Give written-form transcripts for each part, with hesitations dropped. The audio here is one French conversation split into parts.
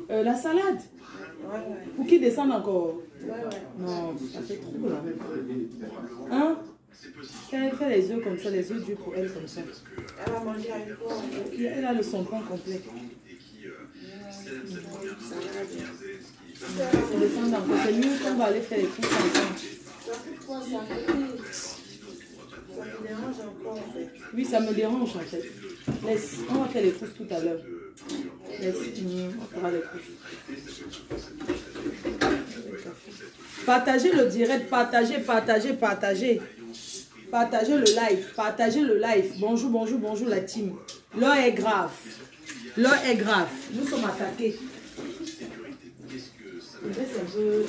La salade. Pour qu'ils descendent encore. Non, ça fait trop là. Hein? Fais les œufs comme ça, les œufs durs pour elle comme ça. Elle va manger avec quoi? Elle a le son pain complet. C'est mieux qu'on va aller faire les courses ensemble. Ça me dérange encore en fait. Oui, ça me dérange en fait. Laisse, on va faire les courses tout à l'heure. Laisse, on fera les courses. Partagez le direct, partagez. Partagez le live. Bonjour, bonjour, bonjour la team. L'heure est grave. L'heure est grave. Nous sommes attaqués. Je laisse un peu...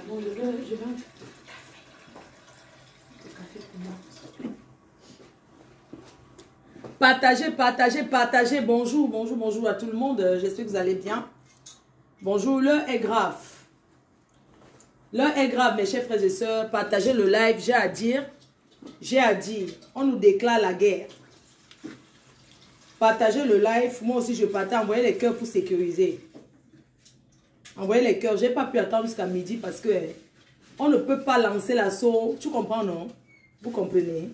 Bon, je vais... Partagez. Bonjour à tout le monde. J'espère que vous allez bien. Bonjour, l'heure est grave. L'heure est grave, mes chers frères et sœurs. Partagez le live, j'ai à dire. On nous déclare la guerre. Partagez le live. Moi aussi, je partage. Envoyez les cœurs pour sécuriser. Envoyez les cœurs. Je n'ai pas pu attendre jusqu'à midi parce que on ne peut pas lancer l'assaut. Tu comprends, non? Vous comprenez?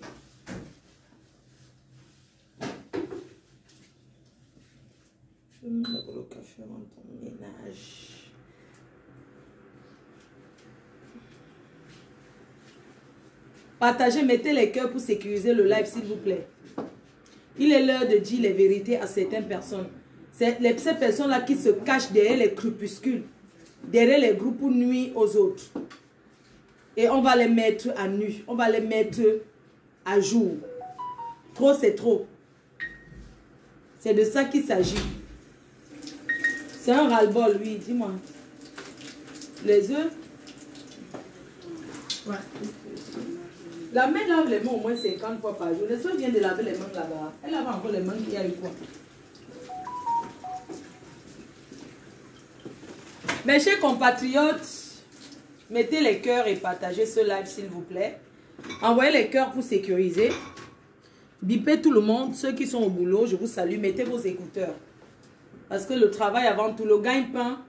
Je vais mettre le café dans ton ménage. Partagez, mettez les cœurs pour sécuriser le live, s'il vous plaît. Il est l'heure de dire les vérités à certaines personnes. C'est ces personnes-là qui se cachent derrière les crépuscules, derrière les groupes pour nuire aux autres. Et on va les mettre à nu. On va les mettre à jour. Trop, c'est trop. C'est de ça qu'il s'agit. C'est un ras-le-bol, oui. Dis-moi. Les œufs? Ouais. La main lave les mains au moins 50 fois par jour. Les soeurs viennent de laver les mains là-bas. Elle lave encore les mains qu'il y a eu quoi. Mes chers compatriotes, mettez les cœurs et partagez ce live s'il vous plaît. Envoyez les cœurs pour sécuriser. Bipez tout le monde. Ceux qui sont au boulot, je vous salue. Mettez vos écouteurs. Parce que le travail avant tout, le gagne-pain.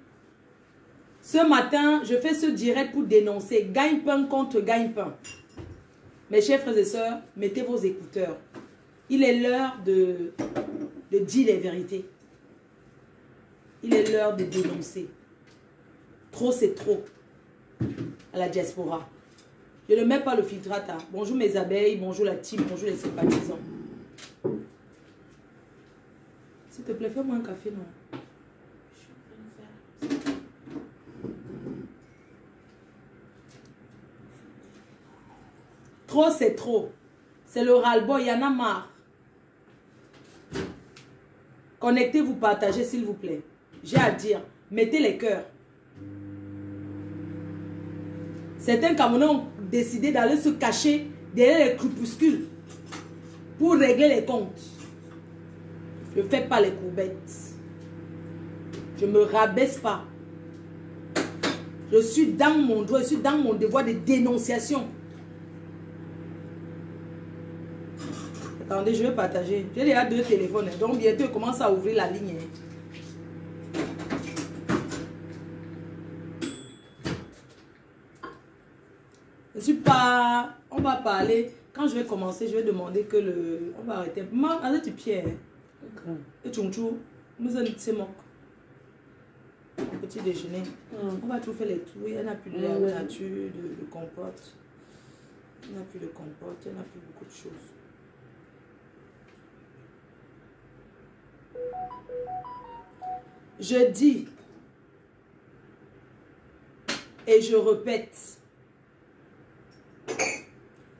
Ce matin, je fais ce direct pour dénoncer gagne-pain contre gagne-pain. Mes chers frères et sœurs, mettez vos écouteurs. Il est l'heure de dire les vérités. Il est l'heure de dénoncer. Trop, c'est trop. À la diaspora. Je ne mets pas le filtrata. Bonjour mes abeilles, bonjour la team, bonjour les sympathisants. S'il te plaît, fais-moi un café, non? Trop, c'est trop. C'est le ras-le-bol, il y en a marre. Connectez-vous, partagez, s'il vous plaît. J'ai à dire, mettez les cœurs. Certains Camerounais ont décidé d'aller se cacher derrière les crépuscules pour régler les comptes. Je ne fais pas les courbettes. Je ne me rabaisse pas. Je suis dans mon droit, je suis dans mon devoir de dénonciation. Attendez, je vais partager. J'ai déjà 2 téléphones, donc bientôt, je commence à ouvrir la ligne. Je suis pas... On va parler. Quand je vais commencer, je vais demander que le... On va arrêter. Maman, arrête tes pieds. Et tchonchou, nous allons te moquer. Petit déjeuner. On va tout faire les tours. Il n'y en a plus de la nature, de compote. Il n'y en a plus de compote. Il n'y en a plus beaucoup de choses. Je dis et je répète,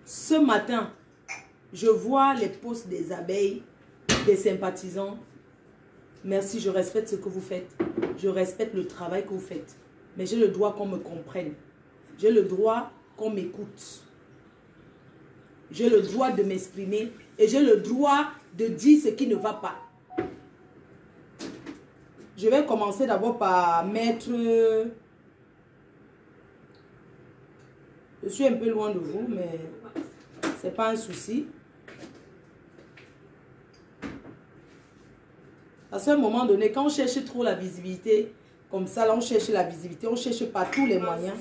ce matin, je vois les posts des abeilles, des sympathisants. Merci, je respecte ce que vous faites. Je respecte le travail que vous faites. Mais j'ai le droit qu'on me comprenne. J'ai le droit qu'on m'écoute. J'ai le droit de m'exprimer et j'ai le droit de dire ce qui ne va pas. Je vais commencer d'abord par mettre Je suis un peu loin de vous, mais c'est pas un souci. À ce moment donné, quand on cherche trop la visibilité, comme ça, là, on cherche la visibilité, on cherche par tous les moyens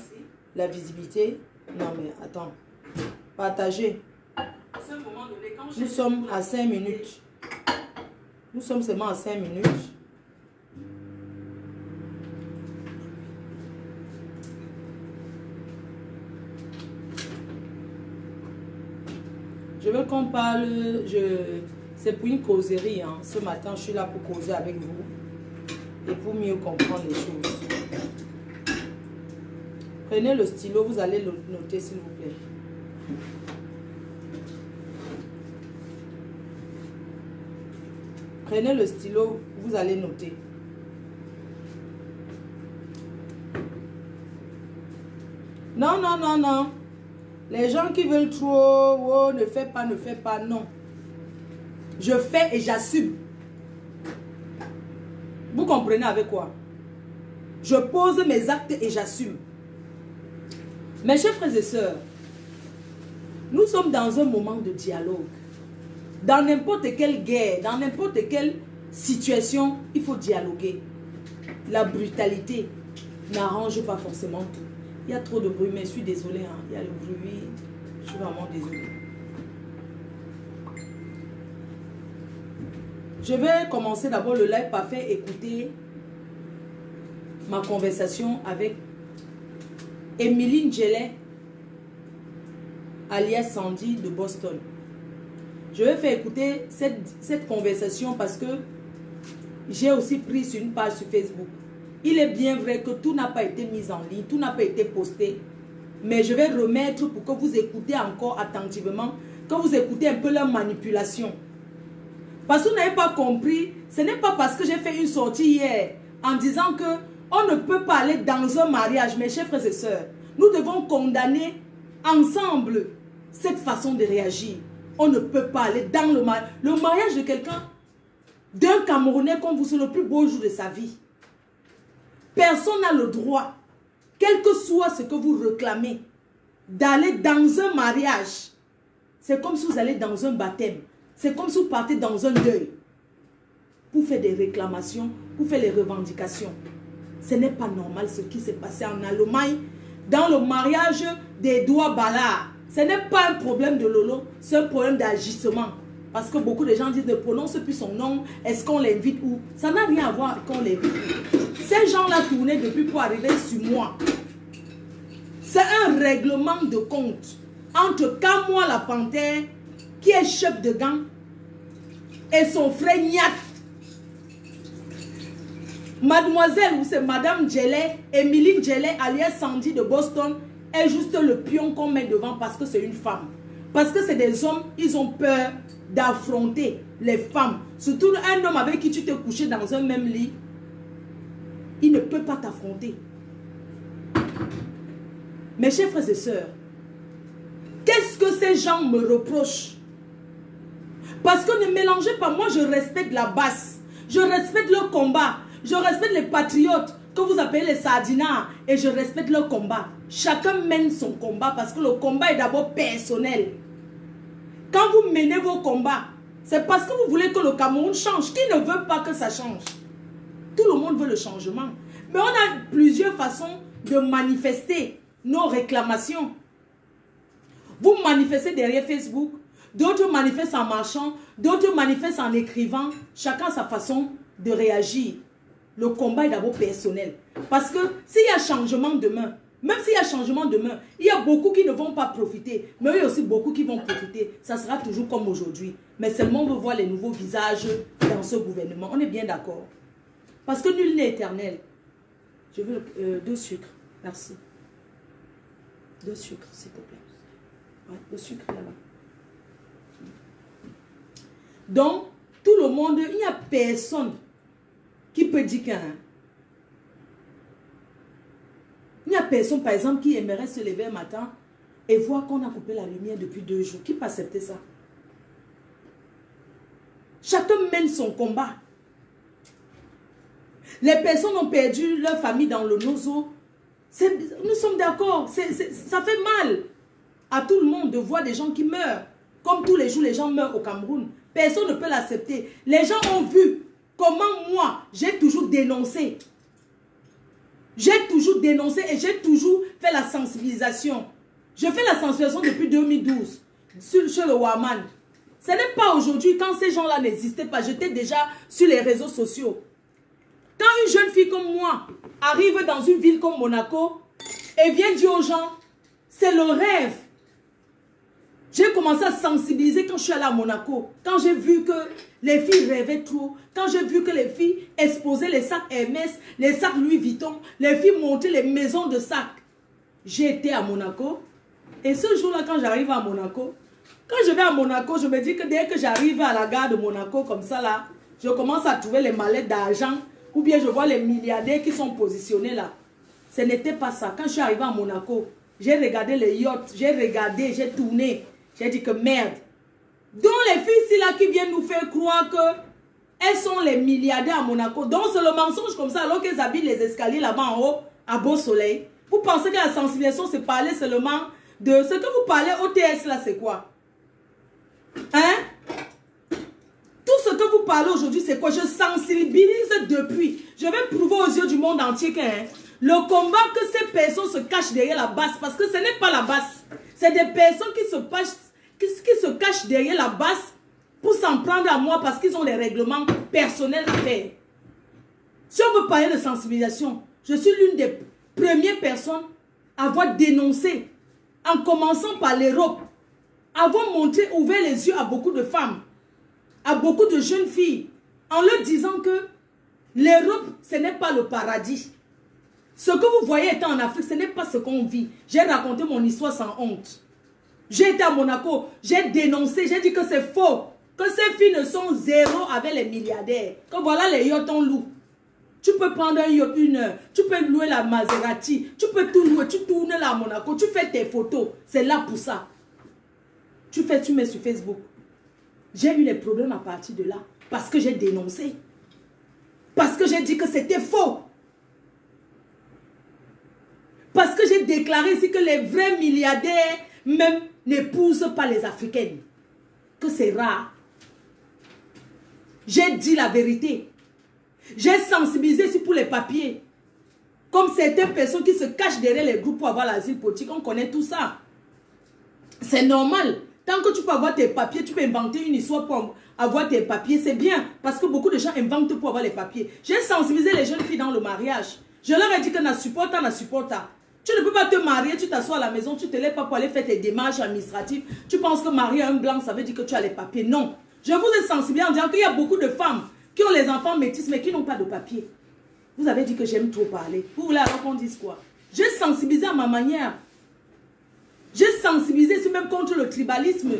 la visibilité. Non, mais attends. Partagez. Nous sommes à 5 minutes. Nous sommes seulement à 5 minutes. Je veux qu'on parle, c'est pour une causerie. Hein. Ce matin, je suis là pour causer avec vous et pour mieux comprendre les choses. Prenez le stylo, vous allez le noter s'il vous plaît. Prenez le stylo, vous allez noter. Non, non, non, non. Les gens qui veulent trop, oh, ne fais pas, non. Je fais et j'assume. Vous comprenez avec quoi? Je pose mes actes et j'assume. Mes chers frères et sœurs, nous sommes dans un moment de dialogue. Dans n'importe quelle guerre, dans n'importe quelle situation, il faut dialoguer. La brutalité n'arrange pas forcément tout. Il y a trop de bruit, mais je suis désolée. Hein. Il y a le bruit. Je suis vraiment désolée. Je vais commencer d'abord le live par faire écouter ma conversation avec Emeline Jellet, alias Sandy de Boston. Je vais faire écouter cette conversation parce que j'ai aussi pris sur une page sur Facebook. Il est bien vrai que tout n'a pas été mis en ligne, tout n'a pas été posté. Mais je vais remettre pour que vous écoutez encore attentivement, que vous écoutez un peu leur manipulation. Parce que vous n'avez pas compris, ce n'est pas parce que j'ai fait une sortie hier en disant que on ne peut pas aller dans un mariage, mes chers frères et sœurs. Nous devons condamner ensemble cette façon de réagir. On ne peut pas aller dans le mariage. Le mariage de quelqu'un, d'un Camerounais comme vous, c'est le plus beau jour de sa vie. Personne n'a le droit, quel que soit ce que vous réclamez, d'aller dans un mariage. C'est comme si vous allez dans un baptême. C'est comme si vous partez dans un deuil. Pour faire des réclamations, pour faire les revendications. Ce n'est pas normal ce qui s'est passé en Allemagne dans le mariage d'Edouard Ballard. Ce n'est pas un problème de Lolo, c'est un problème d'agissement. Parce que beaucoup de gens disent ne prononce plus son nom, est-ce qu'on l'invite où? Ça n'a rien à voir avec qu'on l'invite où. Ces gens-là tournaient depuis pour arriver sur moi. C'est un règlement de compte entre Kamoa la Panthère, qui est chef de gang, et son frère Niat. Mademoiselle, ou c'est Madame Jellet, Emeline Jellet, alias Sandy de Boston, est juste le pion qu'on met devant parce que c'est une femme. Parce que c'est des hommes, ils ont peur d'affronter les femmes. Surtout un homme avec qui tu t'es couché dans un même lit, il ne peut pas t'affronter. Mes chers frères et sœurs, qu'est-ce que ces gens me reprochent? Parce que ne mélangez pas, moi je respecte la basse, je respecte leur combat, je respecte les patriotes que vous appelez les sardinards et je respecte leur combat. Chacun mène son combat parce que le combat est d'abord personnel. Quand vous menez vos combats, c'est parce que vous voulez que le Cameroun change. Qui ne veut pas que ça change? Tout le monde veut le changement. Mais on a plusieurs façons de manifester nos réclamations. Vous manifestez derrière Facebook, d'autres manifestent en marchant, d'autres manifestent en écrivant. Chacun a sa façon de réagir. Le combat est d'abord personnel. Parce que s'il y a changement demain, même s'il y a changement demain, il y a beaucoup qui ne vont pas profiter. Mais il y a aussi beaucoup qui vont profiter. Ça sera toujours comme aujourd'hui. Mais seulement on veut voir les nouveaux visages dans ce gouvernement. On est bien d'accord. Parce que nul n'est éternel. Je veux 2 sucres. Merci. 2 sucres, s'il te plaît. Ouais, 2 sucres là-bas. Donc, tout le monde, il n'y a personne qui peut dire qu'un... Il n'y a personne, par exemple, qui aimerait se lever un matin et voir qu'on a coupé la lumière depuis 2 jours. Qui peut accepter ça? Chacun mène son combat. Les personnes ont perdu leur famille dans le nozo. Nous sommes d'accord. Ça fait mal. à tout le monde de voir des gens qui meurent. Comme tous les jours, les gens meurent au Cameroun. Personne ne peut l'accepter. Les gens ont vu comment moi, j'ai toujours dénoncé. J'ai toujours dénoncé et j'ai toujours fait la sensibilisation. Je fais la sensibilisation depuis 2012 sur le Waman. Ce n'est pas aujourd'hui, quand ces gens-là n'existaient pas, j'étais déjà sur les réseaux sociaux. Quand une jeune fille comme moi arrive dans une ville comme Monaco et vient dire aux gens, c'est le rêve. J'ai commencé à sensibiliser quand je suis allée à Monaco. Quand j'ai vu que les filles rêvaient trop. Quand j'ai vu que les filles exposaient les sacs Hermès, les sacs Louis Vuitton. Les filles montaient les maisons de sacs. J'ai été à Monaco. Et ce jour-là, quand j'arrive à Monaco, quand je vais à Monaco, je me dis que dès que j'arrive à la gare de Monaco, comme ça là, je commence à trouver les mallettes d'argent. Ou bien je vois les milliardaires qui sont positionnés là. Ce n'était pas ça. Quand je suis arrivée à Monaco, j'ai regardé les yachts. J'ai regardé, j'ai tourné. J'ai dit que merde. Donc les filles ici là qui viennent nous faire croire que elles sont les milliardaires à Monaco. Donc c'est le mensonge comme ça alors qu'elles habitent les escaliers là-bas en haut à beau soleil. Vous pensez que la sensibilisation c'est parler seulement de ce que vous parlez OTS là c'est quoi? Hein? Tout ce que vous parlez aujourd'hui c'est quoi? Je sensibilise depuis. Je vais prouver aux yeux du monde entier que le combat que ces personnes se cachent derrière la base parce que ce n'est pas la base. C'est des personnes qui se cachent derrière la base pour s'en prendre à moi parce qu'ils ont des règlements personnels à faire. Si on veut parler de sensibilisation, je suis l'une des premières personnes à avoir dénoncé, en commençant par l'Europe, avoir montré, ouvert les yeux à beaucoup de femmes, à beaucoup de jeunes filles, en leur disant que l'Europe, ce n'est pas le paradis. Ce que vous voyez étant en Afrique, ce n'est pas ce qu'on vit. J'ai raconté mon histoire sans honte. J'ai été à Monaco, j'ai dénoncé, j'ai dit que c'est faux. Que ces filles ne sont zéro avec les milliardaires. Que voilà les yachts on loue. Tu peux prendre un yacht 1 heure, tu peux louer la Maserati, tu peux tout louer, tu tournes là à Monaco, tu fais tes photos. C'est là pour ça. Tu mets sur Facebook. J'ai eu les problèmes à partir de là. Parce que j'ai dénoncé. Parce que j'ai dit que c'était faux. Parce que j'ai déclaré ici que les vrais milliardaires même n'épousent pas les Africaines. Que c'est rare. J'ai dit la vérité. J'ai sensibilisé ici pour les papiers. Comme certaines personnes qui se cachent derrière les groupes pour avoir l'asile politique. On connaît tout ça. C'est normal. Tant que tu peux avoir tes papiers, tu peux inventer une histoire pour avoir tes papiers. C'est bien. Parce que beaucoup de gens inventent pour avoir les papiers. J'ai sensibilisé les jeunes filles dans le mariage. Je leur ai dit que na supporta. Tu ne peux pas te marier, tu t'assois à la maison, tu ne te lèves pas pour aller faire tes démarches administratives. Tu penses que marier un blanc, ça veut dire que tu as les papiers. Non. Je vous ai sensibilisé en disant qu'il y a beaucoup de femmes qui ont les enfants métis, mais qui n'ont pas de papiers. Vous avez dit que j'aime trop parler. Vous voulez alors qu'on dise quoi? J'ai sensibilisé à ma manière. J'ai sensibilisé même contre le tribalisme.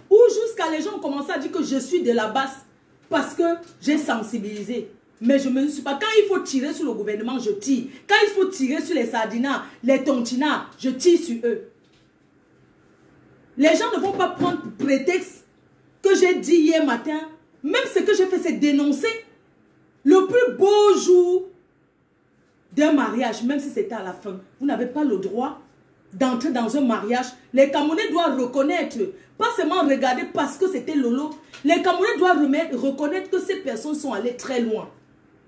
Où jusqu'à les gens ont commencé à dire que je suis de la base. Parce que j'ai sensibilisé. Mais je ne me suis pas. Quand il faut tirer sur le gouvernement, je tire. Quand il faut tirer sur les sardinats, les tontinats, je tire sur eux. Les gens ne vont pas prendre pour prétexte que j'ai dit hier matin. Même ce que j'ai fait, c'est dénoncer le plus beau jour d'un mariage, même si c'était à la fin. Vous n'avez pas le droit d'entrer dans un mariage. Les Camerounais doivent reconnaître, pas seulement regarder parce que c'était Lolo. Les Camerounais doivent reconnaître que ces personnes sont allées très loin.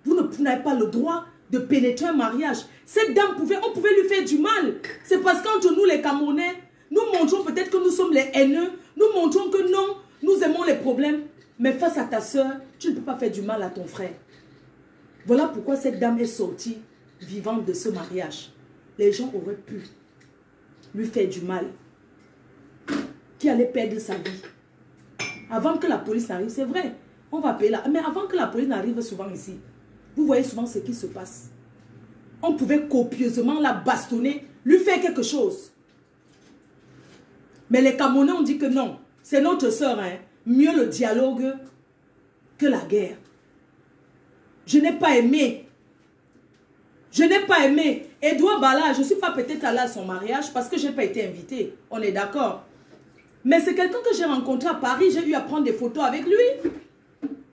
Vous n'avez pas le droit de pénétrer un mariage. Cette dame on pouvait lui faire du mal. C'est parce qu'entre nous les Camerounais, nous montrons peut-être que nous sommes les haineux. Nous montrons que non, nous aimons les problèmes. Mais face à ta soeur, tu ne peux pas faire du mal à ton frère. Voilà pourquoi cette dame est sortie vivante de ce mariage. Les gens auraient pu lui faire du mal. Qui allait perdre sa vie. Avant que la police arrive, c'est vrai, on va payer là. Mais avant que la police n'arrive souvent ici, vous voyez souvent ce qui se passe. On pouvait copieusement la bastonner, lui faire quelque chose. Mais les Camerounais ont dit que non, c'est notre soeur, hein. Mieux le dialogue que la guerre. Je n'ai pas aimé. Je n'ai pas aimé. Edouard Bala, je ne suis pas peut-être allée à son mariage parce que je n'ai pas été invitée. On est d'accord. Mais c'est quelqu'un que j'ai rencontré à Paris. J'ai eu à prendre des photos avec lui.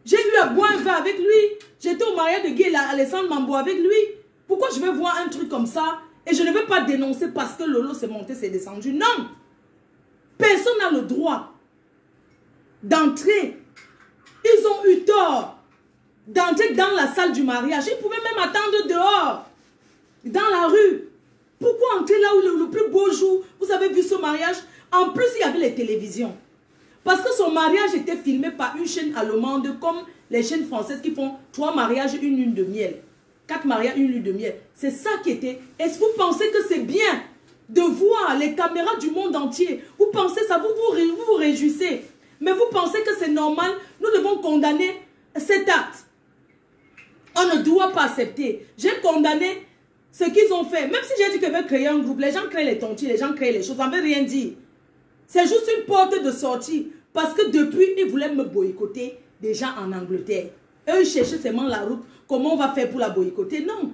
J'ai eu à boire un verre avec lui. J'étais au mariage de Guy Alessandre Mambo avec lui. Pourquoi je vais voir un truc comme ça et je ne vais pas dénoncer parce que Lolo s'est monté, s'est descendu? Non. Personne n'a le droit d'entrer. Ils ont eu tort d'entrer dans la salle du mariage. Ils pouvaient même attendre dehors, dans la rue. Pourquoi entrer là où le plus beau jour, vous avez vu ce mariage? En plus, il y avait les télévisions. Parce que son mariage était filmé par une chaîne allemande, comme les chaînes françaises qui font 3 mariages, une lune de miel. 4 mariages, une lune de miel. C'est ça qui était. Est-ce que vous pensez que c'est bien de voir les caméras du monde entier? Vous pensez ça, vous vous réjouissez. Mais vous pensez que c'est normal? Nous devons condamner cet acte. On ne doit pas accepter. J'ai condamné ce qu'ils ont fait. Même si j'ai dit qu'ils veulent créer un groupe, les gens créent les tontis, les gens créent les choses, ça ne veut rien dire. C'est juste une porte de sortie. Parce que depuis, ils voulaient me boycotter des gens en Angleterre. Eux, ils cherchaient seulement la route. Comment on va faire pour la boycotter? Non.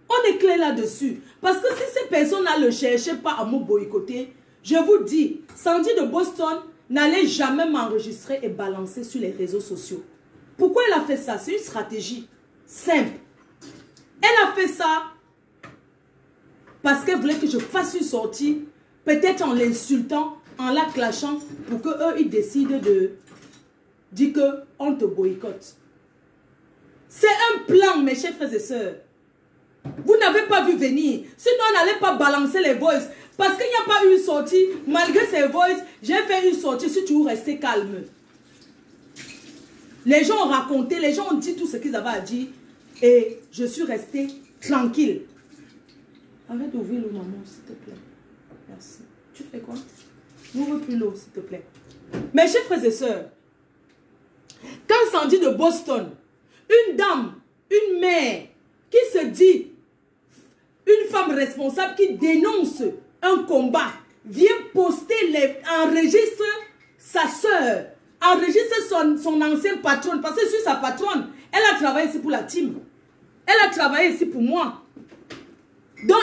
On est clair là-dessus. Parce que si ces personnes-là ne cherchaient pas à me boycotter, je vous dis, Sandy de Boston n'allait jamais m'enregistrer et balancer sur les réseaux sociaux. Pourquoi elle a fait ça? C'est une stratégie simple. Elle a fait ça parce qu'elle voulait que je fasse une sortie, peut-être en l'insultant, en la clashant, pour qu'eux, ils décident de dire qu'on te boycotte. C'est un plan, mes chers frères et sœurs. Vous n'avez pas vu venir. Sinon, on n'allait pas balancer les voices. Parce qu'il n'y a pas eu une sortie. Malgré ces voices, j'ai fait une sortie. Si tu veux rester calme. Les gens ont raconté, les gens ont dit tout ce qu'ils avaient à dire. Et je suis restée tranquille. Arrête d'ouvrir l'eau, maman, s'il te plaît. Merci. Tu fais quoi? N'ouvre plus l'eau, s'il te plaît. Mes chers frères et sœurs, quand Sandy de Boston, une dame, une mère, qui se dit une femme responsable, qui dénonce un combat, vient poster, enregistre sa soeur, enregistre son ancienne patronne, parce que je suis sa patronne. Elle a travaillé ici pour la team. Elle a travaillé ici pour moi. Donc,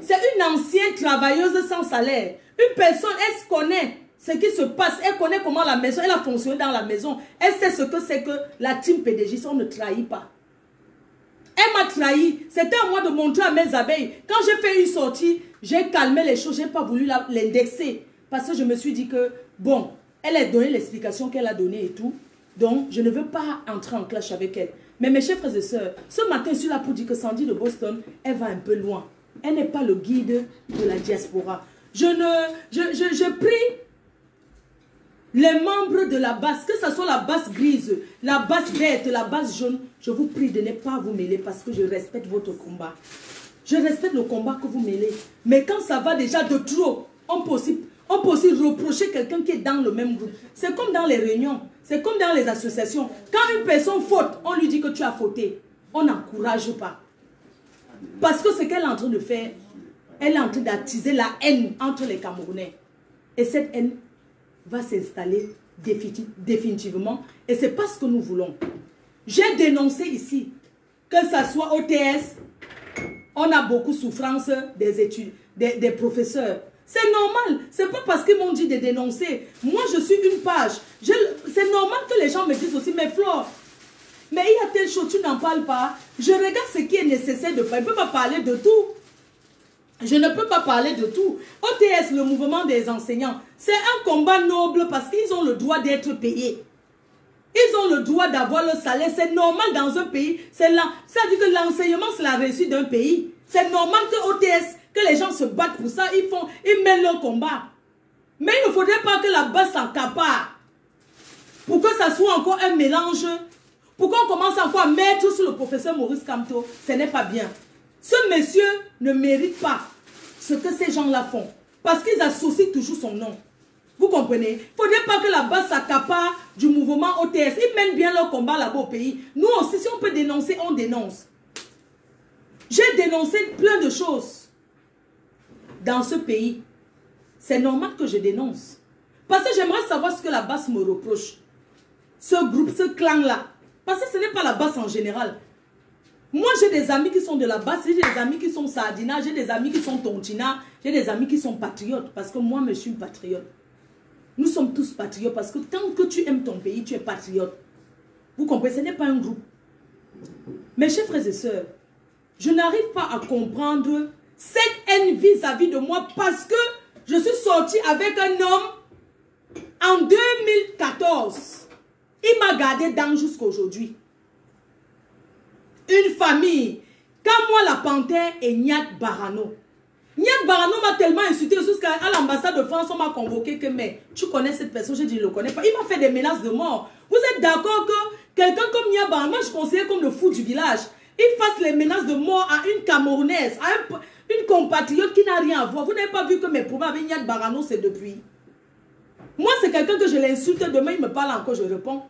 c'est une ancienne travailleuse sans salaire. Une personne, elle se connaît ce qui se passe. Elle connaît comment la maison, elle a fonctionné dans la maison. Elle sait ce que c'est que la team PDG, on ne trahit pas. Elle m'a trahi. C'était à moi de montrer à mes abeilles. Quand j'ai fait une sortie, j'ai calmé les choses. Je n'ai pas voulu l'indexer. Parce que je me suis dit que, bon, elle a donné l'explication qu'elle a donnée et tout. Donc, je ne veux pas entrer en clash avec elle. Mais mes chers frères et sœurs, ce matin, je suis là pour dire que Sandy de Boston, elle va un peu loin. Elle n'est pas le guide de la diaspora. Je prie les membres de la base, que ce soit la base grise, la base verte, la base jaune, je vous prie de ne pas vous mêler parce que je respecte votre combat. Je respecte le combat que vous mêlez. Mais quand ça va déjà de trop, on peut aussi reprocher quelqu'un qui est dans le même groupe. C'est comme dans les réunions, c'est comme dans les associations. Quand une personne faute, on lui dit que tu as fauté. On n'encourage pas. Parce que ce qu'elle est en train de faire, elle est en train d'attiser la haine entre les Camerounais. Et cette haine va s'installer définitivement. Et c'est pas ce que nous voulons. J'ai dénoncé ici, que ça soit OTS, on a beaucoup souffrance des études, des professeurs. C'est normal. C'est pas parce qu'ils m'ont dit de dénoncer. Moi, je suis une page. C'est normal que les gens me disent aussi, mais Flore, mais il y a telle chose, tu n'en parles pas. Je regarde ce qui est nécessaire de faire. Je ne peux pas parler de tout. Je ne peux pas parler de tout. OTS, le mouvement des enseignants, c'est un combat noble parce qu'ils ont le droit d'être payés. Ils ont le droit d'avoir le salaire. C'est normal dans un pays. C'est-à-dire que l'enseignement, c'est la réussite d'un pays. C'est normal que OTS, que les gens se battent pour ça. Ils mènent leur combat. Mais il ne faudrait pas que la base s'accapare. Pour que ça soit encore un mélange. Pour qu'on commence encore à mettre sur le professeur Maurice Kamto. Ce n'est pas bien. Ce monsieur ne mérite pas ce que ces gens-là font. Parce qu'ils associent toujours son nom. Vous comprenez? Il ne faudrait pas que la base s'accapare du mouvement OTS. Ils mènent bien leur combat là-bas au pays. Nous aussi, si on peut dénoncer, on dénonce. J'ai dénoncé plein de choses dans ce pays. C'est normal que je dénonce. Parce que j'aimerais savoir ce que la base me reproche. Ce groupe, ce clan-là. Parce que ce n'est pas la base en général. Moi, j'ai des amis qui sont de la base, j'ai des amis qui sont Sardina, j'ai des amis qui sont Tontina, j'ai des amis qui sont patriotes. Parce que moi, je suis une patriote. Nous sommes tous patriotes parce que tant que tu aimes ton pays, tu es patriote. Vous comprenez? Ce n'est pas un groupe. Mes chers frères et sœurs, je n'arrive pas à comprendre cette haine vis-à-vis de moi parce que Je suis sortie avec un homme en 2014. Il m'a gardé dans jusqu'à aujourd'hui. Une famille. Quand moi, la panthère et Niat Barano. Niat Barano m'a tellement insulté jusqu'à l'ambassade de France, on m'a convoqué que, mais tu connais cette personne? J'ai dit, je ne le connais pas. Il m'a fait des menaces de mort. Vous êtes d'accord que quelqu'un comme Niat Barano, moi je considère comme le fou du village, il fasse les menaces de mort à une Camerounaise, à une compatriote qui n'a rien à voir. Vous n'avez pas vu que mes problèmes avec Niat Barano, c'est depuis. Moi, c'est quelqu'un que je l'insulte, demain il me parle encore, je réponds.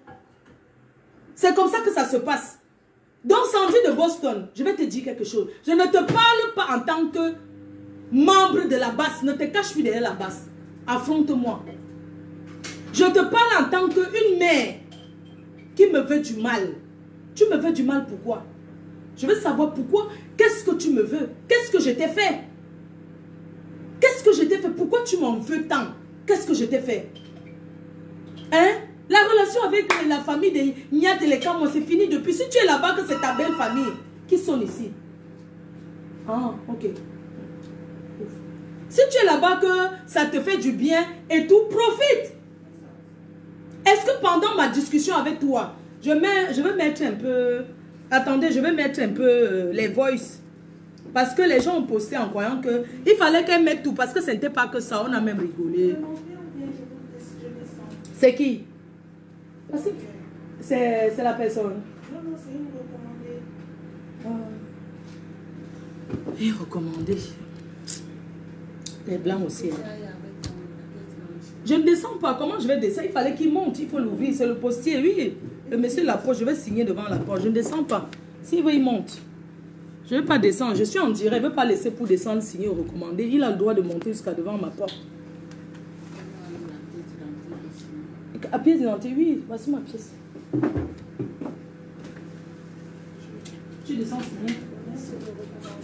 C'est comme ça que ça se passe. Donc, Sandy de Boston, je vais te dire quelque chose. Je ne te parle pas en tant que membre de la base. Ne te cache plus derrière la base. Affronte-moi. Je te parle en tant qu'une mère qui me veut du mal. Tu me veux du mal, pourquoi? Je veux savoir pourquoi. Qu'est-ce que tu me veux? Qu'est-ce que je t'ai fait? Qu'est-ce que je t'ai fait? Pourquoi tu m'en veux tant? Qu'est-ce que je t'ai fait? Hein? La relation avec la famille de Niat et les Kamo, c'est fini depuis. Si tu es là-bas, que c'est ta belle famille. Qui sont ici? Ah, ok. Si tu es là-bas, que ça te fait du bien et tout, profite. Est-ce que pendant ma discussion avec toi, je vais mettre un peu... Attendez, je vais mettre un peu les voices. Parce que les gens ont posté en croyant que il fallait qu'elle mette tout. Parce que ce n'était pas que ça, on a même rigolé. C'est qui? C'est la personne. Non, non, c'est une recommandée. Et recommandé. Les blancs aussi. Hein. Je ne descends pas. Comment je vais descendre? Il fallait qu'il monte. Il faut l'ouvrir. C'est le postier. Oui. Le monsieur de la porte. Je vais signer devant la porte. Je ne descends pas. S'il veut, il monte. Je ne vais pas descendre. Je suis en direct. Je ne veux pas laisser pour descendre, signer ou recommander. Il a le droit de monter jusqu'à devant ma porte. À pièce d'identité, oui. Voici ma pièce. Tu descends, signer.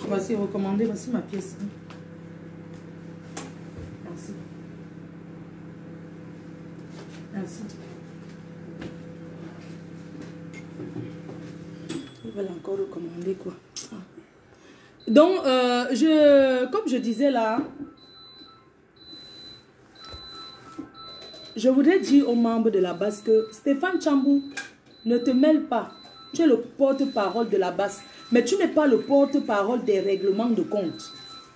Voici recommandé. Voici ma pièce. Merci. Merci. Ils veulent encore recommander quoi. Donc, comme je disais là, je voudrais dire aux membres de la base que Stéphane Chambou, ne te mêle pas. Tu es le porte-parole de la base, mais tu n'es pas le porte-parole des règlements de compte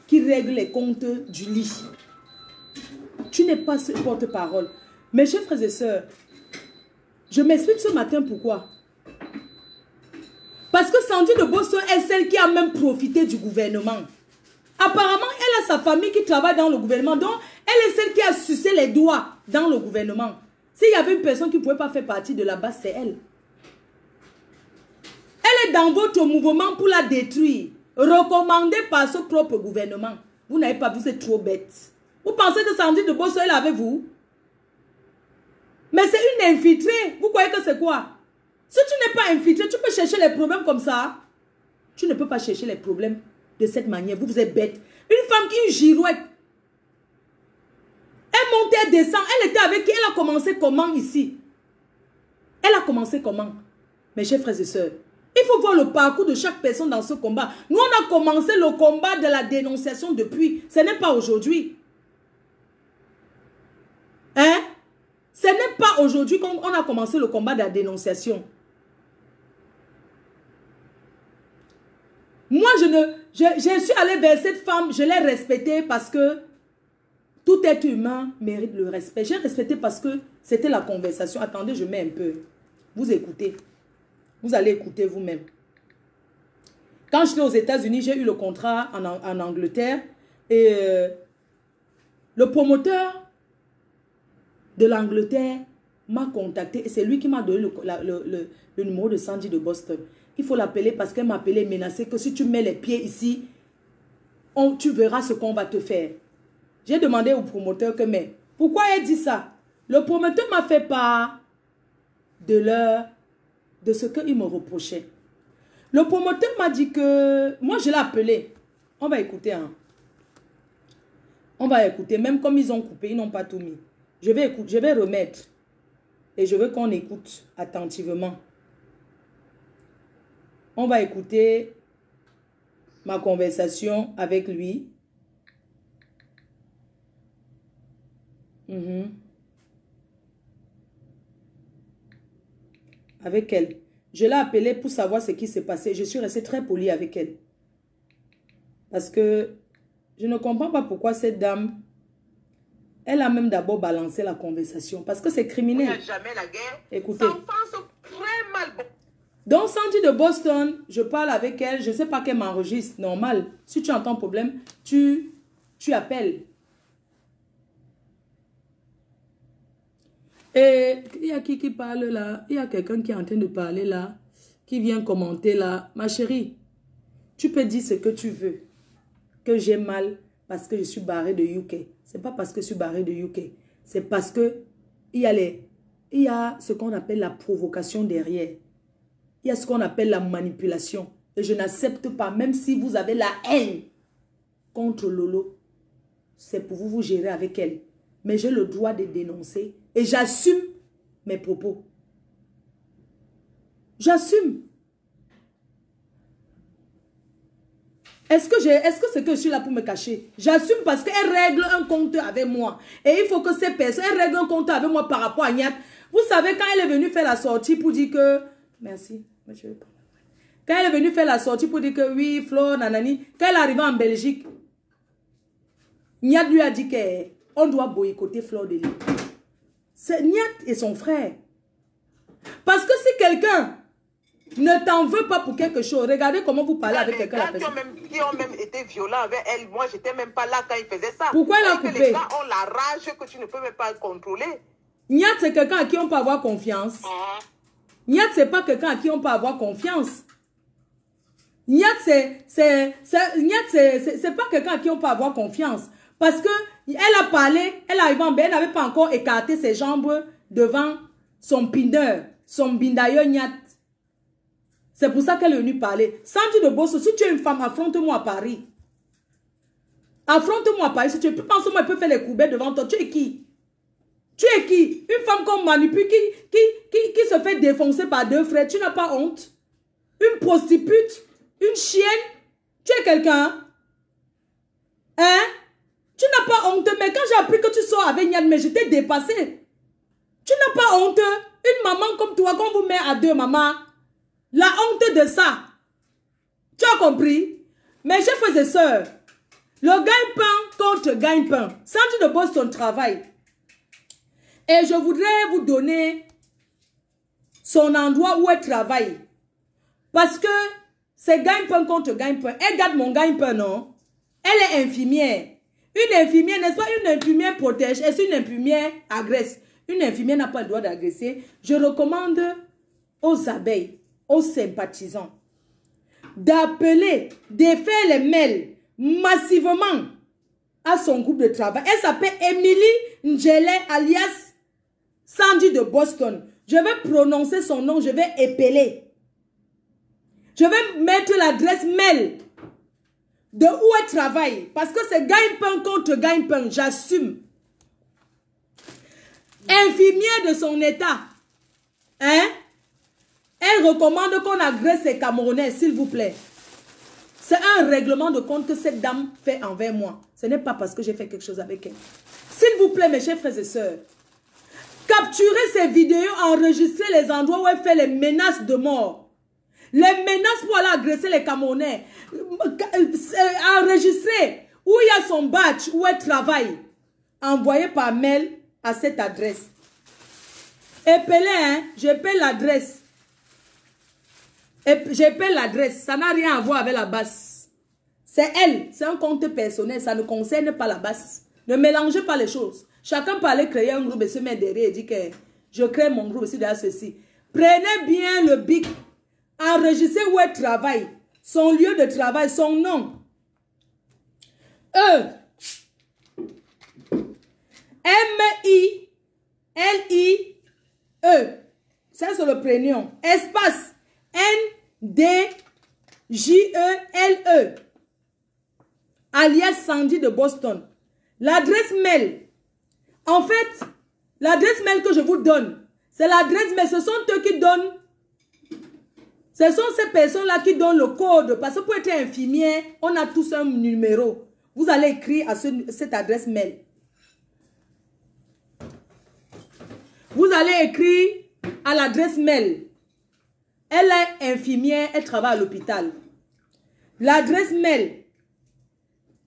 qui règlent les comptes du lit. Tu n'es pas ce porte-parole. Mes chers frères et sœurs, je m'explique ce matin pourquoi. Parce que Sandy de Boston est celle qui a même profité du gouvernement. Apparemment, elle a sa famille qui travaille dans le gouvernement. Donc, elle est celle qui a sucé les doigts dans le gouvernement. S'il y avait une personne qui ne pouvait pas faire partie de la base, c'est elle. Elle est dans votre mouvement pour la détruire. Recommandée par ce propre gouvernement. Vous n'avez pas vu, c'est trop bête. Vous pensez que Sandy de Boston est avec vous? Mais c'est une infiltrée. Vous croyez que c'est quoi? Si tu n'es pas infiltré, tu peux chercher les problèmes comme ça. Tu ne peux pas chercher les problèmes de cette manière. Vous êtes bête. Une femme qui est une girouette. Elle monte, elle descend. Elle était avec qui? Elle a commencé comment ici? Elle a commencé comment? Mes chers frères et sœurs, il faut voir le parcours de chaque personne dans ce combat. Nous, on a commencé le combat de la dénonciation depuis. Ce n'est pas aujourd'hui. Hein? Ce n'est pas aujourd'hui qu'on a commencé le combat de la dénonciation. Moi, je suis allée vers cette femme, je l'ai respectée parce que tout être humain mérite le respect. J'ai respecté parce que c'était la conversation. Attendez, je mets un peu. Vous écoutez. Vous allez écouter vous-même. Quand j'étais aux États-Unis, j'ai eu le contrat en Angleterre. Et le promoteur de l'Angleterre m'a contacté. Et c'est lui qui m'a donné le numéro de Sandy de Boston. Il faut l'appeler parce qu'elle m'a appelé menacée que si tu mets les pieds ici, tu verras ce qu'on va te faire. J'ai demandé au promoteur que, mais pourquoi elle dit ça? Le promoteur m'a fait part de ce qu'il me reprochait. Le promoteur m'a dit que, moi je l'ai appelé. On va écouter. Hein. On va écouter. Même comme ils ont coupé, ils n'ont pas tout mis. Je vais remettre. Et je veux qu'on écoute attentivement. On va écouter ma conversation avec lui. Avec elle. Je l'ai appelée pour savoir ce qui s'est passé. Je suis restée très polie avec elle. Parce que je ne comprends pas pourquoi cette dame, elle a même d'abord balancé la conversation. Parce que c'est criminel. Il n'y a jamais la guerre. Écoutez. Ça pense très mal. Donc, Sandy de Boston, je parle avec elle. Je ne sais pas qu'elle m'enregistre. Normal. Si tu entends problème, tu appelles. Et il y a qui parle là? Il y a quelqu'un qui est en train de parler là, qui vient commenter là. Ma chérie, tu peux dire ce que tu veux. Que j'ai mal parce que je suis barrée de UK. Ce n'est pas parce que je suis barrée de UK. C'est parce que il y a ce qu'on appelle la provocation derrière. Il y a ce qu'on appelle la manipulation. Et je n'accepte pas, même si vous avez la haine contre Lolo, c'est pour vous gérer avec elle. Mais j'ai le droit de dénoncer et j'assume mes propos. J'assume. Est-ce que c'est que je suis là pour me cacher? J'assume parce qu'elle règle un compte avec moi. Et il faut que ces personnes, elles règlent un compte avec moi par rapport à Niat. Vous savez, quand elle est venue faire la sortie pour dire que... Merci. Quand elle est venue faire la sortie pour dire que oui, Flo, nanani, quand elle est arrivée en Belgique, Niat lui a dit qu'on doit boycotter Flo de l'île. C'est Niat et son frère. Parce que si quelqu'un ne t'en veut pas pour quelque chose, regardez comment vous parlez avec quelqu'un. Qui ont même été violents avec elle. Moi, j'étais même pas là quand ils faisaient ça. Pourquoi elle a coupé? Les gars ont la rage que tu ne peux même pas contrôler. Niat, c'est quelqu'un à qui on peut avoir confiance. Niat, c'est pas quelqu'un à qui on peut avoir confiance. Niat, c'est pas quelqu'un à qui on peut avoir confiance. Parce que elle a parlé, elle arrive en bas, elle n'avait pas encore écarté ses jambes devant son pindeur, son bindailleur Niat. C'est pour ça qu'elle est venue parler. Sandy de Boston, si tu es une femme, affronte-moi à Paris. Affronte-moi à Paris. Si tu es plus pensant, moi, elle peut faire les courbets devant toi. Tu es qui? Tu es qui? Une femme qu'on manipule, qui se fait défoncer par deux frères. Tu n'as pas honte? Une prostitute? Une chienne? Tu es quelqu'un? Hein? Tu n'as pas honte? Mais quand j'ai appris que tu sors avec Niad, mais je t'ai dépassé. Tu n'as pas honte? Une maman comme toi, qu'on vous met à deux mamans. La honte de ça. Tu as compris? Mes chers frères et sœurs, le gagne-pain contre gagne-pain. Sandy de Boston travaille. Et je voudrais vous donner son endroit où elle travaille. Parce que c'est gagne-pain contre gagne-pain. Elle garde mon gagne-pain, non? Elle est infirmière. Une infirmière, n'est-ce pas? Une infirmière protège. Est-ce une infirmière agresse? Une infirmière n'a pas le droit d'agresser. Je recommande aux abeilles, aux sympathisants, d'appeler, de faire les mails massivement à son groupe de travail. Elle s'appelle Emily Njele alias Sandy de Boston. Je vais prononcer son nom, je vais épeler. Je vais mettre l'adresse mail de où elle travaille. Parce que c'est gagne-pain contre gagne-pain. J'assume. Infirmière de son état. Hein? Elle recommande qu'on agresse les Camerounais, s'il vous plaît. C'est un règlement de compte que cette dame fait envers moi. Ce n'est pas parce que j'ai fait quelque chose avec elle. S'il vous plaît, mes chers frères et sœurs, capturez ces vidéos, enregistrez les endroits où elle fait les menaces de mort. Les menaces pour aller agresser les Camerounais. Enregistrez où il y a son badge, où elle travaille. Envoyez par mail à cette adresse. Épelez, hein, j'épelle l'adresse. J'appelle l'adresse, ça n'a rien à voir avec la basse. C'est elle, c'est un compte personnel, ça ne concerne pas la basse. Ne mélangez pas les choses. Chacun peut aller créer un groupe et se mettre derrière et dire que je crée mon groupe aussi derrière ceci. Prenez bien le bic, enregistrez où elle travaille, son lieu de travail, son nom. M-I-L-I-E. Ça c'est le prénom. Espace. N-D-J-E-L-E. Alias Sandy de Boston. L'adresse mail. En fait, l'adresse mail que je vous donne, c'est l'adresse mail. Ce sont eux qui donnent. Ce sont ces personnes-là qui donnent le code. Parce que pour être infirmière, on a tous un numéro. Vous allez écrire à cette adresse mail. Vous allez écrire à l'adresse mail. Elle est infirmière, elle travaille à l'hôpital. L'adresse mail.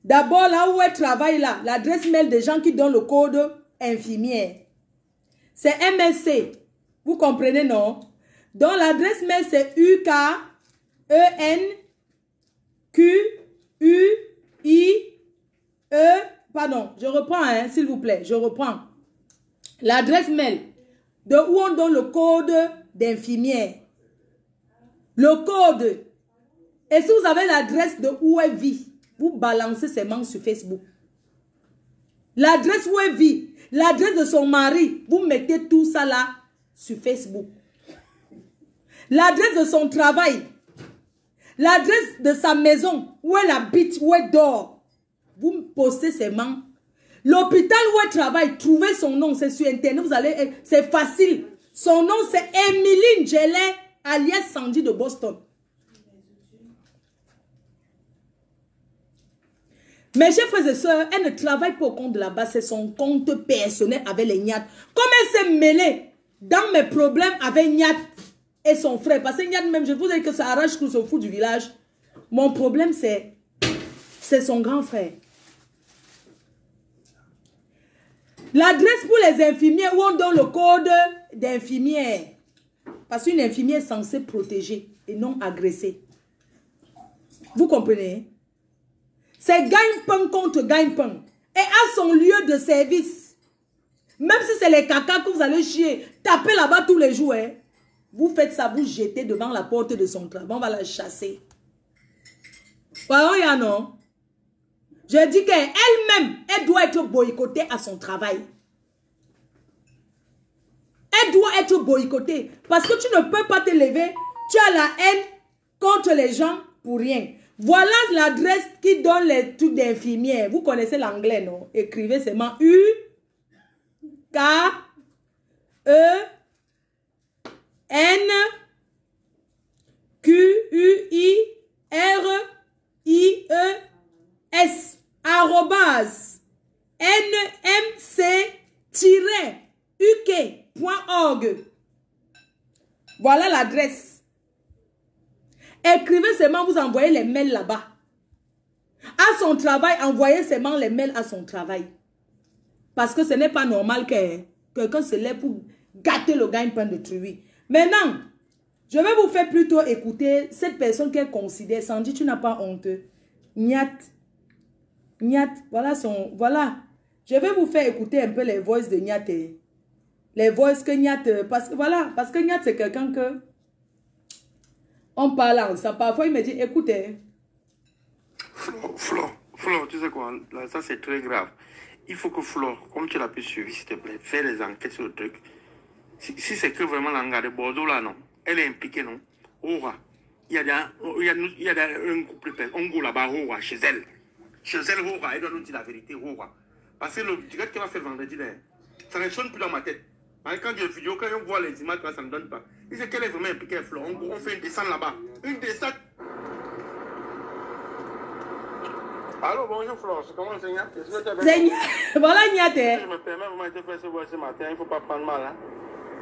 D'abord, là où elle travaille, là, l'adresse mail des gens qui donnent le code infirmière. C'est MSC. Vous comprenez, non? Donc, l'adresse mail, c'est UKENQUIE. Pardon, je reprends, hein, s'il vous plaît, je reprends. L'adresse mail de où on donne le code d'infirmière. Le code. Et si vous avez l'adresse de où elle vit, vous balancez ses manches sur Facebook. L'adresse où elle vit, l'adresse de son mari, vous mettez tout ça là sur Facebook. L'adresse de son travail, l'adresse de sa maison, où elle habite, où elle dort, vous postez ses manches. L'hôpital où elle travaille, trouvez son nom, c'est sur Internet, vous allez, c'est facile. Son nom, c'est Emeline Gellet, alias Sandy de Boston. Mes chers frères et sœurs, elle ne travaille pas au compte de la base, c'est son compte personnel avec les Nyat. Comme elle s'est mêlée dans mes problèmes avec Nyat et son frère, parce que Nyat même, je vous dis que ça arrache tout, se fout du village. Mon problème, c'est son grand frère. L'adresse pour les infirmières où on donne le code d'infirmière. Parce qu'une infirmière est censée protéger et non agresser. Vous comprenez? C'est gagne-pain contre gagne-pain. Et à son lieu de service, même si c'est les caca que vous allez chier, taper là-bas tous les jours, hein, vous faites ça, vous jetez devant la porte de son travail, on va la chasser. Voyons, non? Je dis qu'elle-même, elle doit être boycottée à son travail. Elle doit être boycottée. Parce que tu ne peux pas te lever. Tu as la haine contre les gens pour rien. Voilà l'adresse qui donne les trucs d'infirmière. Vous connaissez l'anglais, non? Écrivez seulement UKENQUIRIES arrobase nmc-uk.org. Voilà l'adresse. Écrivez seulement, vous envoyez les mails là-bas. À son travail, envoyez seulement les mails à son travail. Parce que ce n'est pas normal que quelqu'un se lève pour gâter le gagne-pain de Truy. Maintenant, je vais vous faire plutôt écouter cette personne qu'elle considère. Sandy, tu n'as pas honte. Nyat. Nyat, voilà son... Voilà. Je vais vous faire écouter un peu les voices de Nyat. Les voices que Nyat... Parce que voilà, parce que Nyat, c'est quelqu'un que... On parle ensemble. Parfois, il me dit, écoutez. Flo, tu sais quoi, là, ça c'est très grave. Il faut que Flo, comme tu l'as pu suivre, s'il te plaît, fais les enquêtes sur le truc. Si c'est que vraiment l'anga de Bordeaux là, non, elle est impliquée, non. Aura. Il y a un couple, on go là-bas, Aura, chez elle. Chez elle, Aura, elle doit nous dire la vérité, Aura. Parce que le direct qu'elle a fait vendredi, là, ça ne sonne plus dans ma tête. Quand il y a une vidéo, quand on voit les images, ça ne me donne pas. Il sait qu'elle est vraiment impliquée, Flo. On fait une descente là-bas. Une descente. Allô, bonjour Flo, comment c'est Nyat? Voilà Nyat. Je me permets vraiment de faire ce voix ce matin, il ne faut pas prendre mal. Hein?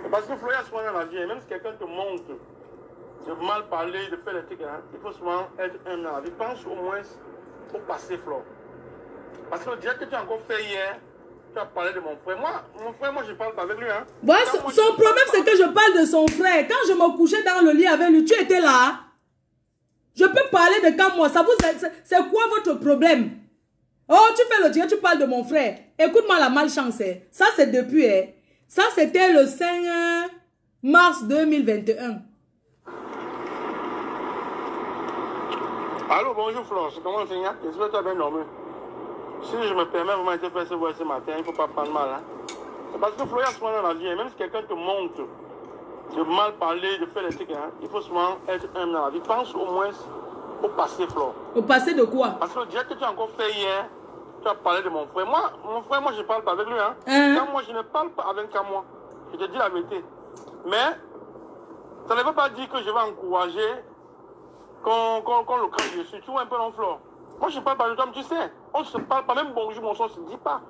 Parce que Flo, il y a souvent dans la vie, même si quelqu'un te montre de mal parler, de faire des trucs, hein, il faut souvent être un dans la vie. Pense au moins au passé, Flo. Parce que le direct que tu as encore fait hier, tu as parlé de mon frère. Moi, je parle pas avec lui. Hein. Voilà, son problème, c'est que je parle de son frère. Quand je me couchais dans le lit avec lui, tu étais là. Je peux parler de quand moi. C'est quoi votre problème? Oh, tu fais le direct, tu parles de mon frère. Écoute-moi la malchance. Ça, c'est depuis. Ça, c'était le 5 mars 2021. Allô, bonjour Florence, comment c'est Nyat? J'espère que tu as bien dormi. Si je me permets vraiment de faire ce voix ce matin, il ne faut pas prendre mal. Hein? Parce que Flo, il y a souvent dans la vie, même si quelqu'un te montre de mal parler, de faire des trucs, hein, il faut souvent être un dans la vie. Pense au moins au passé, Flo. Au passé de quoi? Parce que le direct que tu as encore fait hier, tu as parlé de mon frère. Mon frère, moi, je ne parle pas avec lui. Hein. Quand moi, je ne parle pas avec moi. Je te dis la vérité. Mais, ça ne veut pas dire que je vais encourager qu'on le crache dessus. Tu vois un peu non, Flo? Moi, je ne parle pas de toi, mais tu sais. On ne se parle pas. Même bonjour, bonsoir, on ne se dit pas.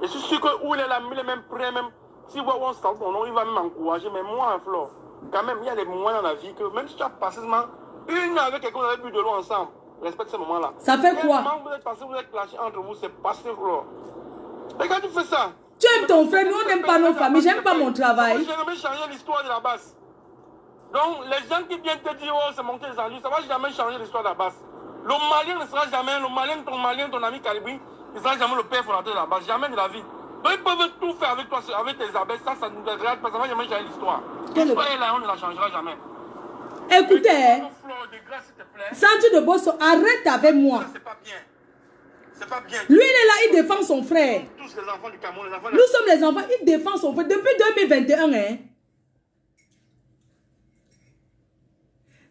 Et je suis sûr que où il est là, il est même prêt, même Si on sent ton nom, il va m'encourager. Mais moi, Flore, quand même, il y a des moments dans la vie que même si tu as passé une heure avec quelqu'un, vous avez bu de l'eau ensemble, respecte ces moments-là. Ça fait quoi? Vous êtes passé, vous êtes clashé entre vous, c'est passé, Flore. Et quand tu fais ça, tu aimes ton frère, nous on n'aime pas nos familles, j'aime pas mon travail. Ça va jamais changer l'histoire de la base. Donc, les gens qui viennent te dire, oh, c'est monté les ennuis, ça va jamais changer l'histoire de la base. Le Malien ne sera jamais, le Malien, ton ami Calibri, ne sera jamais le père fondateur de la base, jamais de la vie. Donc, ils peuvent tout faire avec toi, avec tes abeilles, ça ne nous regarde pas, ça va jamais changer l'histoire. L'histoire est là, on ne la changera jamais. Écoutez, Santi de Bosso, arrête avec moi. C'est pas bien. C'est pas bien. Lui, il est là, il défend son frère. Tous les enfants du Cameroun, les enfants nous sommes les enfants, il défend son frère depuis 2021. Hein.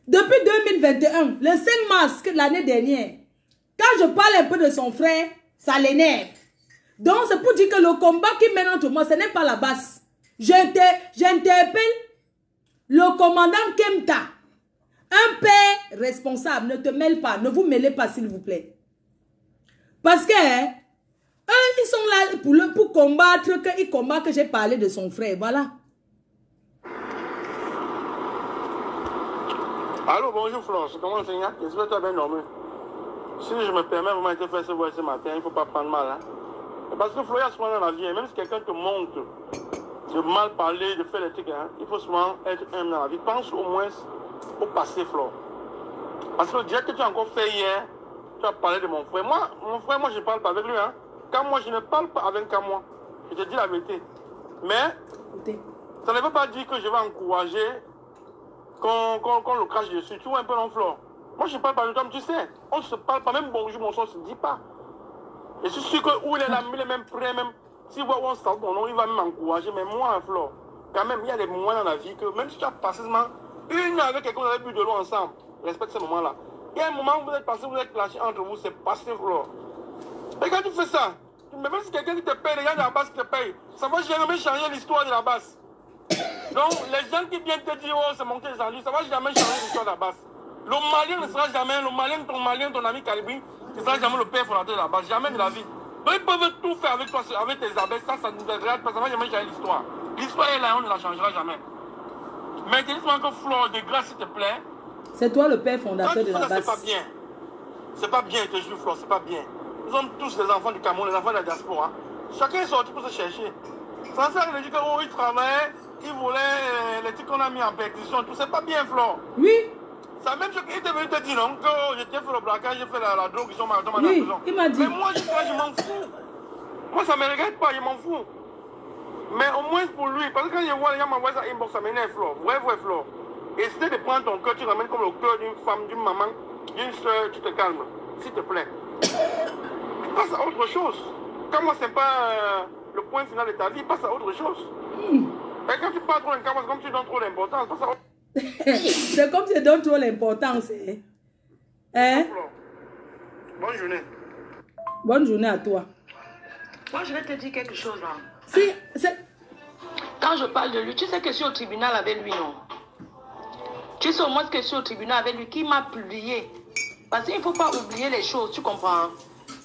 Depuis 2021, le 5 mars l'année dernière, quand je parle un peu de son frère, ça l'énerve. Donc, c'est pour dire que le combat qui mène entre moi, ce n'est pas la base. J'interpelle le commandant Kemta. Un père responsable, ne te mêle pas, ne vous mêlez pas, s'il vous plaît. Parce que, hein, eux, ils sont là pour combattre, ils combattent que j'ai parlé de son frère, voilà. Allô, bonjour Florence, comment c'est? J'espère que tu as bien dormi. Si je me permets, vous m'avez fait ce voix ce matin, il ne faut pas prendre mal. Hein? Parce que Florence, souvent dans la vie, même si quelqu'un te montre de mal parler, de faire des trucs, hein, il faut souvent être humble dans la vie. Pense au moins au passé, Flore. Parce que déjà que tu as encore fait hier, tu as parlé de mon frère. Moi, je ne parle pas avec lui. Hein. Quand moi, je ne parle pas avec moi. Je te dis la vérité. Mais, ça ne veut pas dire que je vais encourager qu'on le crache dessus. Tu vois un peu non, Flore. Moi, je ne parle pas de toi, mais tu sais, on ne se parle pas, même bonjour, bonsoir, on ne se dit pas. Et je suis sûr que où il est là, il est même prêt, même s'il voit où on sort ton nom, il va m'encourager. Mais moi, Flore, quand même, il y a des moments dans la vie que même si tu as passé une heure avec quelqu'un, vous avez bu de l'eau ensemble, respecte ces moments-là. Il y a un moment où vous êtes passé, vous êtes clashé entre vous, c'est passé, Flore. Et quand tu fais ça, même si quelqu'un qui te paye, les gens de la base qui te payent, ça va jamais changer l'histoire de la base. Donc, les gens qui viennent te dire, oh, c'est monté les ennuis, ça va jamais changer l'histoire de la base. Le Malien ne sera jamais, ton ami Calibri, ne sera jamais le père fondateur de la base, jamais de la vie. Donc, ils peuvent tout faire avec toi, avec tes abeilles, ça ne nous regarde pas, ça va jamais changer l'histoire. L'histoire est là, on ne la changera jamais. Mais dis-moi que Flore, de grâce, s'il te plaît. C'est toi le père fondateur de la base. C'est pas bien. C'est pas bien, je te jure, Flore, c'est pas bien. Nous sommes tous les enfants du Cameroun, les enfants de la diaspora. Chacun est sorti pour se chercher. Sans ça, il dit que, oh, il travaillait, il voulait les trucs qu'on a mis en perquisition, tout. C'est pas bien, Flore. Oui. C'est la même chose qu'il était venu te dire, non, que oh, j'ai fait le braquage, j'ai fait la drogue, ils sont mal dans la oui, prison. Il m'a dit. Mais moi, je m'en fous. Moi, ça ne me regarde pas, je m'en fous. Mais au moins pour lui, parce que quand je vois les gens m'envoyer ça inbox, ça m'énerve, Flore. Vrai, Flore. Essaie de prendre ton cœur, tu ramènes comme le cœur d'une femme, d'une maman, d'une soeur, tu te calmes, s'il te plaît. Passe à autre chose. Quand moi, c'est pas le point final de ta vie, passe à autre chose. Et quand tu parles trop d'un c'est comme si tu donnes trop d'importance. Passe à autre... C'est comme si tu donnes trop l'importance. Hein? Bonne journée. Bonne journée à toi. Moi, je vais te dire quelque chose. Hein. Si, quand je parle de lui, tu sais que je suis au tribunal avec lui, non? Tu sais au moins que je suis au tribunal avec lui, qui m'a publié. Parce qu'il ne faut pas oublier les choses, tu comprends?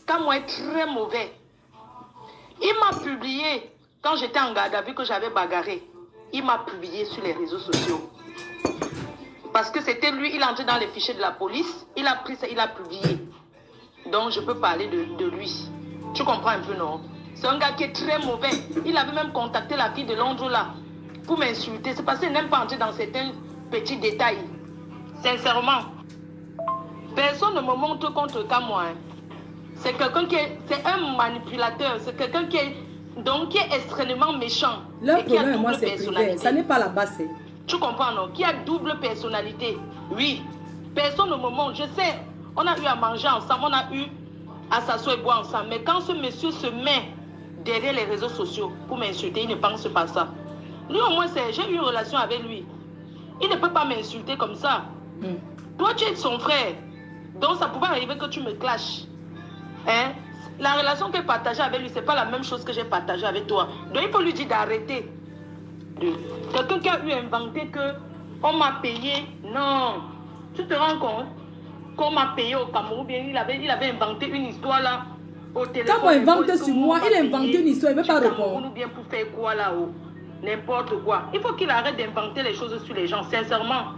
Quand moi, est très mauvais. Il m'a publié, quand j'étais en garde à vue, que j'avais bagarré. Il m'a publié sur les réseaux sociaux. Parce que c'était lui, il est entré dans les fichiers de la police, il a pris ça, il a publié. Donc, je peux parler de lui. Tu comprends un peu, non? C'est un gars qui est très mauvais. Il avait même contacté la fille de Londres là pour m'insulter. C'est parce qu'il n'aime pas entrer dans certains petits détails. Sincèrement. Personne ne me montre contre qu'à moi. Hein. C'est quelqu'un qui est... C'est un manipulateur. C'est quelqu'un qui est... Donc, qui est extrêmement méchant. Leur problème, moi, c'est privé. Ça n'est pas la base. Tu comprends, non? Qui a double personnalité. Oui. Personne ne me montre. Je sais, on a eu à manger ensemble. On a eu à s'asseoir et boire ensemble. Mais quand ce monsieur se met derrière les réseaux sociaux pour m'insulter, il ne pense pas ça. Lui, au moins, j'ai eu une relation avec lui. Il ne peut pas m'insulter comme ça. Toi, tu es son frère. Donc, ça pouvait arriver que tu me clashes. Hein? La relation que j'ai partagée avec lui, ce n'est pas la même chose que j'ai partagée avec toi. Donc, il faut lui dire d'arrêter. Quelqu'un qui a eu inventé qu'on m'a payé. Non. Tu te rends compte qu'on m'a payé au Cameroun, bien il avait inventé une histoire là au téléphone. Quand on invente sur moi, il a inventé une histoire, il ne veut pas répondre. Ou bien pour faire quoi là-haut? n'importe quoi. Il faut qu'il arrête d'inventer les choses sur les gens, sincèrement.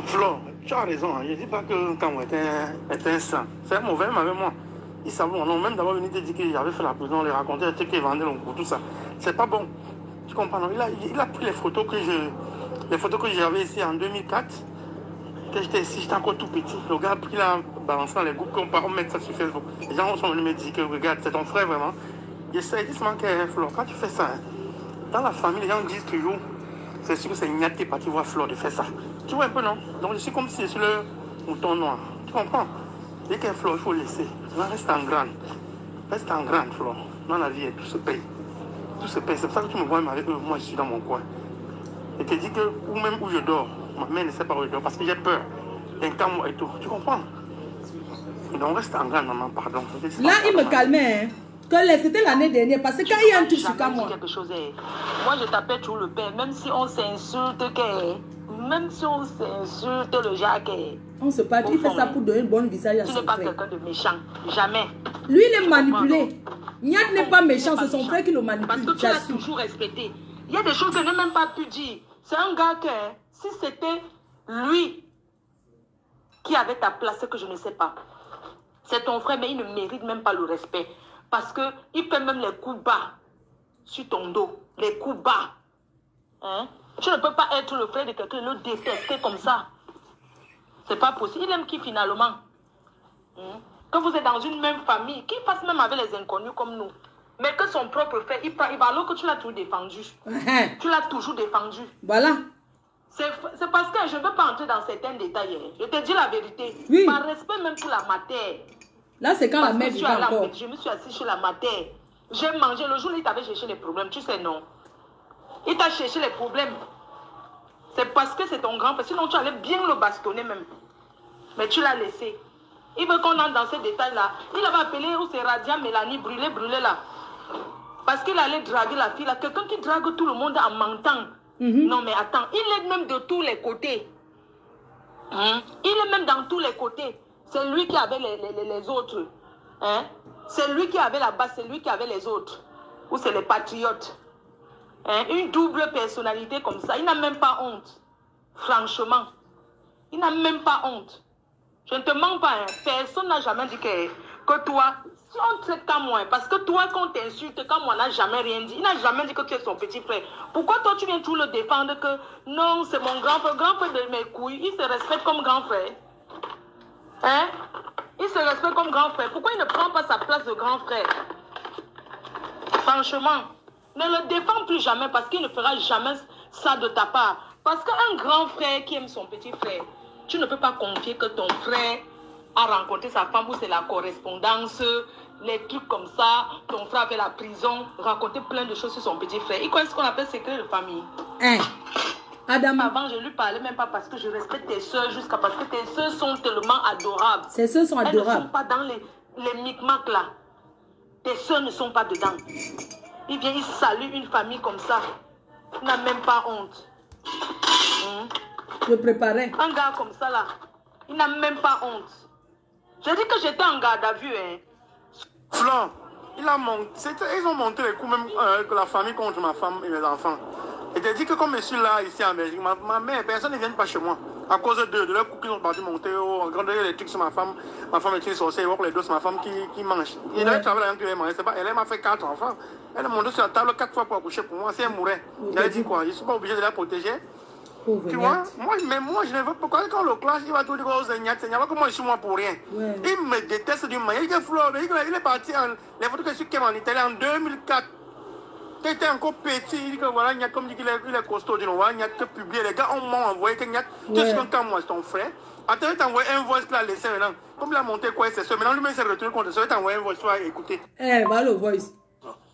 Flo, tu as raison. Je ne dis pas que Kamou est un saint. C'est un mauvais même avec moi. Ils savent mon nom. Même d'avoir venu te dire qu'il avait fait la prison, les raconter, les trucs qu'il vendait pour tout ça. C'est pas bon. Tu comprends? Non? Il a pris les photos que j'avais ici en 2004. Quand j'étais ici, j'étais encore tout petit. Le gars a pris la balancé dans les groupes qu'on met ça sur Facebook. Les gens sont venus me dire que regarde, c'est ton frère vraiment. J'essaie de se manquer, Flo. Quand tu fais ça, dans la famille, les gens disent toujours, c'est sûr que c'est Niat qui est parti voir Flo de faire ça. Tu vois un peu, non? Donc je suis comme si c'est sur le mouton noir. Tu comprends? Dès qu'il y a Flo, il faut laisser. Reste en grande. Reste en grande, Flo. Dans la vie, tout se paye. Tout se paye. C'est pour ça que tu me vois avec eux. Moi, je suis dans mon coin. Et te dis que, ou même où je dors, ma mère ne sait pas où je dors parce que j'ai peur. D'un camp et tout. Tu comprends? Donc reste en grande, maman, pardon. Là, il me calmait, hein. C'était l'année dernière, parce que quand il y a un truc sur moi. Moi, je t'appelle toujours le père, même si on s'insulte, même si on s'insulte le Jacques. On se parle, il fait ça pour donner un bon visage à son frère. Tu n'es pas quelqu'un de méchant, jamais. Lui, il est manipulé. Niat n'est pas méchant, c'est son frère qui le manipule. Parce que tu l'as toujours respecté. Il y a des choses que je n'ai même pas pu dire. C'est un gars que, si c'était lui qui avait ta place, que je ne sais pas. C'est ton frère, mais il ne mérite même pas le respect. Parce qu'il fait même les coups bas sur ton dos. Les coups bas. Hein? Tu ne peux pas être le frère de quelqu'un et le détester comme ça. C'est pas possible. Il aime qui finalement? Que vous êtes dans une même famille, qu'il fasse même avec les inconnus comme nous. Mais que son propre frère, il va alors que tu l'as toujours défendu. Tu l'as toujours défendu. Voilà. C'est parce que je ne veux pas entrer dans certains détails. Je te dis la vérité. Oui. Par respect même pour la matière. Là, c'est quand la mère vivait encore. Je me suis assise chez la matière. J'ai mangé. Le jour où il t'avait cherché les problèmes, tu sais, non. Il t'a cherché les problèmes. C'est parce que c'est ton grand frère. Sinon, tu allais bien le bastonner même. Mais tu l'as laissé. Il veut qu'on entre dans ces détails-là. Il avait appelé où c'est Radia Mélanie, brûlé là. Parce qu'il allait draguer la fille là. Quelqu'un qui drague tout le monde en mentant. Non, mais attends. Il est même de tous les côtés. Il est même dans tous les côtés. C'est lui qui avait les autres. Hein? C'est lui qui avait la base, c'est lui qui avait les autres. Ou c'est les patriotes. Hein? Une double personnalité comme ça. Il n'a même pas honte. Franchement. Il n'a même pas honte. Je ne te mens pas. Hein? Personne n'a jamais dit que toi, si on traite comme moi, parce que toi, quand on t'insulte, quand moi, n'a jamais rien dit. Il n'a jamais dit que tu es son petit frère. Pourquoi toi, tu viens tout le défendre que non, c'est mon grand frère de mes couilles. Il se respecte comme grand frère. Hein? Il se respecte comme grand frère. Pourquoi il ne prend pas sa place de grand frère? Franchement, ne le défends plus jamais parce qu'il ne fera jamais ça de ta part. Parce qu'un grand frère qui aime son petit frère, tu ne peux pas confier que ton frère a rencontré sa femme où c'est la correspondance, les trucs comme ça, ton frère avait la prison, raconter plein de choses sur son petit frère. Il connaît ce qu'on appelle secret de famille. Hein? Adam. Avant, je lui parlais même pas parce que je respecte tes soeurs jusqu'à parce que tes soeurs sont tellement adorables. Ces soeurs sont adorables. Elles ne sont pas dans les micmacs là. Tes soeurs ne sont pas dedans. Il vient, il salue une famille comme ça. Il n'a même pas honte. Je préparais. Un gars comme ça là, il n'a même pas honte. Je dis que j'étais en garde à vue. Hein. Flan, ils ont monté les coups même que la famille contre ma femme et mes enfants. Et t'as dit que comme je suis là, ici en Belgique, ma mère, personne ne vient pas chez moi. À cause de leurs coups qu'ils ont partis monter, les trucs sur ma femme est une sorcière, les deux, c'est ma femme qui mange. Il a travaillé qui manger, c'est pas, elle m'a fait 4 enfants. Elle a monté sur la table 4 fois pour accoucher pour moi, si elle mourait. Elle a dit quoi, je ne suis pas obligé de la protéger. Pauvre tu vois, moi je ne veux pas, quand le clash, il va tout dire aux Seigneur, que moi je suis moi pour rien. Ouais. Il me déteste d'une manière. Il est parti, les photos que je suis en Italie en 2004. Qui était encore petit, il dit que voilà, Niat, comme dit qu'il est costaud, il a publié, les gars m'ont envoyé que Niat, tu es quand moi, c'est ton frère. Attends, il t'a envoyé un voice qu'il a laissé maintenant. Comme il a monté quoi, c'est ça. Maintenant, lui-même s'est retourné contre ça, il t'a envoyé un voice, tu vas écouter. Eh, voilà le voice.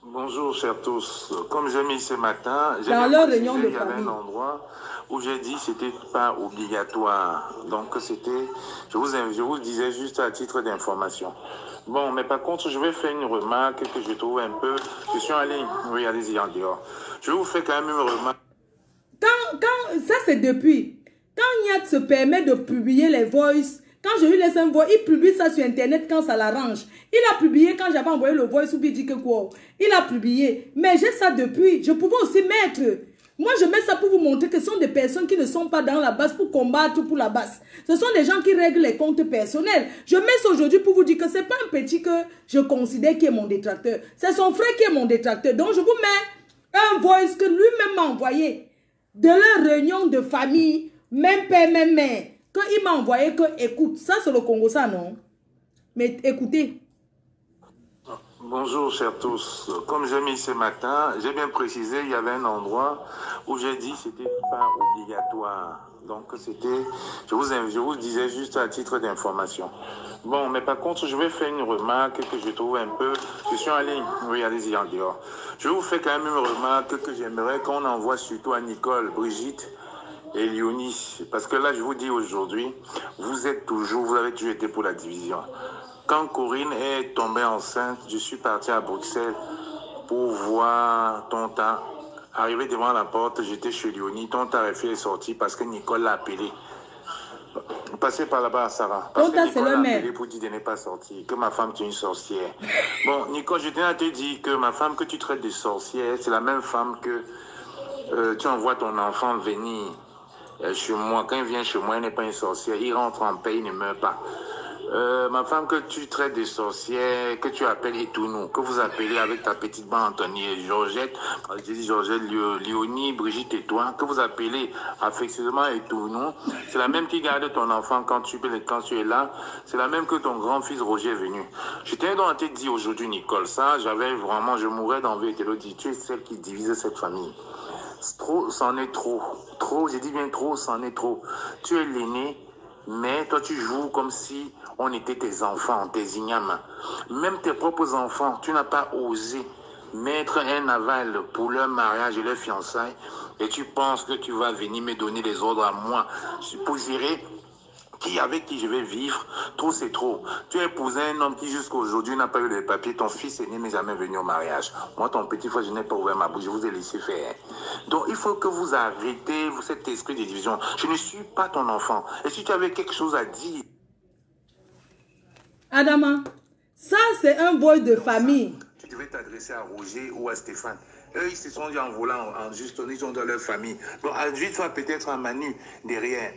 Bonjour, chers tous. Comme j'ai mis ce matin, j'ai dans leur réunion de il y avait un endroit où j'ai dit que ce n'était pas obligatoire. Donc, c'était, je vous disais juste à titre d'information. Bon, mais par contre, je vais faire une remarque que je trouve un peu... Je suis allé... Oui, allez-y en dehors. Je vous fais quand même une remarque. Ça, c'est depuis. Quand Niat se permet de publier les voices Quand je lui laisse un voice, il publie ça sur Internet quand ça l'arrange. Il a publié quand j'avais envoyé le voice ou dit que quoi. Il a publié. Mais j'ai ça depuis. Je pouvais aussi mettre. Moi, je mets ça pour vous montrer que ce sont des personnes qui ne sont pas dans la base pour combattre pour la base. Ce sont des gens qui règlent les comptes personnels. Je mets ça aujourd'hui pour vous dire que ce n'est pas un petit que je considère qui est mon détracteur. C'est son frère qui est mon détracteur. Donc, je vous mets un voice que lui-même m'a envoyé de leur réunion de famille, même père, même mère. Quand il m'a envoyé que, écoute, ça c'est le Congo, ça non? Mais écoutez. Bonjour chers tous. Comme j'ai mis ce matin, j'ai bien précisé, il y avait un endroit où j'ai dit que c'était pas obligatoire. Donc c'était, je vous disais juste à titre d'information. Bon, mais par contre, je vais faire une remarque que je trouve un peu, je suis en ligne, oui, allez-y en dehors. Je vous fais quand même une remarque que j'aimerais qu'on envoie surtout à Nicole, Brigitte et Léonie. Parce que là, je vous dis aujourd'hui, vous avez toujours été pour la division. Quand Corinne est tombée enceinte, je suis parti à Bruxelles pour voir Tonta. Arrivé devant la porte, j'étais chez Léonie. Tonta est sorti parce que Nicole l'a appelé. Passez par là-bas, Sarah. Parce que Nicole l'a appelé pour dire de ne pas sortir, que ma femme est une sorcière. Bon, Nicole, je tiens à te dire que ma femme que tu traites de sorcière, c'est la même femme que tu envoies ton enfant venir chez moi. Quand il vient chez moi, il n'est pas une sorcière. Il rentre en paix, il ne meurt pas. Ma femme que tu traites de sorcière, que tu appelles Etounou, que vous appelez avec ta petite bande Anthony et Georgette, j'ai dit Georgette, Léonie, Brigitte et toi, que vous appelez affectueusement Etounou, c'est la même qui garde ton enfant quand tu es là, c'est la même que ton grand-fils Roger est venu. Je t'ai donc te dire aujourd'hui, Nicole, ça, je mourrais d'envie de te le dire, tu es celle qui divise cette famille. Trop, c'en est trop. Trop, j'ai dit bien trop, c'en est trop. Tu es l'aîné, mais toi tu joues comme si on était tes enfants, tes ignames. Même tes propres enfants, tu n'as pas osé mettre un aval pour leur mariage et leur fiançailles et tu penses que tu vas venir me donner des ordres à moi pour gérer avec qui je vais vivre. Trop c'est trop. Tu as épousé un homme qui jusqu'à aujourd'hui n'a pas eu de papier. Ton fils aîné n'est jamais venu au mariage. Moi, ton petit frère, je n'ai pas ouvert ma bouche. Je vous ai laissé faire. Donc, il faut que vous arrêtez cet esprit de division. Je ne suis pas ton enfant. Et si tu avais quelque chose à dire... Adama, ça c'est un voice de famille. Tu devais t'adresser à Roger ou à Stéphane. Eux, ils se sont dit en volant, en juste, ils ont dans leur famille. Donc, ensuite, toi, peut-être un Manu derrière.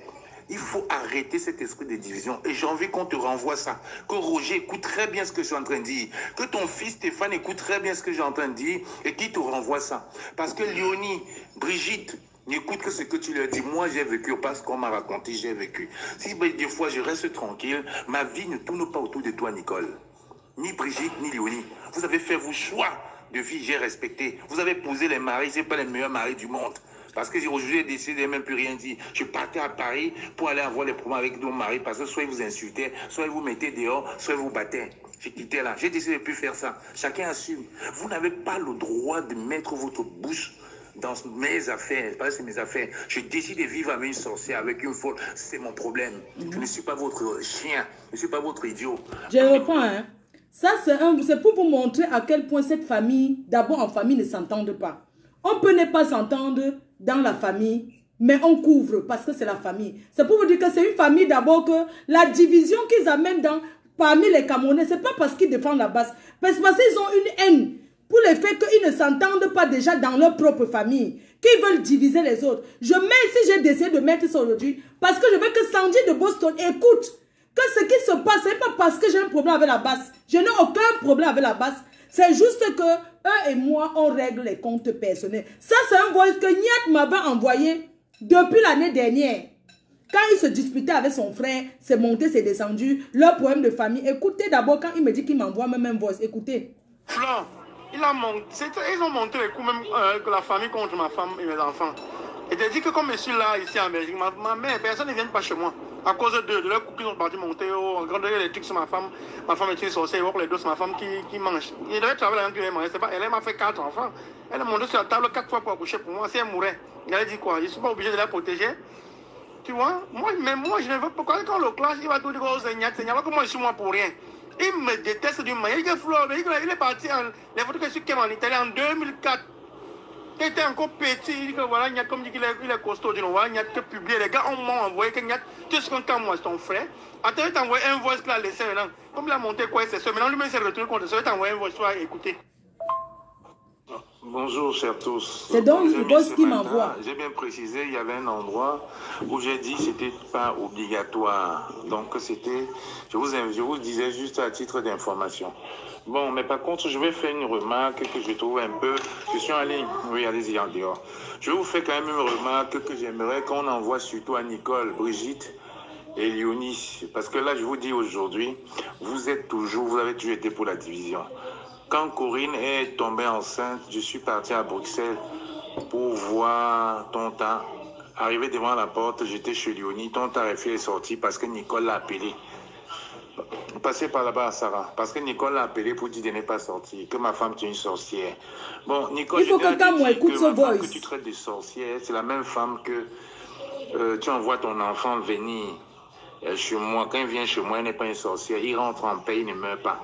Il faut arrêter cet esprit de division. Et j'ai envie qu'on te renvoie ça. Que Roger écoute très bien ce que je suis en train de dire. Que ton fils Stéphane écoute très bien ce que j'ai en train de dire. Et qu'il te renvoie ça. Parce que Léonie, Brigitte, n'écoute que ce que tu leur dis. Moi, j'ai vécu parce qu'on m'a raconté, j'ai vécu. Si des fois je reste tranquille, ma vie ne tourne pas autour de toi, Nicole. Ni Brigitte, ni Léonie. Vous avez fait vos choix de vie, j'ai respecté. Vous avez posé les maris, ce n'est pas les meilleurs maris du monde. Parce que aujourd'hui, j'ai décidé de même plus rien dire. Je partais à Paris pour aller avoir les problèmes avec nos maris parce que soit ils vous insultaient, soit ils vous mettaient dehors, soit ils vous battaient. J'ai quitté là. J'ai décidé de ne plus faire ça. Chacun assume. Vous n'avez pas le droit de mettre votre bouche dans mes affaires. Parce que c'est mes affaires. Je décide de vivre avec une sorcière, avec une folle. C'est mon problème. Je ne suis pas votre chien. Je ne suis pas votre idiot. Je reprends, hein. Ça, c'est pour vous montrer à quel point cette famille, d'abord en famille, ne s'entendent pas. On peut ne pas s'entendre dans la famille, mais on couvre parce que c'est la famille. C'est pour vous dire que c'est une famille d'abord que la division qu'ils amènent parmi les Camerounais, c'est pas parce qu'ils défendent la base, mais c'est parce qu'ils ont une haine pour le fait qu'ils ne s'entendent pas déjà dans leur propre famille, qu'ils veulent diviser les autres. Je mets ici, j'ai décidé de mettre ça aujourd'hui parce que je veux que Sandy de Boston écoute que ce qui se passe, ce n'est pas parce que j'ai un problème avec la base. Je n'ai aucun problème avec la base. C'est juste que eux et moi, on règle les comptes personnels. Ça, c'est un voice que Niat m'avait envoyé depuis l'année dernière. Quand il se disputait avec son frère, c'est monté, c'est descendu, leur problème de famille. Écoutez d'abord quand il me dit qu'il m'envoie même un voice. Écoutez. Flan, ils ont monté les coups même que la famille contre ma femme et mes enfants. Et t'as dit que comme je suis là, ici en Belgique, ma mère, personne ne vient pas chez moi. À cause de leur couple, ils sont partis monter en grande les trucs sur ma femme. Ma femme est une sorcière, les deux, c'est ma femme qui mange. Il devait travailler avec elle, c'est pas, elle m'a fait 4 enfants. Elle est montée sur la table 4 fois pour accoucher pour moi. Si elle mourait, elle a dit quoi? Je ne suis pas obligé de la protéger. Tu vois? Moi, je ne veux pas. Quand le clash, il va tout dire, oh, c'est alors que moi, je suis moi pour rien. Il me déteste d'une manière. Il est parti, les photos que je suis en Italie en 2004. Il était encore petit, il dit que voilà, Niat, comme dit qu'il est costaud, voilà, Niat te publié. Les gars, on m'a envoyé que Niat, tu es content, moi, c'est ton frère. Attends, il t'a envoyé un voice là, laissé maintenant. Comme il a monté quoi, c'est ça. Maintenant, lui-même s'est retrouvé contre ça. Il t'a envoyé un voice là, écoutez. Bonjour, chers tous. C'est donc le boss qui m'envoie. J'ai bien précisé, il y avait un endroit où j'ai dit que c'était pas obligatoire. Donc, c'était, je vous disais juste à titre d'information. Bon, mais par contre, je vais faire une remarque que je trouve un peu... Je suis en ligne. Oui, allez-y en dehors. Je vous fais quand même une remarque que j'aimerais qu'on envoie surtout à Nicole, Brigitte et Léonie. Parce que là, je vous dis aujourd'hui, vous avez toujours été pour la division. Quand Corinne est tombée enceinte, je suis parti à Bruxelles pour voir Tonta. Arrivé devant la porte, j'étais chez Léonie. Tonta est sorti parce que Nicole l'a appelé. Passez par là-bas à Sarah. Parce que Nicole l'a appelé pour dire de n'est pas sortir. Que ma femme est une sorcière. Bon, Nicole, il faut que quand moi écoute ce voice. Que tu traites de sorcière, c'est la même femme que tu envoies ton enfant venir chez moi. Quand il vient chez moi, il n'est pas une sorcière. Il rentre en paix, il ne meurt pas.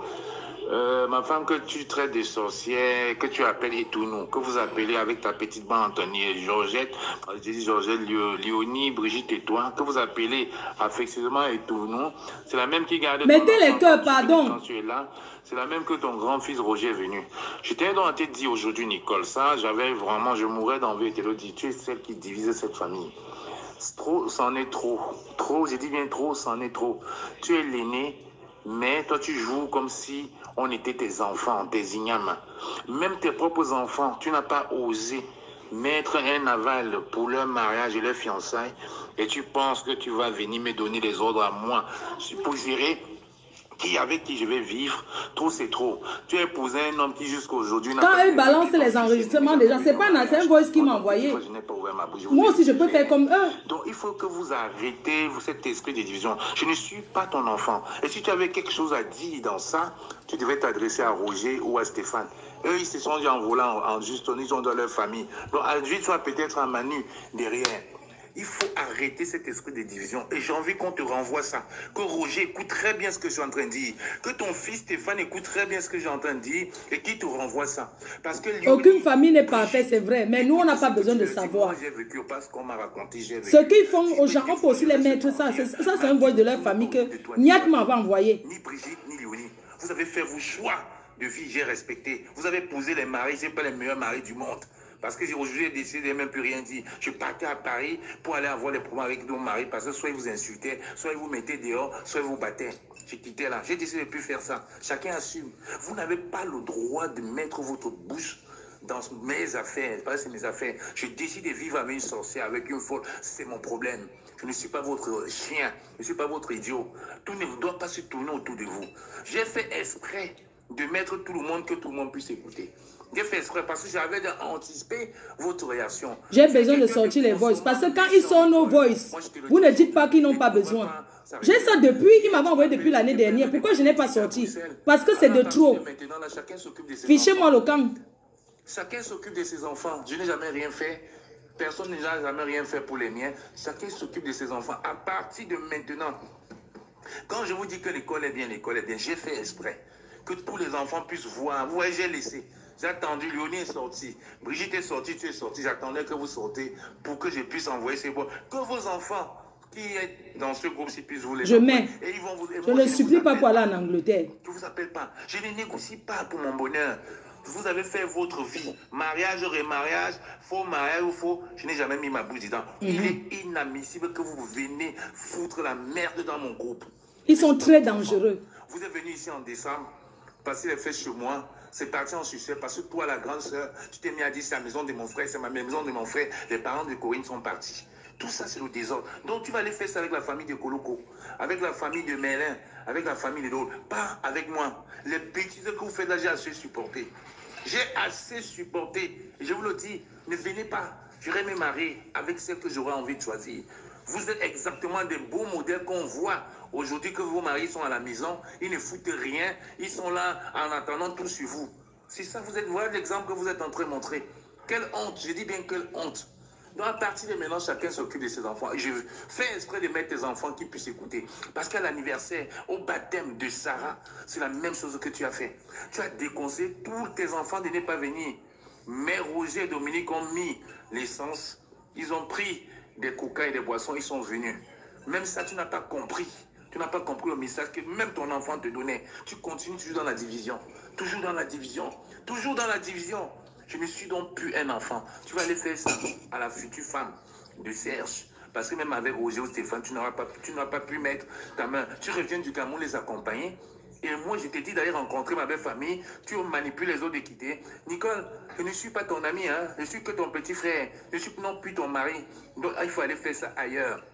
Ma femme que tu traites de sorcière, que tu appelles Etounou, que vous appelez avec ta petite bande Anthony, Georgette, j'ai dit Georgette, Léonie, Brigitte et toi, que vous appelez affectueusement Etounou, c'est la même qui garde... Mettez les cœurs, pardon. Quand tu es là, c'est la même que ton grand-fils Roger est venu. J'étais donc en tête dit aujourd'hui, Nicole, ça, j'avais vraiment, je mourrais d'envie et te le dire, tu es celle qui divise cette famille. Trop, c'en est trop. Trop, j'ai dit bien trop, c'en est trop. Tu es l'aîné, mais toi tu joues comme si on était tes enfants, tes ignames. Même tes propres enfants, tu n'as pas osé mettre un aval pour leur mariage et leur fiançailles et tu penses que tu vas venir me donner les ordres à moi pour gérer avec qui je vais vivre. Trop c'est trop. Tu as épousé un homme qui jusqu'à aujourd'hui... Quand elle balance les enregistrements déjà, c'est pas un voice qui m'a envoyé. Moi aussi je peux faire comme eux. Donc il faut que vous arrêtez cet esprit de division. Je ne suis pas ton enfant. Et si tu avais quelque chose à dire dans ça, tu devais t'adresser à Roger ou à Stéphane. Eux, ils se sont dit en volant, en juste, ils ont dans leur famille. Donc, lui, tu vas peut-être un Manu derrière. Il faut arrêter cet esprit de division. Et j'ai envie qu'on te renvoie ça. Que Roger écoute très bien ce que je suis en train de dire. Que ton fils Stéphane écoute très bien ce que j'ai en train de dire. Et qu'il te renvoie ça. Parce que Léonie, aucune famille n'est parfaite, c'est vrai. Mais nous, on n'a pas besoin de savoir. J'ai vécu parce qu'on m'a raconté. Ce qu'ils font aux gens, on peut aussi les mettre ça. Ça, c'est un voice de leur famille que Niat m'avait envoyé. Ni Brigitte, ni Léonie. Vous avez fait vos choix de vie, j'ai respecté. Vous avez posé les maris, c'est pas les meilleurs maris du monde. Parce que aujourd'hui, j'ai décidé de même plus rien dire. Je partais à Paris pour aller avoir des problèmes avec nos maris parce que soit ils vous insultaient, soit ils vous mettaient dehors, soit ils vous battaient. J'ai quitté là. J'ai décidé de ne plus faire ça. Chacun assume. Vous n'avez pas le droit de mettre votre bouche dans mes affaires. Parce que c'est mes affaires. Je décide de vivre avec une sorcière, avec une folle. C'est mon problème. Je ne suis pas votre chien. Je ne suis pas votre idiot. Tout ne doit pas se tourner autour de vous. J'ai fait exprès de mettre tout le monde, que tout le monde puisse écouter. J'ai fait exprès parce que j'avais anticipé votre réaction. J'ai besoin de sortir les voices. Parce que quand ils sont nos voices, vous ne dites pas qu'ils n'ont pas besoin. J'ai ça depuis, il m'avait envoyé depuis l'année dernière. Pourquoi je n'ai pas sorti? Parce que c'est de trop. Fichez-moi le camp. Chacun s'occupe de ses enfants. Je n'ai jamais rien fait. Personne n'a jamais rien fait pour les miens. Chacun s'occupe de ses enfants. À partir de maintenant, quand je vous dis que l'école est bien, j'ai fait exprès. Que tous les enfants puissent voir. Vous voyez, j'ai laissé. J'ai attendu, Léonie est sortie, Brigitte est sortie, tu es sortie. J'attendais que vous sortez pour que je puisse envoyer ces bois. Que vos enfants qui sont dans ce groupe puissent vous les je mets. Et ils vont vous, et je ne supplie pas pour aller en Angleterre. Je ne vous appelle pas. Je ne négocie pas pour mon bonheur. Vous avez fait votre vie. Mariage, remariage, faux mariage ou faux. Je n'ai jamais mis ma bouche dedans. Il est inadmissible que vous venez foutre la merde dans mon groupe. Ils sont très dangereux. Vous êtes venu ici en décembre, passer les fêtes chez moi. C'est parti en succès parce que toi, la grande soeur, tu t'es mis à dire c'est la maison de mon frère, c'est ma maison de mon frère. Les parents de Corinne sont partis. Tout ça, c'est le désordre. Donc, tu vas aller faire ça avec la famille de Koloko, avec la famille de Mélin, avec la famille de l'autre. Pas avec moi. Les bêtises que vous faites là, j'ai assez supporté. J'ai assez supporté. Et je vous le dis, ne venez pas. J'irai me marier avec celle que j'aurai envie de choisir. Vous êtes exactement des beaux modèles qu'on voit. Aujourd'hui que vos maris sont à la maison, ils ne foutent rien, ils sont là en attendant tout sur vous. C'est ça, voilà l'exemple que vous êtes en train de montrer. Quelle honte, je dis bien quelle honte. Donc à partir de maintenant, chacun s'occupe de ses enfants. Et je fais exprès de mettre tes enfants qui puissent écouter. Parce qu'à l'anniversaire, au baptême de Sarah, c'est la même chose que tu as fait. Tu as déconseillé tous tes enfants de ne pas venir. Mais Roger et Dominique ont mis l'essence, ils ont pris des coca et des boissons, ils sont venus. Même ça, tu n'as pas compris. Tu n'as pas compris le message que même ton enfant te donnait. Tu continues toujours dans la division. Toujours dans la division. Toujours dans la division. Je me suis donc pu un enfant. Tu vas aller faire ça à la future femme de Serge. Parce que même avec Roger ou Stéphane, tu n'auras pas pu mettre ta main. Tu reviens du Cameroun les accompagner. Et moi, je t'ai dit d'aller rencontrer ma belle famille. Tu manipules les autres de quitter. Nicole, je ne suis pas ton ami. Hein? Je suis que ton petit frère. Je ne suis non plus ton mari. Donc, il faut aller faire ça ailleurs.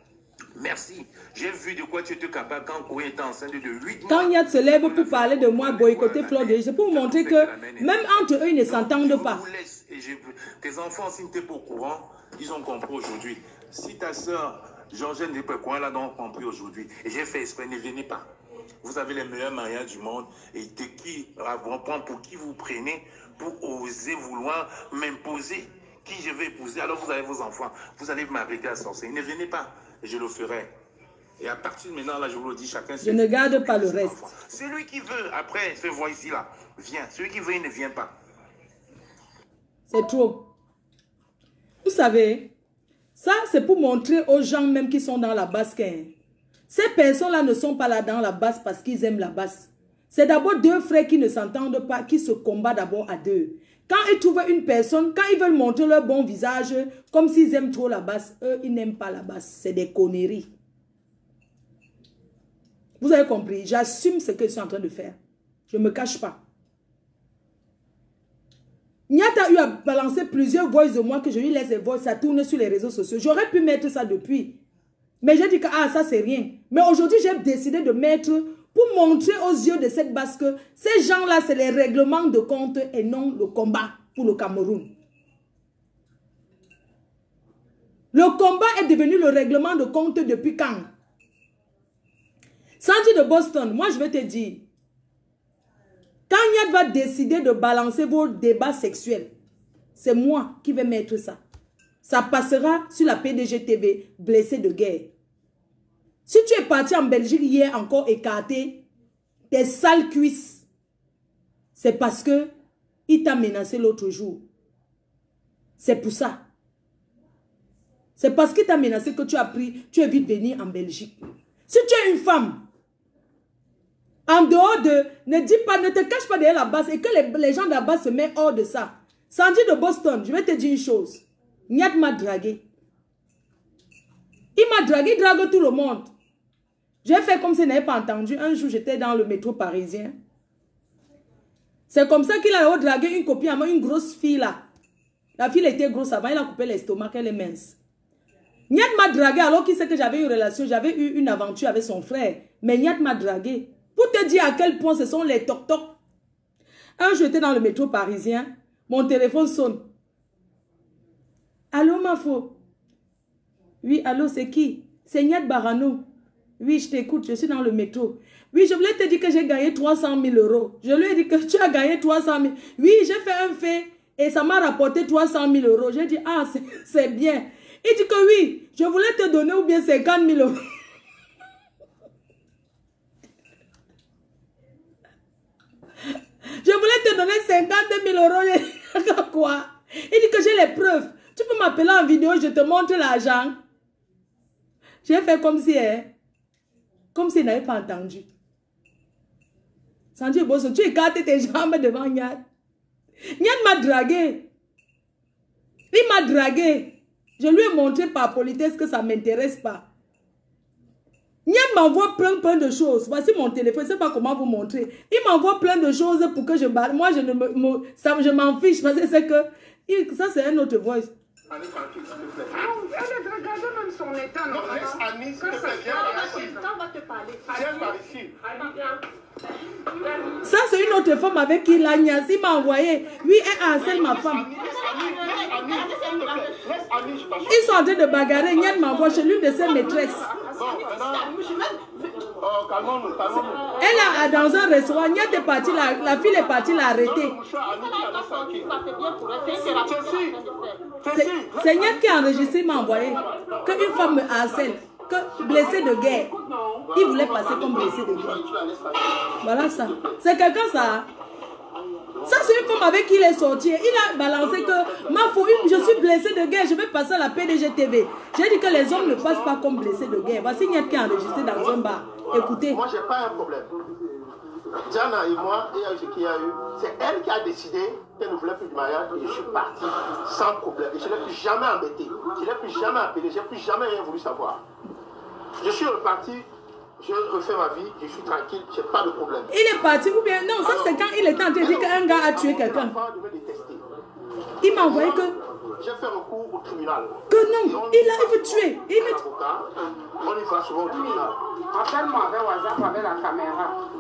Merci. J'ai vu de quoi tu étais capable quand Corinne était enceinte de 8 mois. Quand Nyat se lève pour parler de moi, boycotter Fleur de Lys, c'est pour vous montrer que même entre eux, ils ne s'entendent pas. Tes enfants, s'ils n'étaient pas au courant, ils ont compris aujourd'hui. Si ta soeur, Georgette, n'est pas au courant, elle a donc compris aujourd'hui. Et j'ai fait exprès, ne venez pas. Vous avez les meilleurs mariages du monde. Et de qui, pour qui vous prenez pour oser vouloir m'imposer qui je vais épouser. Alors vous avez vos enfants. Vous allez m'arrêter à sorcier. Ne venez pas. Je le ferai. Et à partir de maintenant, là, je vous le dis, chacun... Je ne garde pas le reste. Celui qui veut, après, se voit ici, là, viens. Celui qui veut, il ne vient pas. C'est trop. Vous savez, ça, c'est pour montrer aux gens même qui sont dans la basse. Ces personnes-là ne sont pas là dans la basse parce qu'ils aiment la basse. C'est d'abord deux frères qui ne s'entendent pas, qui se combattent d'abord à deux. Quand ils trouvent une personne, quand ils veulent montrer leur bon visage, comme s'ils aiment trop la basse, eux, ils n'aiment pas la basse. C'est des conneries. Vous avez compris? J'assume ce que je suis en train de faire. Je ne me cache pas. Nyat a eu à balancer plusieurs voices de moi que je lui laisse les voix, ça tourne sur les réseaux sociaux. J'aurais pu mettre ça depuis. Mais j'ai dit que ah, ça c'est rien. Mais aujourd'hui, j'ai décidé de mettre pour montrer aux yeux de cette basse que ces gens-là, c'est les règlements de compte et non le combat pour le Cameroun. Le combat est devenu le règlement de compte depuis quand? Sandy de Boston, moi je vais te dire, quand Nyat va décider de balancer vos débats sexuels, c'est moi qui vais mettre ça. Ça passera sur la PDG TV, blessé de guerre. Si tu es parti en Belgique hier encore écarté tes sales cuisses, c'est parce que il t'a menacé l'autre jour. C'est pour ça. C'est parce qu'il t'a menacé que tu es vite venu en Belgique. Si tu es une femme, en dehors de, ne te cache pas derrière la base et que les gens de la base se mettent hors de ça. Sandy de Boston, je vais te dire une chose. Nyat m'a dragué. Il m'a dragué, il drague tout le monde. J'ai fait comme s'il n'avait pas entendu. Un jour, j'étais dans le métro parisien. C'est comme ça qu'il a dragué une copine à moi, une grosse fille là. La fille était grosse avant, il a coupé l'estomac, elle est mince. Nyat m'a dragué alors qu'il sait que j'avais une relation, j'avais eu une aventure avec son frère. Mais Nyat m'a dragué. Pour te dire à quel point ce sont les toc-toc. Un jour, j'étais dans le métro parisien. Mon téléphone sonne. Allô, ma faux? Oui, allô, c'est qui? C'est Nyat Barano. Oui, je t'écoute, je suis dans le métro. Oui, je voulais te dire que j'ai gagné 300 000 euros. Je lui ai dit que tu as gagné 300 000. Oui, j'ai fait un fait et ça m'a rapporté 300 000 euros. J'ai dit, ah, c'est bien. Il dit que oui, je voulais te donner ou bien 50 000 euros. Je voulais te donner 50 000 euros. Quoi? Il dit que j'ai les preuves. Tu peux m'appeler en vidéo, je te montre l'argent. J'ai fait comme si il n'avait pas entendu. Sandy Bosso, tu écartes tes jambes devant Nyat. Nyat m'a dragué. Il m'a dragué. Je lui ai montré par politesse que ça ne m'intéresse pas. Nyat m'envoie plein de choses. Voici mon téléphone, je ne sais pas comment vous montrer. Il m'envoie plein de choses pour que je balle. Moi, je m'en fiche parce que c'est que... Ça, c'est un autre voice. Annie, tranquille, s'il te plaît. Regardez même son état. Non, laisse Annie, s'il te plaît, viens par ici. On va te parler. Viens par ici. Ça, c'est une autre femme avec qui l'Agnès, il m'a envoyé. Oui, elle harcèle ma femme. Ils sont en train de bagarrer. Nyat m'envoie chez l'une de ses maîtresses. Elle est dans un restaurant. Nyat est partie, la fille est partie l'arrêter. C'est Nyat qui a enregistré, il m'a envoyé. Qu'une femme me harcèle. Que blessé de guerre. Il voulait passer comme blessé de guerre. Voilà ça. C'est quelqu'un ça. Ça, c'est une femme avec qui il est sorti. Il a balancé que ma fille, je suis blessé de guerre, je vais passer à la PDG TV. J'ai dit que les hommes ne passent pas comme blessés de guerre. Voici Niat qui est enregistré dans un bar. Écoutez. Moi, j'ai pas un problème. Diana et moi, et ce qu'il y a eu, c'est elle qui a décidé qu'elle ne voulait plus du mariage et je suis parti sans problème. Et je ne l'ai plus jamais embêté. Je ne l'ai plus jamais appelé. Je n'ai plus jamais rien voulu savoir. Je suis reparti. Je refais ma vie, je suis tranquille, je n'ai pas de problème. Il est parti ou bien non, ça c'est quand il était en train de dire qu'un gars a tué quelqu'un. Il m'a envoyé que... J'ai fait recours au tribunal. Que non, il veut tuer. On y va souvent au tribunal. Appelle-moi avec WhatsApp avec la caméra.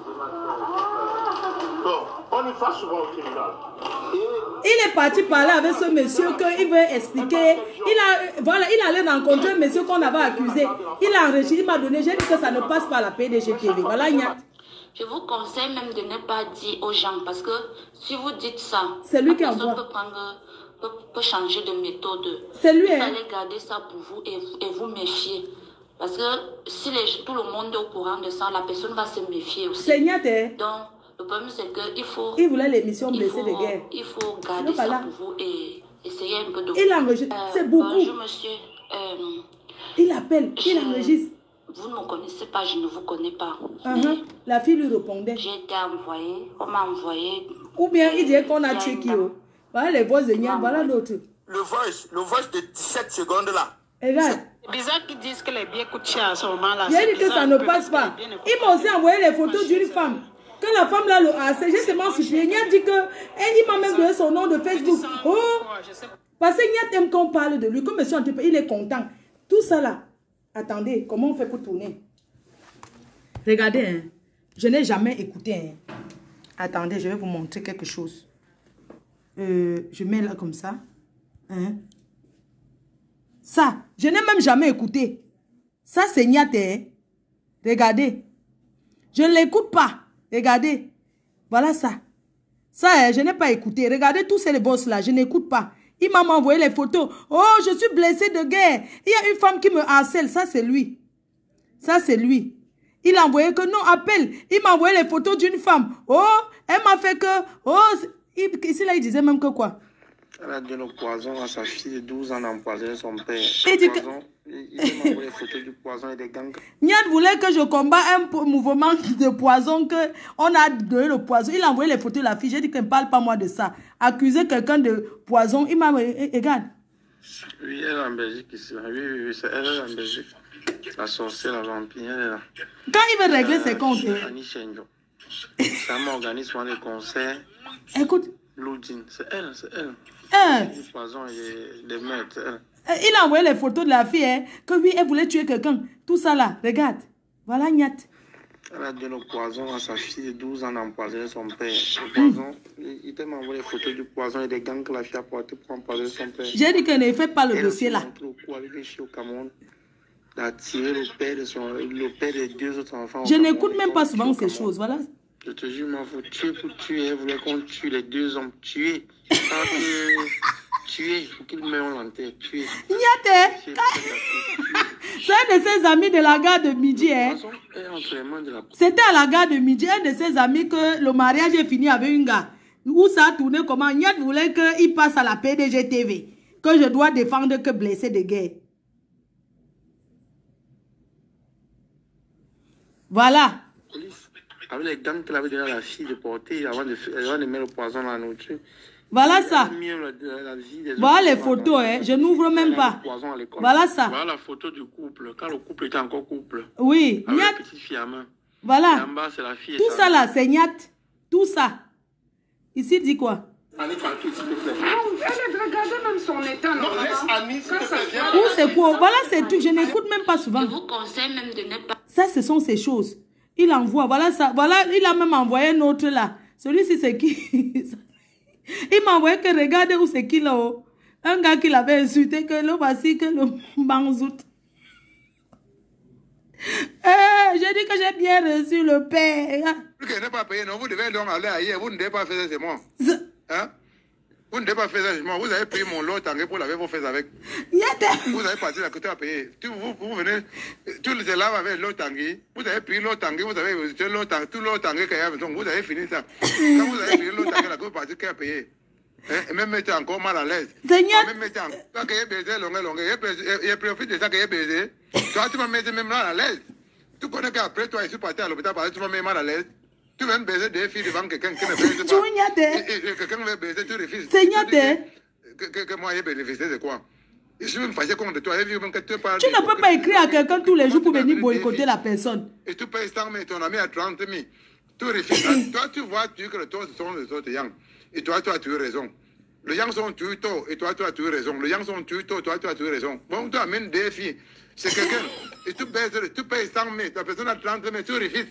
Bon, on y va souvent au tribunal. Il est parti parler avec ce monsieur qu'il veut expliquer. Il allait rencontrer un monsieur qu'on avait accusé. Il a enregistré, il m'a donné, j'ai dit que ça ne passe pas à la PDG TV. Voilà, Niat. Je vous conseille même de ne pas dire aux gens parce que si vous dites ça, c'est lui qui envoie. Peut changer de méthode. C'est lui. Il fallait garder ça pour vous et vous méfier. Parce que si tout le monde est au courant de ça, la personne va se méfier aussi. C'est Niat. Donc, le problème c'est qu'il faut... Il voulait l'émission Blessé de guerre. Il faut garder ça pour vous et essayer un peu de... Il enregistre. C'est beaucoup. Bonjour monsieur. Il appelle. Il enregistre. Vous ne me connaissez pas, je ne vous connais pas. La fille lui répondait. J'ai été envoyée, on m'a envoyé... Ou bien il dit qu'on a tué Kyo. Voilà les voix de Niat, voilà l'autre. Le voice de 17 secondes là. Regarde. C'est bizarre qu'ils disent que les biens coûtent cher à ce moment-là. J'ai dit que ça ne passe pas. Il m'a aussi envoyé les photos d'une femme. Que la femme là le harcèle, j'ai seulement supplié. Niat dit que... il m'a même donné son nom de Facebook. Oh! Parce que Niat aime qu'on parle de lui. Comme monsieur Antepé, il est content. Tout ça là. Attendez, comment on fait pour tourner? Regardez, hein. Je n'ai jamais écouté. Hein. Attendez, je vais vous montrer quelque chose. Je mets là comme ça. Hein? Ça, je n'ai même jamais écouté. Ça, c'est Niat. Hein? Regardez. Je ne l'écoute pas. Regardez. Voilà ça. Ça, je n'ai pas écouté. Regardez tous ces boss là. Je n'écoute pas. Il m'a envoyé les photos. Oh, je suis blessé de guerre. Il y a une femme qui me harcèle. Ça, c'est lui. Ça, c'est lui. Il a envoyé que non, appelle. Il m'a envoyé les photos d'une femme. Oh, elle m'a fait que... Oh, ici là, il disait même que quoi? Elle a donné le poison à sa fille de 12 ans d'empoisonner son père. Il m'a envoyé les photos du poison et des gangs. Niat voulait que je combatte un mouvement de poison, que on a donné le poison. Il a envoyé les photos de la fille. J'ai dit qu'elle ne parle pas moi de ça. Accuser quelqu'un de poison, il m'a... Regarde. Oui, elle est en Belgique ici. Oui, c'est elle est en Belgique. La sorcière, la vampire, elle est là. Quand il veut régler ses comptes... Ça m'organise souvent des concerts. Écoute. Loudine, c'est elle, c'est elle. Du poison et des meurtres, elle. Il a envoyé les photos de la fille, hein, que oui, elle voulait tuer quelqu'un. Tout ça là, regarde. Voilà, Niat. Elle a donné le poison à sa fille de 12 ans d'empoisonner son père. Le poison, il t'a envoyé les photos du poison et des gangs que la fille a porté pour empoisonner son père. J'ai dit qu'elle ne fait pas le dossier là. Au Cameroun, d'attirer le père des deux autres enfants. Je n'écoute même pas souvent ces choses, voilà. Je te jure, il faut tuer pour tuer. Elle voulait qu'on tue les deux hommes. Tuer. Tuer. Pour qu'ils meurent en l'enterre. Tuer. Niate. C'est un de ses amis de la gare de Midi. Hein. C'était à la gare de Midi. Un de ses amis que le mariage est fini avec une gars. Où ça a tourné comment? Niate voulait qu'il passe à la PDG TV. Que je dois défendre que blessé de guerre. Voilà. Avec les gants qu'elle avait donné à la fille de porter avant de mettre le poison dans la nourriture. Voilà ça. Voilà les photos, hein. Je n'ouvre même pas. Voilà ça. Voilà la photo du couple, quand le couple était encore couple. Oui. Avec la petite fille à main. Voilà. Et en bas, c'est la fille. Tout ça là, c'est Niat. Tout ça. Ici, dit quoi? Annie, tranquille, s'il te plaît. Elle est regardez même son état. Non, laisse Annie, s'il te plaît. Où c'est quoi? Voilà, c'est tout. Je n'écoute même pas souvent. Je vous conseille même de ne pas... Ça, ce sont ces choses. Il envoie, voilà ça. Voilà, il a même envoyé un autre là. Celui-ci, c'est qui? Il m'a envoyé que regardez où c'est qui là-haut. Un gars qui l'avait insulté, que le voici, que le banzout. J'ai dit que j'ai bien reçu le père. Vous ne n'est pas payé, non, vous devez donc aller ailleurs. Vous ne devez pas faire ces mots. Hein? Vous ne devez pas faire ça. Vous avez payé mon lot tangué pour laver vos fesses avec. Vous avez parti la côté à payer. Vous venez, tous les élèves avec l'eau tangué. Vous avez pris l'eau tangué, vous avez tout l'eau tangué qu'il y a. Donc vous avez fini ça. Quand vous avez fini l'eau tangué, la vous partez qui a payé. Et même mettez encore mal à l'aise. Seigneur. Même mettez encore. Quand il y a baisé, longue. Il profite de ça qu'il y a baisé. Toi, tu vas mettre même mal à l'aise. Tu connais qu'après, toi, je suis parti à l'hôpital parce que tu vas mettre mal à l'aise. Tu vas me baiser des filles devant quelqu'un qui ne baise pas. Quelqu'un va baiser, tu refuses. Seigneur, que moi, j'ai bénéficié de quoi? Je suis même fâché contre toi. Tu ne peux pas écrire à quelqu'un tous les jours pour venir boycotter la personne. Et tu payes 100 000, ton ami à 30 000. Tu refuses. Toi, tu vois que les taux sont les autres yang. Et toi, tu as eu raison. Les yang sont tués tôt, et toi, tu as eu raison. Les yang sont tués tôt, toi, tu as eu raison. Bon, tu amènes des filles. C'est quelqu'un. Et tu payes 100 000. Ta personne a 30 000, tu refuses.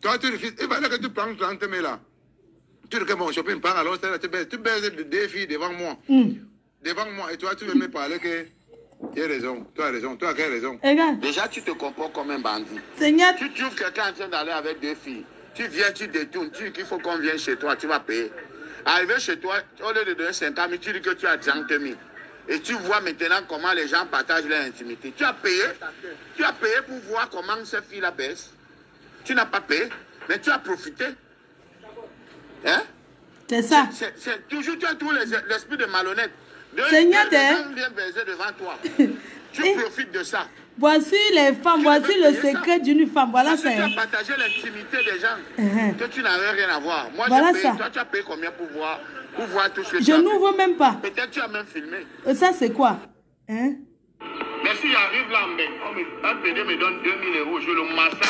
Toi, tu refuses. Il fallait que tu prends 30 000 là. Tu dis que mon shopping part alors, tu baises des filles devant moi. Devant moi. Et toi, tu veux me parler que j'ai raison. Tu as raison. Tu as quelle raison? Déjà, tu te comportes comme un bandit. Seigneur. Tu trouves quelqu'un en train d'aller avec deux filles. Tu viens, tu détournes. Tu dis qu'il faut qu'on vienne chez toi, tu vas payer. Arrivé chez toi, au lieu de donner 50 000, tu dis que tu as 30 000. Et tu vois maintenant comment les gens partagent leur intimité. Tu as payé pour voir comment ces filles-là baissent. Tu n'as pas payé, mais tu as profité. Hein? C'est ça. C'est toujours, tu as toujours l'esprit de malhonnête. Seigneur, deux gens viennent baiser devant toi. Tu profites de ça. Voici les femmes, voici le secret d'une femme. Voilà ça. Tu as partagé l'intimité des gens que tu n'avais rien à voir. Moi, voilà j'ai payé. ça. Toi, tu as payé combien pour voir tout ce que je n'ouvre même pas. Peut-être tu as même filmé. Ça, c'est quoi? Hein? Mais si j'arrive là, un PD me donne 2 000 euros, je le massacre.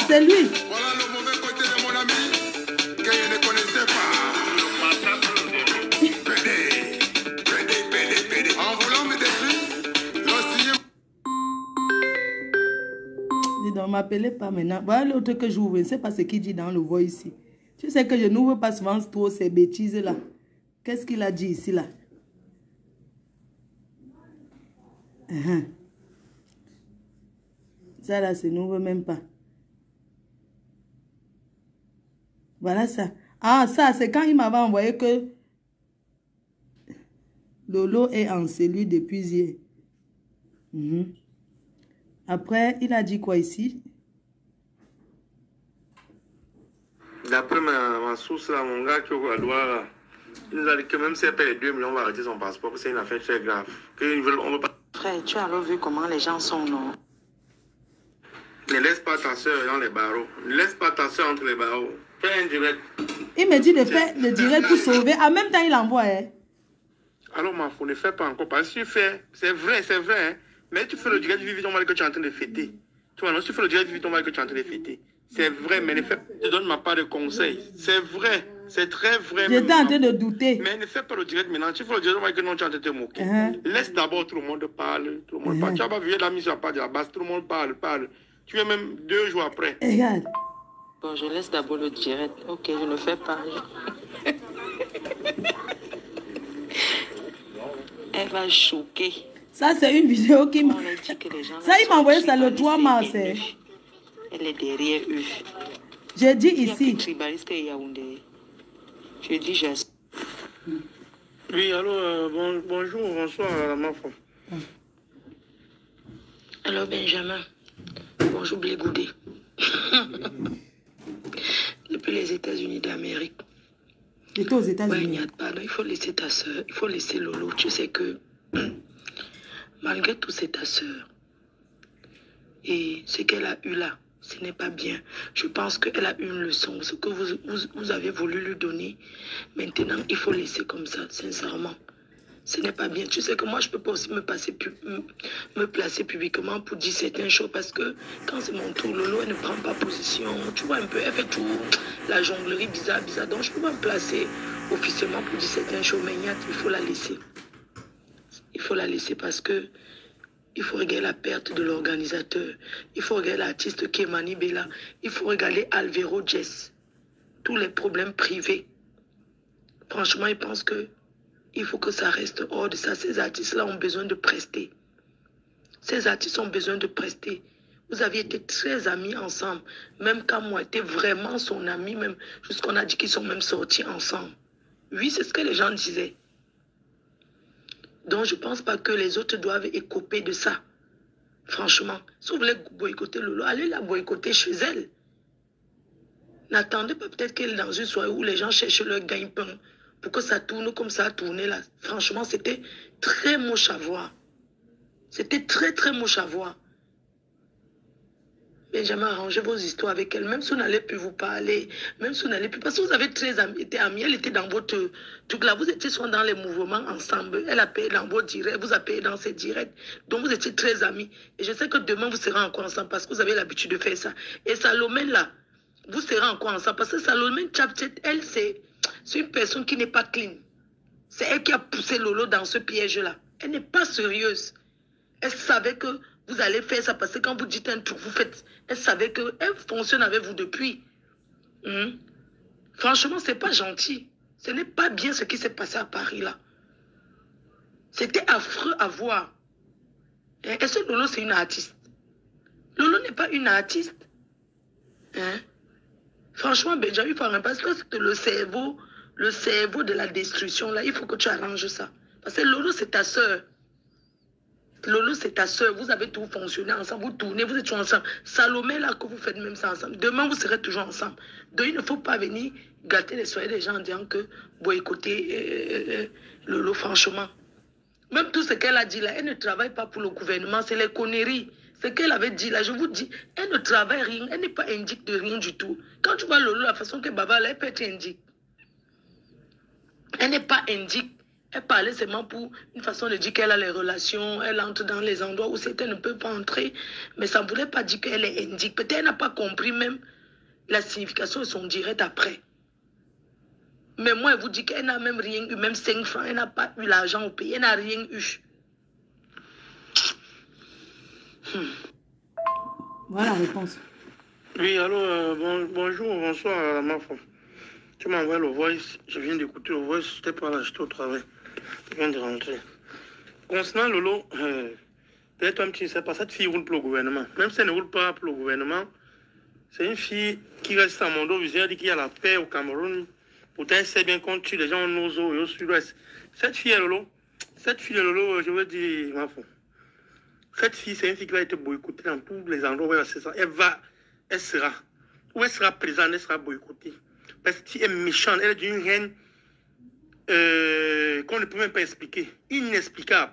C'est lui. Voilà le mauvais côté de mon ami que je ne connaissais pas. Le massacre. PD. En voulant me détruire, l'hostile. Dis donc, m'appelez pas maintenant. Voilà l'autre que j'ouvre. Je ne sais pas ce qu'il dit dans le voix ici. Tu sais que je n'ouvre pas souvent trop ces bêtises-là. Qu'est-ce qu'il a dit ici, là? Ça, là, ça n'ouvre même pas. Voilà ça. Ah, ça, c'est quand il m'avait envoyé que Lolo est en cellule depuis hier. Après, il a dit quoi ici? D'après ma source, là, mon gars qui est à Douala, il nous a dit que même si elle paye les 2 millions, on va arrêter son passeport, que c'est une affaire très grave. On veut pas... Frère, tu as alors vu comment les gens sont, non? Ne laisse pas ta soeur dans les barreaux. Ne laisse pas ta soeur entre les barreaux. Fais un direct. Il me dit de faire le direct pour sauver. En même temps, il envoie. Alors, ma fou, ne fais pas encore. Parce que tu fais, c'est vrai, hein. Mais tu fais le direct du ton mari que tu es en train de fêter. Tu vois, non, tu fais le direct du ton mari que tu es en train de fêter. C'est vrai, mais ne fais pas. Je te donne ma part de conseil. C'est vrai. C'est très vrai. J'étais en train de douter. Mais ne fais pas le direct maintenant. Tu fais le direct que non, tu es en train de te moquer. Laisse d'abord tout le monde parler. Tout le monde parle. Tu vas pas vu la mise à part de la base. Tout le monde parle. Tu es même 2 jours après. Regarde. Bon, je laisse d'abord le direct. Ok, je ne fais pas. Elle va choquer. Ça, c'est une vidéo qui m'a... Ça, il m'a envoyé ça le 3 mars. Elle est derrière eux. J'ai dit ici. Je dis juste. Oui, allô, bonjour, bonsoir, ma femme. Alors, Benjamin. Bonjour, Blégoudé. Depuis les États-Unis d'Amérique. J'étais aux États-Unis. Pardon, il faut laisser ta soeur, il faut laisser Lolo. Tu sais que malgré tout, c'est ta soeur. Et ce qu'elle a eu là, ce n'est pas bien. Je pense qu'elle a eu une leçon. Ce que vous avez voulu lui donner, maintenant, il faut laisser comme ça, sincèrement. Ce n'est pas bien. Tu sais que moi, je peux pas aussi me placer publiquement pour dire certaines choses parce que quand c'est mon tour, Lolo, elle ne prend pas position. Tu vois un peu, elle fait tout la jonglerie bizarre. Donc, je peux pas me placer officiellement pour dire certaines choses. Mais il faut la laisser. Il faut la laisser parce que il faut regarder la perte de l'organisateur. Il faut regarder l'artiste qui est Mani Bella. Il faut regarder Alvaro Jess. Tous les problèmes privés. Franchement, il pense que il faut que ça reste hors de ça. Ces artistes-là ont besoin de prester. Ces artistes ont besoin de prester. Vous aviez été très amis ensemble. Même quand moi, j'étais vraiment son ami, même jusqu'on a dit qu'ils sont même sortis ensemble. Oui, c'est ce que les gens disaient. Donc, je ne pense pas que les autres doivent écoper de ça. Franchement, si vous voulez boycotter Lolo, allez la boycotter chez elle. N'attendez pas peut-être qu'elle est dans une soirée où les gens cherchent leur gagne-pain pour que ça tourne comme ça a tourné là. Franchement, c'était très moche à voir. C'était très, très moche à voir. Benjamin, arrangez vos histoires avec elle. Même si vous n'allez plus vous parler, même si vous n'allez plus... Parce que vous avez été amis, elle était dans votre truc là. Vous étiez souvent dans les mouvements ensemble. Elle a payé dans vos directs, vous avez payé dans ses directs. Donc vous étiez très amis. Et je sais que demain, vous serez encore ensemble parce que vous avez l'habitude de faire ça. Et Salomé là, vous serez encore ensemble. Parce que Salomé Tchapchet, elle, c'est une personne qui n'est pas clean. C'est elle qui a poussé Lolo dans ce piège-là. Elle n'est pas sérieuse. Elle savait que vous allez faire ça parce que quand vous dites un truc, vous faites... Elle savait qu'elle fonctionne avec vous depuis. Franchement, ce n'est pas gentil. Ce n'est pas bien ce qui s'est passé à Paris, là. C'était affreux à voir. Est-ce que Lolo, c'est une artiste? Lolo n'est pas une artiste. Franchement, Benjamin, parce que c'est le cerveau de la destruction, là, il faut que tu arranges ça. Parce que Lolo, c'est ta soeur. Lolo, c'est ta soeur. Vous avez tout fonctionné ensemble. Vous tournez, vous êtes toujours ensemble. Salomé, là, que vous faites même ça ensemble. Demain, vous serez toujours ensemble. Donc, il ne faut pas venir gâter les soirées des gens en disant que boycotter Lolo, franchement. Même tout ce qu'elle a dit là, elle ne travaille pas pour le gouvernement. C'est les conneries. Ce qu'elle avait dit là, je vous dis, elle ne travaille rien. Elle n'est pas indique de rien du tout. Quand tu vois Lolo, la façon qu'elle bavale, elle peut être indique. Elle n'est pas indique. Elle parlait seulement pour une façon de dire qu'elle a les relations, elle entre dans les endroits où certains ne peuvent pas entrer, mais ça ne voulait pas dire qu'elle est indique. Peut-être qu'elle n'a pas compris même la signification de son direct après. Mais moi, elle vous dit qu'elle n'a même rien eu, même 5 francs, elle n'a pas eu l'argent au pays, elle n'a rien eu. Voilà la réponse. Oui, allô, bonjour, bonsoir, ma femme. Tu m'as envoyé le voice, je viens d'écouter le voice, j'étais pas là, j'étais au travail. Je viens de rentrer. Concernant Lolo, peut-être toi, tu ne sais pas, cette fille roule pour le gouvernement. Même si elle ne roule pas pour le gouvernement, c'est une fille qui reste à Mondo Vision, elle dit qu'il y a la paix au Cameroun. Pourtant, elle sait bien qu'on tue les gens au Ozo et au sud-ouest. Cette fille Lolo, je veux dire, ma femme. Cette fille, c'est une fille qui va être boycottée dans tous les endroits où elle va. Elle sera. Où elle sera présente, elle sera boycottée. Parce qu'elle est méchante, elle est d'une reine qu'on ne peut même pas expliquer. Inexplicable.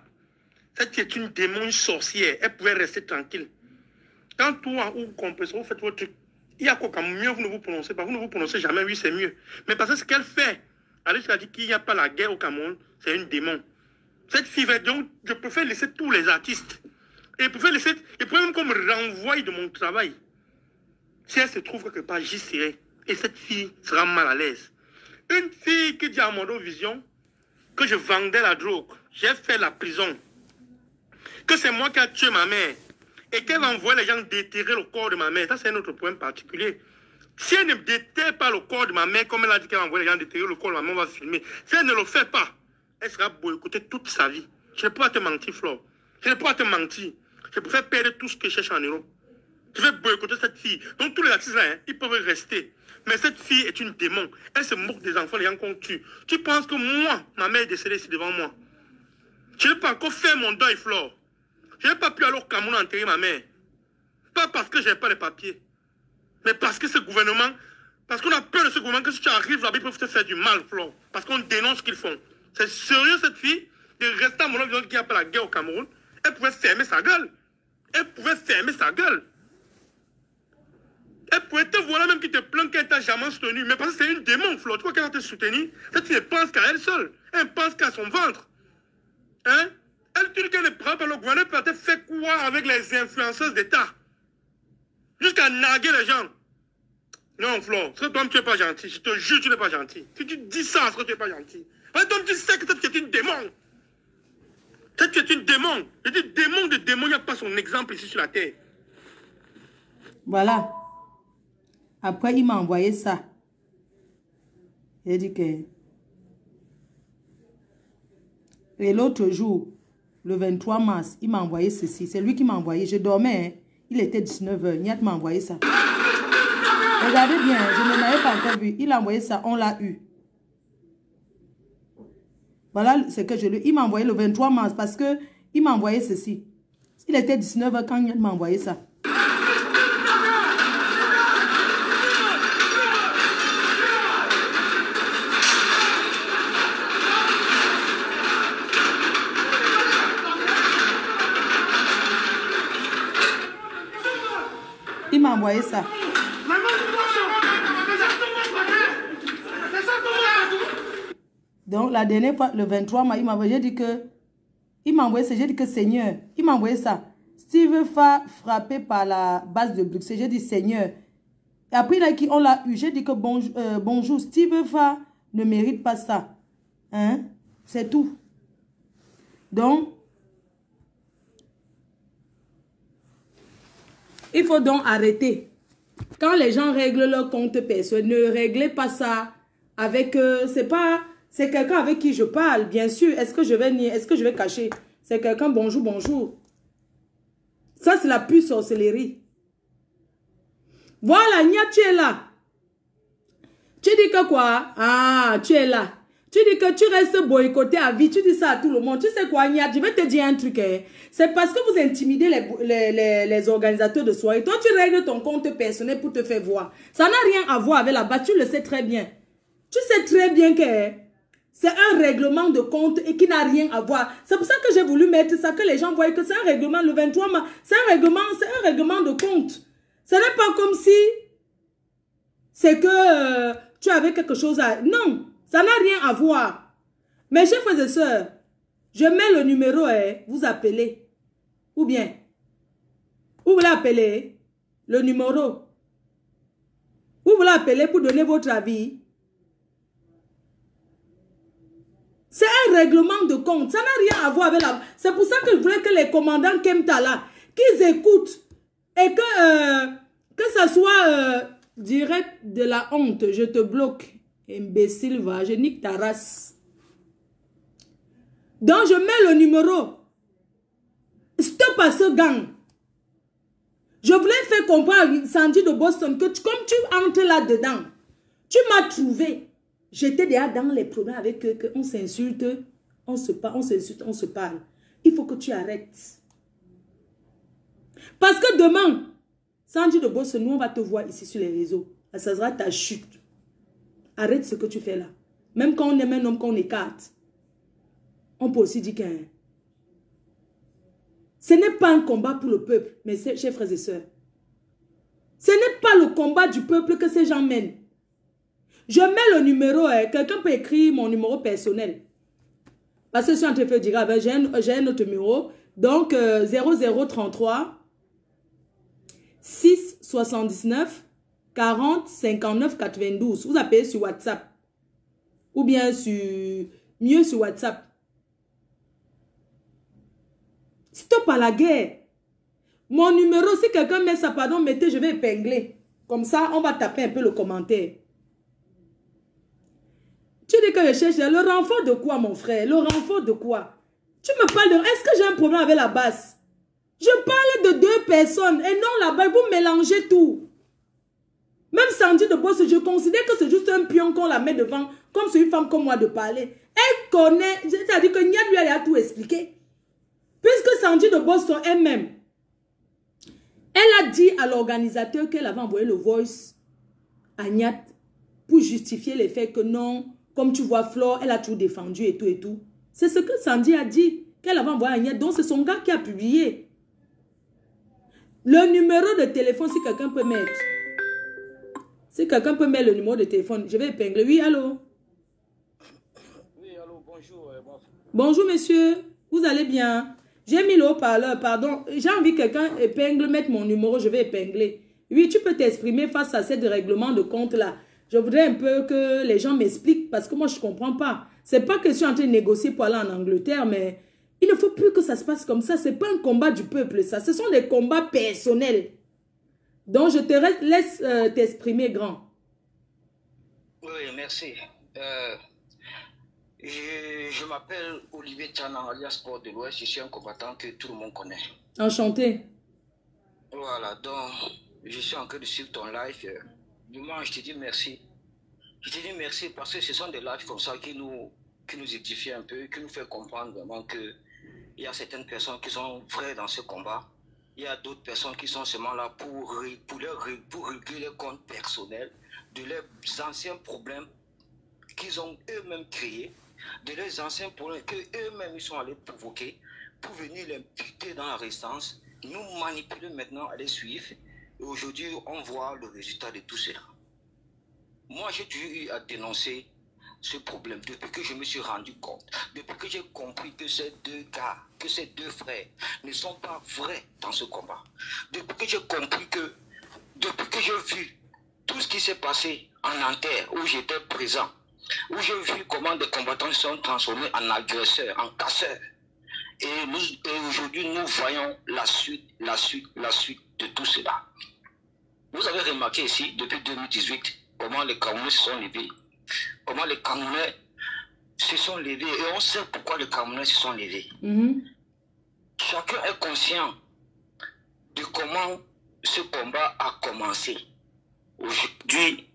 Cette fille est une démon, une sorcière. Elle pouvait rester tranquille. Quand toi ou compresseur, vous faites votre truc, il y a quoi comme mieux, vous ne vous prononcez pas. Vous ne vous prononcez jamais, oui, c'est mieux. Mais parce que ce qu'elle fait, elle a dit qu'il n'y a pas la guerre au Cameroun, c'est une démon. Cette fille, donc, je préfère laisser tous les artistes. Et je préfère même qu'on me renvoie de mon travail. Si elle se trouve quelque part, j'y serai. Et cette fille sera mal à l'aise. Une fille qui dit à Mondo Vision que je vendais la drogue, j'ai fait la prison, que c'est moi qui ai tué ma mère, et qu'elle envoie les gens déterrer le corps de ma mère. Ça, c'est un autre point particulier. Si elle ne déterre pas le corps de ma mère, comme elle a dit qu'elle envoie les gens déterrer le corps de ma mère, on va filmer. Si elle ne le fait pas, elle sera boycottée toute sa vie. Je ne peux pas te mentir, Flore. Je ne peux pas te mentir. Je préfère perdre tout ce que je cherche en Europe. Je vais boycotter cette fille. Donc tous les artistes là, ils peuvent rester. Mais cette fille est une démon. Elle se moque des enfants, les gens qu'on tue. Tu penses que moi, ma mère est décédée ici devant moi. Je n'ai pas encore fait mon deuil, Flore. Je n'ai pas pu aller au Cameroun enterrer ma mère. Pas parce que je n'ai pas les papiers. Mais parce que ce gouvernement, parce qu'on a peur de ce gouvernement, que si tu arrives là-bas, ils peuvent te faire du mal, Flore. Parce qu'on dénonce ce qu'ils font. C'est sérieux cette fille de rester à mon avis qui a pas la guerre au Cameroun. Elle pouvait fermer sa gueule. Elle pouvait fermer sa gueule. Elle pouvait te voir même qui te plaint qu'elle t'a jamais soutenu. Mais parce que c'est une démon, Flo. Tu crois qu'elle va te soutenir? Cette fille, elle pense qu'à elle seule. Elle pense qu'à son ventre. Hein? Elle dit qu'elle ne prend pas le gouvernement. Elle fait quoi avec les influenceuses d'État? Jusqu'à narguer les gens. Non, Flo. Ce que toi, tu n'es pas gentil. Je te jure, tu n'es pas gentil. Si tu dis ça, ce que tu n'es pas gentil. Parce que toi, tu sais que cette fille est une démon. Cette fille est une démon. Je dis démon de démon, il n'y a pas son exemple ici sur la terre. Voilà. Après, il m'a envoyé ça. Il dit que... Et l'autre jour, le 23 mars, il m'a envoyé ceci. C'est lui qui m'a envoyé. Je dormais. Hein. Il était 19h. Niat m'a envoyé ça. Regardez bien, je ne l'avais pas encore vu. Il a envoyé ça, on l'a eu. Voilà ce que je lui... Il m'a envoyé le 23 mars parce que il m'a envoyé ceci. Il était 19h quand Niat m'a envoyé ça. Il m'a envoyé ça. Donc, la dernière fois, le 23 mars, il m'a envoyé, j'ai dit que... Il m'a envoyé ça, j'ai dit que Seigneur, il m'a envoyé ça. Steve va frapper par la base de Bruxelles. J'ai dit Seigneur. Et après, on l'a eu. J'ai dit que bonjour, Steve va ne mérite pas ça. Hein? C'est tout. Donc, il faut donc arrêter. Quand les gens règlent leur compte personnel, ne réglez pas ça avec... c'est quelqu'un avec qui je parle, bien sûr. Est-ce que je vais nier? Est-ce que je vais cacher? C'est quelqu'un, bonjour, bonjour. Ça, c'est la pure sorcellerie. Voilà, Nia, tu es là. Tu dis que quoi? Ah, tu es là. Tu dis que tu restes boycotté à vie. Tu dis ça à tout le monde. Tu sais quoi, Nia? Je vais te dire un truc. Hein. C'est parce que vous intimidez les organisateurs de soirée. Toi, tu règles ton compte personnel pour te faire voir. Ça n'a rien à voir avec la base. Tu le sais très bien. Tu sais très bien que c'est un règlement de compte et qui n'a rien à voir. C'est pour ça que j'ai voulu mettre ça, que les gens voient que c'est un règlement le 23 mars. C'est un règlement de compte. Ce n'est pas comme si c'est que tu avais quelque chose à... Non, ça n'a rien à voir. Mes chers frères et sœurs, je mets le numéro, vous appelez. Ou bien, vous voulez appeler le numéro. Vous voulez appeler pour donner votre avis. C'est un règlement de compte. Ça n'a rien à voir avec la... C'est pour ça que je voulais que les commandants Kemta là, qu'ils écoutent et que ça soit direct de la honte. Je te bloque. Imbécile, va. Je nique ta race. Donc, je mets le numéro. Stop à ce gang. Je voulais faire comprendre à Sandy de Boston que comme tu entres là-dedans, tu m'as trouvé. J'étais déjà dans les problèmes avec eux, qu'on s'insulte, on s'insulte, on se parle. Il faut que tu arrêtes. Parce que demain, Sandy de Boston, nous on va te voir ici sur les réseaux. Ça sera ta chute. Arrête ce que tu fais là. Même quand on aime un homme qu'on écarte, on peut aussi dire qu'un... Ce n'est pas un combat pour le peuple, mes chers frères et sœurs. Ce n'est pas le combat du peuple que ces gens mènent. Je mets le numéro, quelqu'un peut écrire mon numéro personnel. Parce que je suis en train de dire, j'ai un autre numéro. Donc, 0033 6 79 40 59 92. Vous appelez sur WhatsApp. Ou bien mieux sur WhatsApp. Stop à la guerre. Mon numéro, si quelqu'un met ça, pardon, mettez, je vais épingler. Comme ça, on va taper un peu le commentaire. Tu dis que je cherche le renfort de quoi, mon frère? Le renfort de quoi? Tu me parles de... Est-ce que j'ai un problème avec la basse? Je parle de deux personnes et non la basse. Vous mélangez tout. Même Sandy de Boss, je considère que c'est juste un pion qu'on la met devant, comme c'est une femme comme moi de parler. Elle connaît, c'est-à-dire que Niat lui a tout expliqué. Puisque Sandy de Boston elle-même, elle a dit à l'organisateur qu'elle avait envoyé le voice à Niat pour justifier les faits que non, comme tu vois Flore, elle a tout défendu et tout et tout. C'est ce que Sandy a dit, qu'elle avait envoyé à Niat. Donc c'est son gars qui a publié. Le numéro de téléphone, si quelqu'un peut mettre. Si quelqu'un peut mettre le numéro de téléphone, je vais épingler. Oui, allô? Oui, allô, bonjour. Bonjour, monsieur. Vous allez bien? J'ai mis le haut-parleur, pardon. J'ai envie que quelqu'un épingle, mettre mon numéro, je vais épingler. Oui, tu peux t'exprimer face à ce règlement de compte-là. Je voudrais un peu que les gens m'expliquent parce que moi, je ne comprends pas. C'est pas que je suis en train de négocier pour aller en Angleterre, mais il ne faut plus que ça se passe comme ça. Ce n'est pas un combat du peuple, ça. Ce sont des combats personnels. Donc, je te laisse t'exprimer, grand. Oui, merci. Je m'appelle Olivier Tchana, alias Sport de l'Ouest. Je suis un combattant que tout le monde connaît. Enchanté. Voilà, donc, je suis en train de suivre ton live. Vraiment, je te dis merci. Je te dis merci parce que ce sont des lives comme ça qui nous édifient un peu, qui nous fait comprendre vraiment qu'il y a certaines personnes qui sont vraies dans ce combat. Il y a d'autres personnes qui sont seulement là pour régler les comptes personnels de leurs anciens problèmes qu'ils ont eux-mêmes créés, de leurs anciens problèmes qu'eux-mêmes ils sont allés provoquer pour venir les buter dans la résistance, nous manipuler maintenant à les suivre. Et aujourd'hui, on voit le résultat de tout cela. Moi, j'ai toujours eu à dénoncer ce problème depuis que je me suis rendu compte, depuis que j'ai compris que ces deux gars, que ces deux frères ne sont pas vrais dans ce combat. Depuis que j'ai compris que, depuis que j'ai vu tout ce qui s'est passé en Nanterre, où j'étais présent, où j'ai vu comment des combattants sont transformés en agresseurs, en casseurs. Et aujourd'hui, nous voyons la suite de tout cela. Vous avez remarqué ici, depuis 2018, comment les Camerounais se sont levés. Comment les Camerounais se sont levés. Et on sait pourquoi les Camerounais se sont levés. Chacun est conscient de comment ce combat a commencé. Aujourd'hui,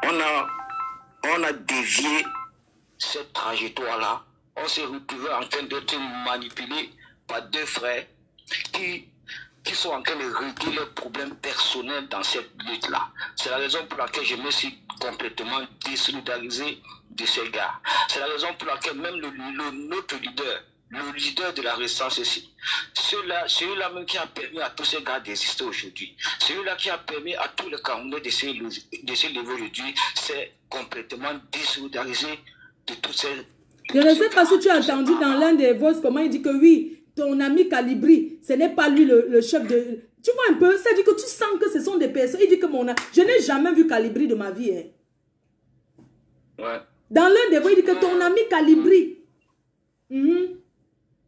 on a dévié cette trajectoire-là. On s'est retrouvé en train d'être manipulé par deux frères qui sont en train de régler leurs problèmes personnels dans cette lutte-là. C'est la raison pour laquelle je me suis complètement désolidarisé de ces gars. C'est la raison pour laquelle même notre leader, le leader de la résistance ici, celui-là même qui a permis à tous ces gars d'exister aujourd'hui, celui-là qui a permis à tous les Camerounais de se lever aujourd'hui, c'est complètement désolidarisé de toutes ces... Je ne sais pas si tu as entendu dans l'un des voix comment il dit que oui, ton ami Calibri, ce n'est pas lui le chef de... Tu vois un peu, ça dit que tu sens que ce sont des personnes. Il dit que je n'ai jamais vu Calibri de ma vie. Hein. Ouais. Dans l'un des voix, il dit que ton ami Calibri.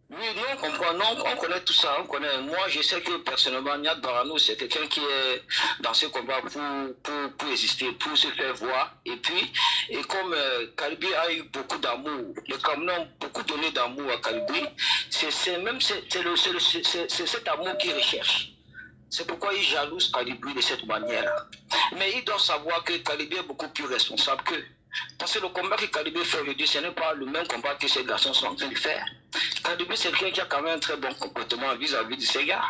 Oui, nous on comprend, on connaît tout ça, on connaît. Moi, je sais que personnellement, Niad Barano, c'est quelqu'un qui est dans ce combat pour exister, pour se faire voir. Et puis, et comme Calibri a eu beaucoup d'amour, les Camerounais ont beaucoup donné d'amour à Calibri, c'est cet amour qu'il recherche. C'est pourquoi il jalouse Calibri de cette manière-là. Mais il doit savoir que Calibri est beaucoup plus responsable qu'eux. Parce que le combat que Calibri fait aujourd'hui, ce n'est pas le même combat que ces garçons sont en train de faire. Calibri, c'est quelqu'un qui a quand même un très bon comportement vis-à-vis de ces gars.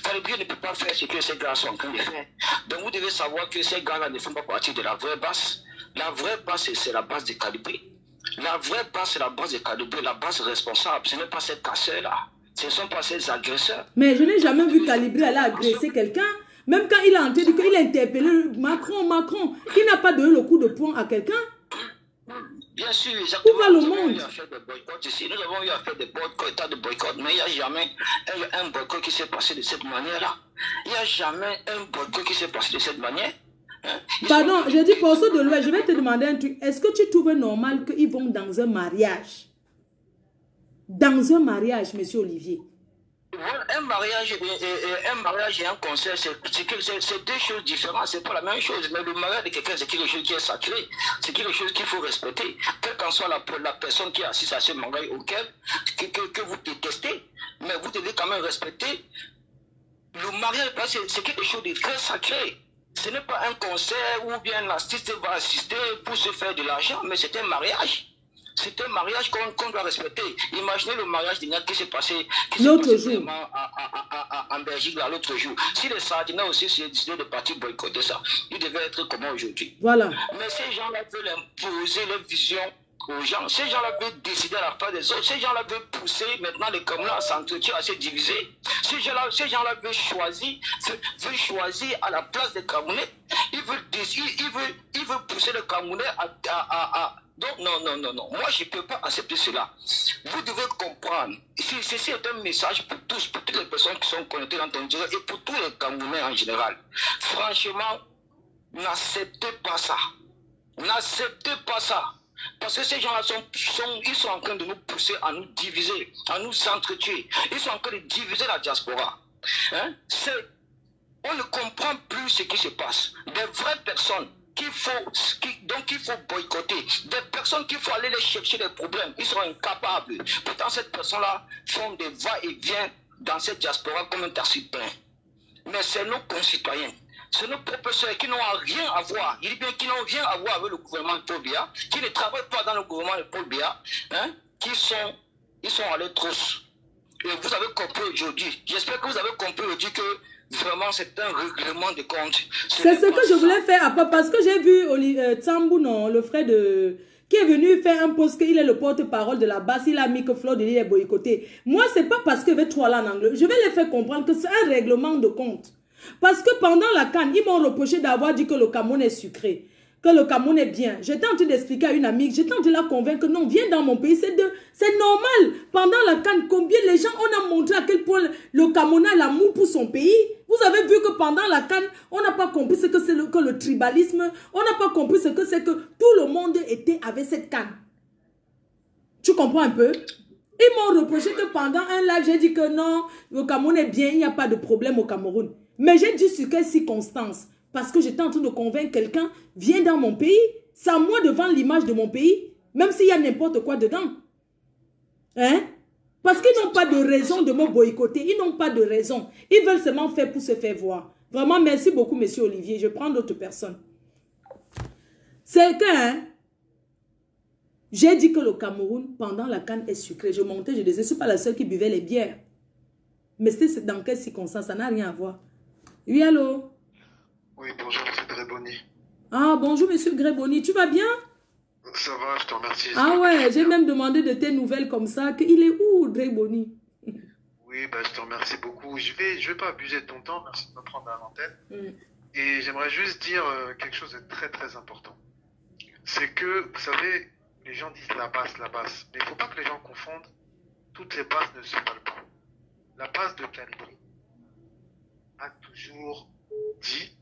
Calibri ne peut pas faire ce que ces gars sont en train de faire. Donc vous devez savoir que ces gars-là ne font pas partie de la vraie base. La vraie base, c'est la base de Calibri. La vraie base, c'est la base de Calibri, la base responsable. Ce n'est pas ces casseurs-là. Ce ne sont pas ces agresseurs. Mais je n'ai jamais vu Calibri aller agresser quelqu'un. Même quand il a entendu qu'il a interpellé Macron, il n'a pas donné le coup de poing à quelqu'un. Bien sûr, exactement. Où va le monde? Nous avons eu à faire des boycotts, mais il n'y a jamais un boycott qui s'est passé de cette manière-là. Il n'y a jamais un boycott qui s'est passé de cette manière. Hein? Pardon, je dis pour ceux de l'Ouest, je vais te demander un truc. Est-ce que tu trouves normal qu'ils vont dans un mariage? Dans un mariage, monsieur Olivier. Un mariage et un concert, c'est deux choses différentes, c'est pas la même chose. Mais le mariage de quelqu'un, c'est quelque chose qui est sacré, c'est quelque chose qu'il faut respecter. Quelle qu'en soit la personne qui assiste à ce mariage auquel que vous détestez, mais vous devez quand même respecter. Le mariage, c'est quelque chose de très sacré. Ce n'est pas un concert où bien l'artiste va assister pour se faire de l'argent, mais c'est un mariage. C'est un mariage qu'on doit respecter. Imaginez le mariage d'Ignat qui s'est passé l'autre jour en Belgique l'autre jour. Si les Sardinais aussi s'est décidé de partir boycotter ça, ils devaient être comment aujourd'hui? Voilà. Mais ces gens-là veulent imposer leur vision aux gens. Ces gens-là veulent décider à la place des autres. Ces gens-là veulent pousser maintenant les Camerounais à s'entretuer, à se diviser. Ces gens-là veulent choisir à la place des Camerounais. Ils veulent pousser les Camerounais à donc, non. Moi, je ne peux pas accepter cela. Vous devez comprendre. Ceci est un message pour tous, pour toutes les personnes qui sont connectées dans ton direct et pour tous les Camerounais en général. Franchement, n'acceptez pas ça. N'acceptez pas ça. Parce que ces gens-là ils sont en train de nous pousser à nous diviser, à nous entretuer. Ils sont en train de diviser la diaspora. Hein? On ne comprend plus ce qui se passe. Des vraies personnes donc il faut boycotter. Des personnes qu'il faut aller les chercher des problèmes. Ils sont incapables. Pourtant, cette personne-là font des va-et-vient dans cette diaspora comme un taxi plein. mais c'est nos concitoyens. C'est nos propres soeurs qui n'ont rien à voir. Il dit bien qu'ils n'ont rien à voir avec le gouvernement de Paul Biya, qui ne travaillent pas dans le gouvernement de Paul Biya, hein, ils sont à leur trousse. Et vous avez compris aujourd'hui. J'espère que vous avez compris aujourd'hui que vraiment c'est un règlement de compte. C'est ce que je voulais faire parce que j'ai vu Tsambou, non, le frère de... qui est venu faire un post qu'il est le porte-parole de la base, il a mis que Flo de l'île est boycotté. Moi, c'est pas parce que je vais trop aller en anglais. Je vais les faire comprendre que c'est un règlement de compte. Parce que pendant la CAN, ils m'ont reproché d'avoir dit que le Cameroun est sucré, que le Cameroun est bien. J'étais en train d'expliquer à une amie, j'étais en train de la convaincre que non, viens dans mon pays, c'est normal. Pendant la CAN, combien les gens, on a montré à quel point le Cameroun a l'amour pour son pays. Vous avez vu que pendant la CAN, on n'a pas compris ce que c'est que le tribalisme, on n'a pas compris ce que c'est que tout le monde était avec cette CAN. Tu comprends un peu? Ils m'ont reproché que pendant un live, j'ai dit que non, le Cameroun est bien, il n'y a pas de problème au Cameroun. Mais j'ai dit sur quelles circonstances? Parce que j'étais en train de convaincre quelqu'un, viens dans mon pays, c'est à moi de vendre l'image de mon pays, même s'il y a n'importe quoi dedans. Hein? Parce qu'ils n'ont pas de raison de me boycotter, ils n'ont pas de raison. Ils veulent seulement faire pour se faire voir. Vraiment, merci beaucoup, monsieur Olivier. Je prends d'autres personnes. C'est que, hein, j'ai dit que le Cameroun, pendant la CAN, est sucré. Je montais, je disais, je ne suis pas la seule qui buvait les bières. Mais c'était dans quelles circonstances? Ça n'a rien à voir. Oui, allô? Oui, bonjour, monsieur Gréboni. Ah, bonjour, monsieur Gréboni. Tu vas bien? Ça va, je te remercie. Ah ouais, j'ai même demandé de tes nouvelles comme ça. Il est où, Gréboni? Oui, bah, je te remercie beaucoup. Je vais pas abuser de ton temps. Merci de me prendre à l'antenne. Et j'aimerais juste dire quelque chose de très, très important. C'est que, vous savez, les gens disent la base. Mais il ne faut pas que les gens confondent. Toutes les bases ne se valent pas. La base de Calibri a toujours dit,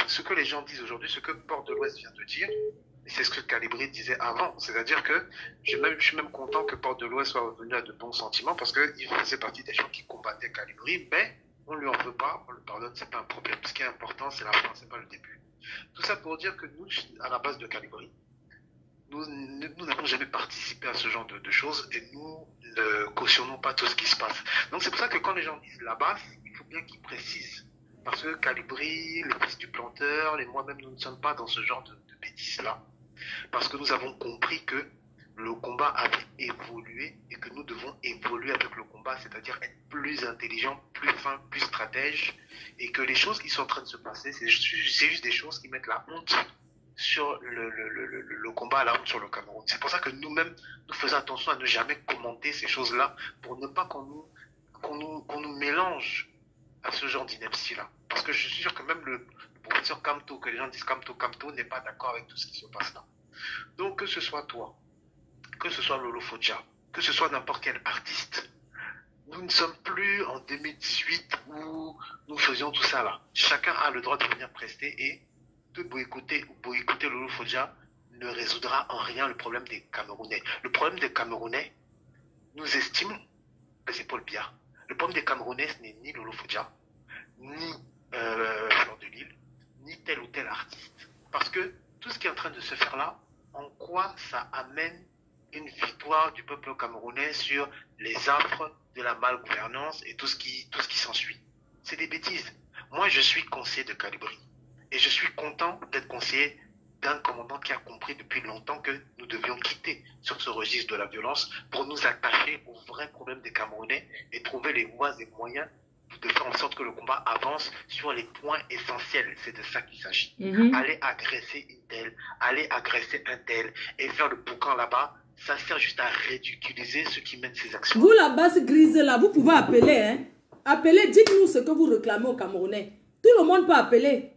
ce que les gens disent aujourd'hui, ce que Porte de l'Ouest vient de dire, et c'est ce que Calibri disait avant. C'est-à-dire que je suis même content que Porte de l'Ouest soit revenu à de bons sentiments parce qu'il faisait partie des gens qui combattaient Calibri, mais on ne lui en veut pas, on le pardonne, c'est pas un problème. Ce qui est important, c'est la fin, c'est pas le début. Tout ça pour dire que nous, à la base de Calibri, nous n'avons jamais participé à ce genre de choses et nous ne cautionnons pas tout ce qui se passe. Donc c'est pour ça que quand les gens disent la base, il faut bien qu'ils précisent. Parce que Calibri, le fils du planteur, et moi-même, nous ne sommes pas dans ce genre de bêtises-là. Parce que nous avons compris que le combat avait évolué et que nous devons évoluer avec le combat, c'est-à-dire être plus intelligent, plus fin, plus stratège, et que les choses qui sont en train de se passer, c'est juste des choses qui mettent la honte sur le combat, la honte sur le Cameroun. C'est pour ça que nous-mêmes, nous faisons attention à ne jamais commenter ces choses-là, pour ne pas qu'on nous mélange à ce genre d'ineptie-là. Parce que je suis sûr que même le professeur Kamto, que les gens disent Kamto, n'est pas d'accord avec tout ce qui se passe là. Donc que ce soit toi, que ce soit Lolo Fodja, que ce soit n'importe quel artiste, nous ne sommes plus en 2018 où nous faisions tout ça là. Chacun a le droit de venir prester et de boycotter Lolo Fodja ne résoudra en rien le problème des Camerounais. Le problème des Camerounais, nous estimons que c'est Paul Biya. Le problème des Camerounais, ce n'est ni Lolo Fodja, ni Fleur de Lille, ni tel ou tel artiste. Parce que tout ce qui est en train de se faire là, en quoi ça amène une victoire du peuple camerounais sur les affres de la malgouvernance et tout ce qui s'ensuit? C'est des bêtises. Moi, je suis conseiller de Calibri. Et je suis content d'être conseiller d'un commandant qui a compris depuis longtemps que nous devions quitter sur ce registre de la violence pour nous attacher aux vrais problèmes des Camerounais et trouver les voies et moyens de faire en sorte que le combat avance sur les points essentiels. C'est de ça qu'il s'agit. Aller agresser une telle, aller agresser un tel et faire le boucan là-bas, ça sert juste à ridiculiser ceux qui mènent ces actions. Vous, la base grise là, vous pouvez appeler, hein. Appelez, dites-nous ce que vous réclamez aux Camerounais. Tout le monde peut appeler.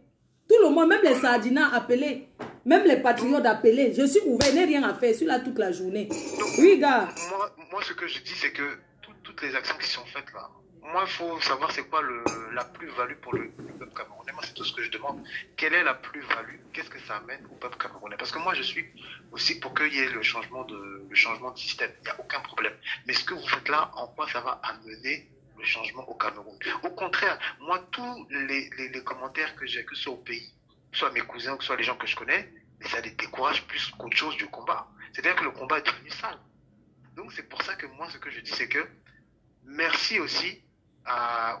Tout le monde, même les Sardinas, appelez. Même les patriotes, appelez. Je suis ouvert, je n'ai rien à faire. Je suis là toute la journée. Donc, oui, gars. Moi, ce que je dis, c'est que toutes les actions qui sont faites là, moi, il faut savoir c'est quoi la plus-value pour le peuple camerounais. Moi, c'est tout ce que je demande. Quelle est la plus-value? Qu'est-ce que ça amène au peuple camerounais? Parce que moi, je suis aussi pour qu'il y ait le changement de système. Il n'y a aucun problème. Mais ce que vous faites là, en quoi ça va amener le changement au Cameroun? Au contraire, moi, tous les commentaires que j'ai, que ce soit au pays, que ce soit mes cousins, que ce soit les gens que je connais, ça les décourage plus qu'autre chose du combat. C'est-à-dire que le combat est devenu sale. Donc, c'est pour ça que moi, ce que je dis, c'est que merci aussi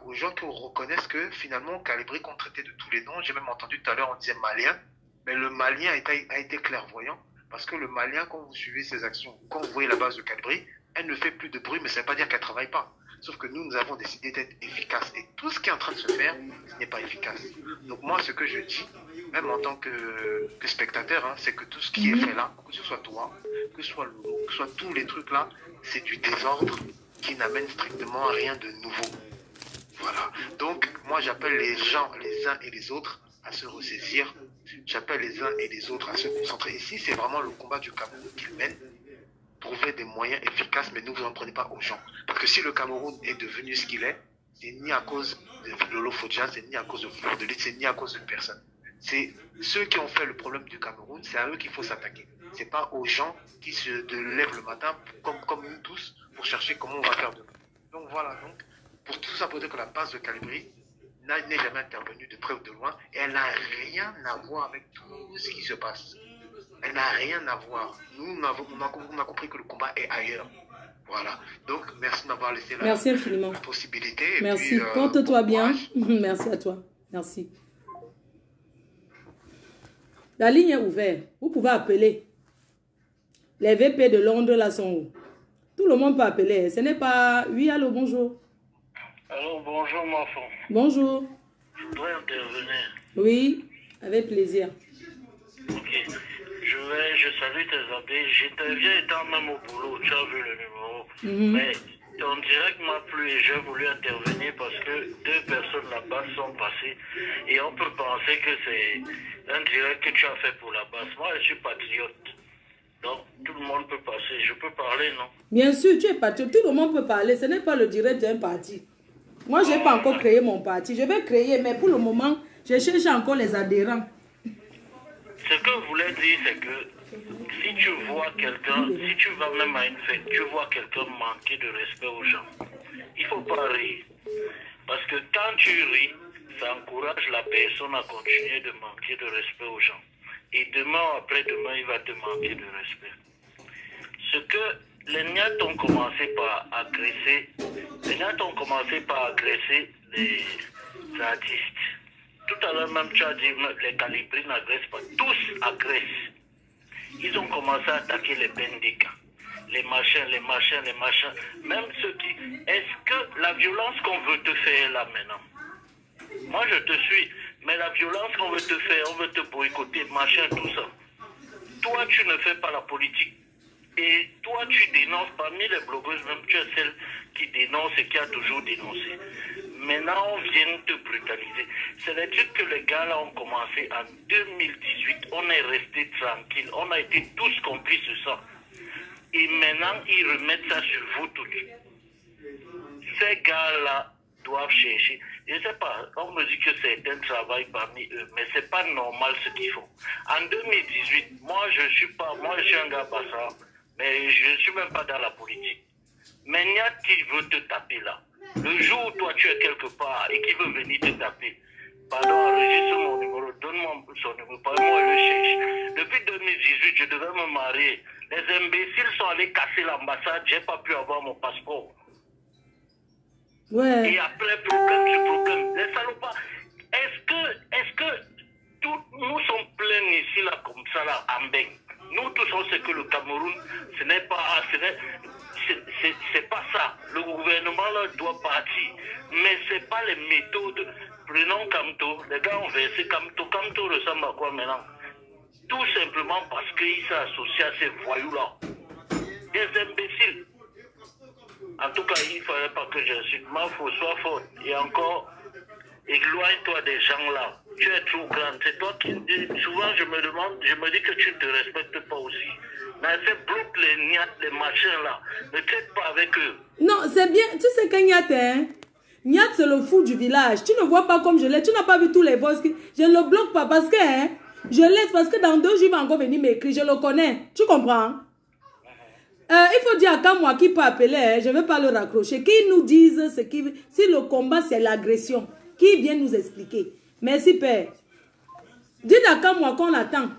aux gens qui reconnaissent que finalement, Calibri qu'on traitait de tous les noms, j'ai même entendu tout à l'heure, on disait malien, mais le malien a été clairvoyant, parce que le malien, quand vous suivez ses actions, quand vous voyez la base de Calibri, elle ne fait plus de bruit, mais ça ne veut pas dire qu'elle ne travaille pas. Sauf que nous avons décidé d'être efficaces. Et tout ce qui est en train de se faire, ce n'est pas efficace. Donc moi, ce que je dis, même en tant que spectateur, hein, c'est que tout ce qui est fait là, que ce soit toi, que ce soit Lolo, que ce soit tous les trucs là, c'est du désordre qui n'amène strictement rien de nouveau. Voilà. Donc, moi, j'appelle les gens, les uns et les autres, à se ressaisir. J'appelle les uns et les autres à se concentrer. Ici, c'est vraiment le combat du Cameroun qu'ils mènent. Trouver des moyens efficaces, mais ne vous en prenez pas aux gens. Parce que si le Cameroun est devenu ce qu'il est, c'est ni à cause de Lolo Fodja, c'est ni à cause de Fleur de Lys, c'est ni à cause de personne. C'est ceux qui ont fait le problème du Cameroun, c'est à eux qu'il faut s'attaquer. C'est pas aux gens qui se lèvent le matin, comme nous tous, pour chercher comment on va faire demain. Donc voilà, donc, pour tout ça, pour dire que la base de Calibri n'est jamais intervenue de près ou de loin, et elle n'a rien à voir avec tout ce qui se passe. Elle n'a rien à voir. Nous, on a compris que le combat est ailleurs. Voilà. Donc, merci de m'avoir laissé la possibilité. Merci. Porte-toi bien. Merci à toi. Merci. La ligne est ouverte. Vous pouvez appeler. Les VP de Londres, là, sont où? Tout le monde peut appeler. Ce n'est pas... Oui, allô, bonjour. Allô, bonjour, mon enfant. Bonjour. Je voudrais intervenir. Oui, avec plaisir. Ok. Je salue tes amis. J'interviens étant même au boulot. Tu as vu le numéro. Mais ton direct m'a plu et j'ai voulu intervenir parce que 2 personnes là-bas sont passées. Et on peut penser que c'est un direct que tu as fait pour la base. Moi, je suis patriote. Donc, tout le monde peut passer. Je peux parler, non? Bien sûr, tu es patriote. Tout le monde peut parler. Ce n'est pas le direct d'un parti. Moi, je n'ai pas encore créé mon parti. Je vais créer, mais pour le moment, je cherche encore les adhérents. Ce que je voulais dire, c'est que si tu vois quelqu'un, si tu vas même à une fête, tu vois quelqu'un manquer de respect aux gens, il ne faut pas rire. Parce que quand tu ris, ça encourage la personne à continuer de manquer de respect aux gens. Et demain ou après-demain, il va te manquer de respect. Ce que les Niats ont commencé par agresser, les artistes. Tout à l'heure même, tu as dit que les Calibri n'agressent pas. Tous agressent. Ils ont commencé à attaquer les Bendika, les machins. Même ceux qui... Est-ce que la violence qu'on veut te faire là maintenant? Moi, je te suis. Mais la violence qu'on veut te faire, on veut te boycotter, machin, tout ça. Toi, tu ne fais pas la politique. Et toi, tu dénonces, parmi les blogueuses, même tu es celle qui dénonce et qui a toujours dénoncé. Maintenant, on vient te brutaliser. C'est les trucs que les gars là ont commencé en 2018. On est resté tranquille. On a été tous complices de ça. Et maintenant, ils remettent ça sur vous tous. Ces gars-là doivent chercher. Je ne sais pas, on me dit que c'est un travail parmi eux, mais c'est pas normal ce qu'ils font. En 2018, moi je suis un gars bassa, mais je ne suis même pas dans la politique. Mais il y a qui veut te taper là. Le jour où toi tu es quelque part et qui veut venir te taper, pardon, enregistre mon numéro, donne-moi son numéro, moi je le cherche. Depuis 2018, je devais me marier. Les imbéciles sont allés casser l'ambassade, j'ai pas pu avoir mon passeport. Ouais. Et après, problème sur problème. Les salopards, est-ce que nous sommes pleins ici, là, comme ça, là, en bain. Nous tous, on sait que le Cameroun, ce n'est pas, c'est pas ça. Le gouvernement, là, doit partir. Mais c'est pas les méthodes. Prenons Kamto. Les gars ont versé Kamto. Kamto ressemble à quoi maintenant? Tout simplement parce qu'il s'est associé à ces voyous-là. Des imbéciles. En tout cas, il ne fallait pas que j'insulte. Mais il faut sois fort. Et encore, éloigne-toi des gens-là. Tu es trop grande. C'est toi qui... Souvent, je me dis que tu ne te respectes pas aussi. Mais c'est bloque les niats, les machins-là. Ne traite pas avec eux. Non, c'est bien. Tu sais qu'un niat, hein? Niat, c'est le fou du village. Tu ne vois pas comme je l'ai. Tu n'as pas vu tous les boss. Je ne le bloque pas parce que, hein, je laisse parce que dans 2 jours, il va encore venir m'écrire. Je le connais. Tu comprends? Il faut dire à Kamwa qui peut appeler, hein, je ne vais pas le raccrocher, qu'ils nous disent si le combat c'est l'agression, qui vient nous expliquer. Merci Père. Dites à Kamwa qu'on attend.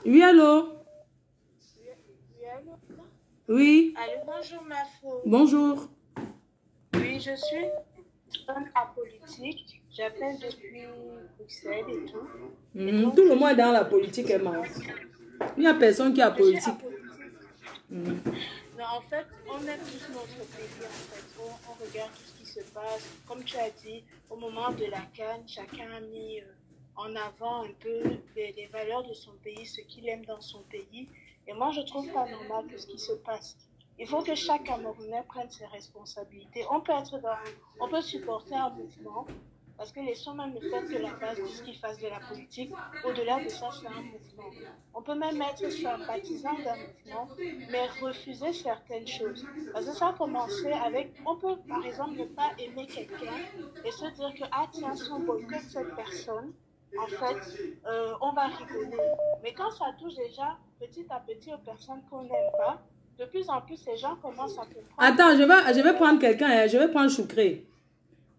Oui, allô? Oui. Allô, bonjour Mafo. Bonjour. Oui, je suis femme apolitique. J'appelle depuis Bruxelles et tout. Tout le monde est dans la politique, Emma. Il n'y a personne qui est apolitique. Non, en fait, on aime tous notre pays, en fait. On regarde tout ce qui se passe. Comme tu as dit, au moment de la CAN, chacun a mis en avant un peu les valeurs de son pays, ce qu'il aime dans son pays. Et moi, je trouve pas normal que ce qui se passe. Il faut que chaque Camerounais prenne ses responsabilités. On peut supporter un mouvement, parce que les gens même ne font que la base de ce qu'ils fassent de la politique. Au-delà de ça, c'est un mouvement. On peut même être sympathisant d'un mouvement, mais refuser certaines choses. Parce que ça a commencé avec, on peut par exemple ne pas aimer quelqu'un et se dire que, ah tiens, si on boycotte cette personne, en fait, on va rigoler. Mais quand ça touche déjà petit à petit aux personnes qu'on n'aime pas, de plus en plus, les gens commencent à comprendre. Attends, je vais prendre quelqu'un, je vais prendre Choukré.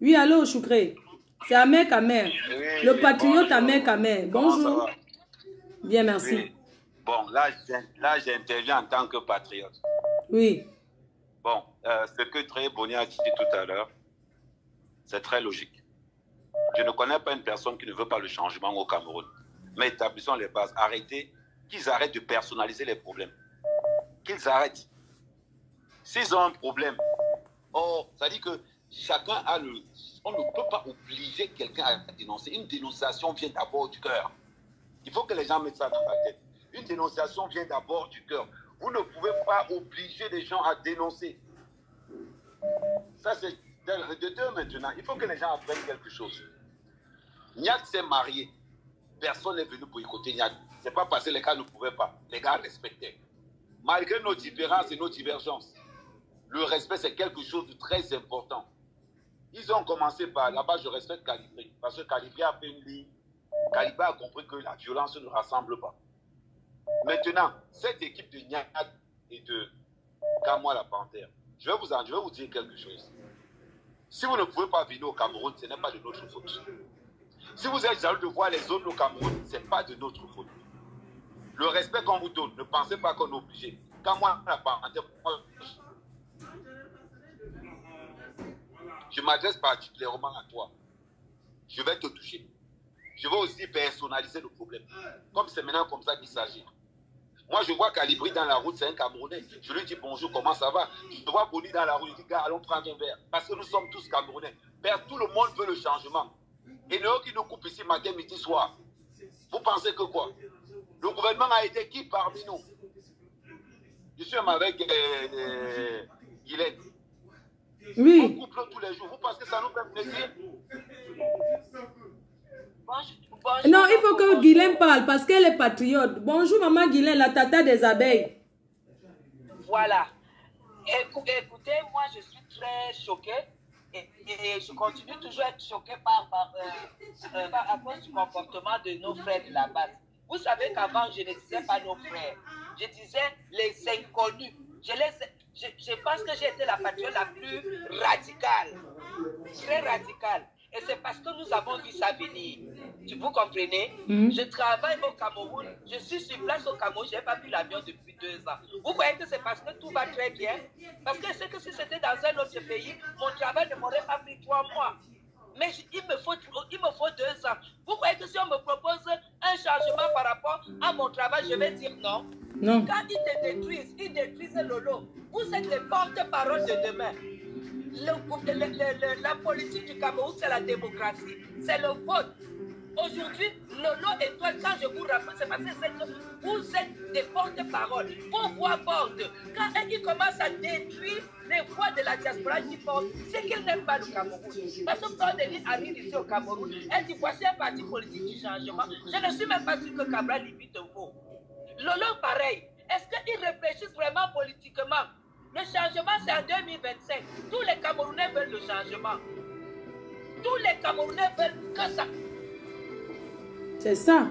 Oui, allô, Choukré. C'est Ahmed Kamer. Oui, le patriote Ahmed Kamer. Bonjour. Bien, merci. Oui. Bon, là j'interviens en tant que patriote. Oui. Bon, ce que Très Boni a dit tout à l'heure, c'est très logique. Je ne connais pas une personne qui ne veut pas le changement au Cameroun. Mais établissons les bases. Qu'ils arrêtent de personnaliser les problèmes. Qu'ils arrêtent. S'ils ont un problème, ça dit que chacun a le... On ne peut pas obliger quelqu'un à dénoncer. Une dénonciation vient d'abord du cœur. Il faut que les gens mettent ça dans la tête. Une dénonciation vient d'abord du cœur. Vous ne pouvez pas obliger les gens à dénoncer. Ça, c'est de deux maintenant. Il faut que les gens apprennent quelque chose. Niak s'est marié. Personne n'est venu boycotter Niak. Ce n'est pas parce que les gars ne pouvaient pas. Les gars respectaient. Malgré nos différences et nos divergences, le respect, c'est quelque chose de très important. Ils ont commencé par, là-bas, je respecte Calibré, parce que Calibré a fait une ligne. Calibré a compris que la violence ne rassemble pas. Maintenant, cette équipe de Niak et de Kamoa la Panthère, je vais vous dire quelque chose. Si vous ne pouvez pas venir au Cameroun, ce n'est pas de notre faute. Si vous êtes jaloux de voir les autres au Cameroun, ce n'est pas de notre faute. Le respect qu'on vous donne, ne pensez pas qu'on est obligé. Kamoa la Panthère, je m'adresse particulièrement à toi. Je vais te toucher. Je vais aussi personnaliser le problème. Comme c'est maintenant comme ça qu'il s'agit. Moi, je vois Calibri dans la route, c'est un Camerounais. Je lui dis bonjour, comment ça va? Je vois Boni dans la route, je dis gars, allons prendre un verre. Parce que nous sommes tous Camerounais. Père, tout le monde veut le changement. Et nous qui nous coupent ici matin, midi, soir. Vous pensez que quoi? Le gouvernement a été qui parmi nous? Je suis avec Guylaine. Oui. On couple tous les jours. Vous pensez que ça nous fait plaisir? Non, il faut que Guylaine parle parce qu'elle est patriote. Bonjour maman Guylaine, la tata des abeilles. Voilà. Écoutez, moi je suis très choquée et je continue toujours à être choquée à cause du comportement de nos frères de la base. Vous savez qu'avant je ne disais pas nos frères, je disais les inconnus. Je pense que j'ai été la patriote la plus radicale, très radicale. Et c'est parce que nous avons vu ça venir. Vous comprenez? Je travaille au Cameroun. Je suis sur place au Cameroun. Je n'ai pas pris l'avion depuis 2 ans. Vous voyez que c'est parce que tout va très bien? Parce que c'est que si c'était dans un autre pays, mon travail ne m'aurait pas pris 3 mois. Mais il me faut 2 ans. Vous voyez que si on me propose un changement par rapport à mon travail, je vais dire non. Non. Quand ils détruisent Lolo, vous êtes les porte-parole de demain. La politique du Cameroun, c'est la démocratie. C'est le vote. Aujourd'hui, Lolo et toi, quand je vous rappelle, c'est parce que vous êtes des porte-parole. Vos voix portent. Quand ils commencent à détruire les voix de la diaspora qui portent, c'est qu'ils n'aiment pas le Cameroun. Parce que quand Denis arrive ici au Cameroun, elle dit voici un parti politique du changement. Je ne suis même pas sûr que Cabral limite vaut. Lolo, pareil. Est-ce qu'ils réfléchissent vraiment politiquement? Le changement, c'est en 2025. Tous les Camerounais veulent le changement. Tous les Camerounais veulent que ça. C'est ça.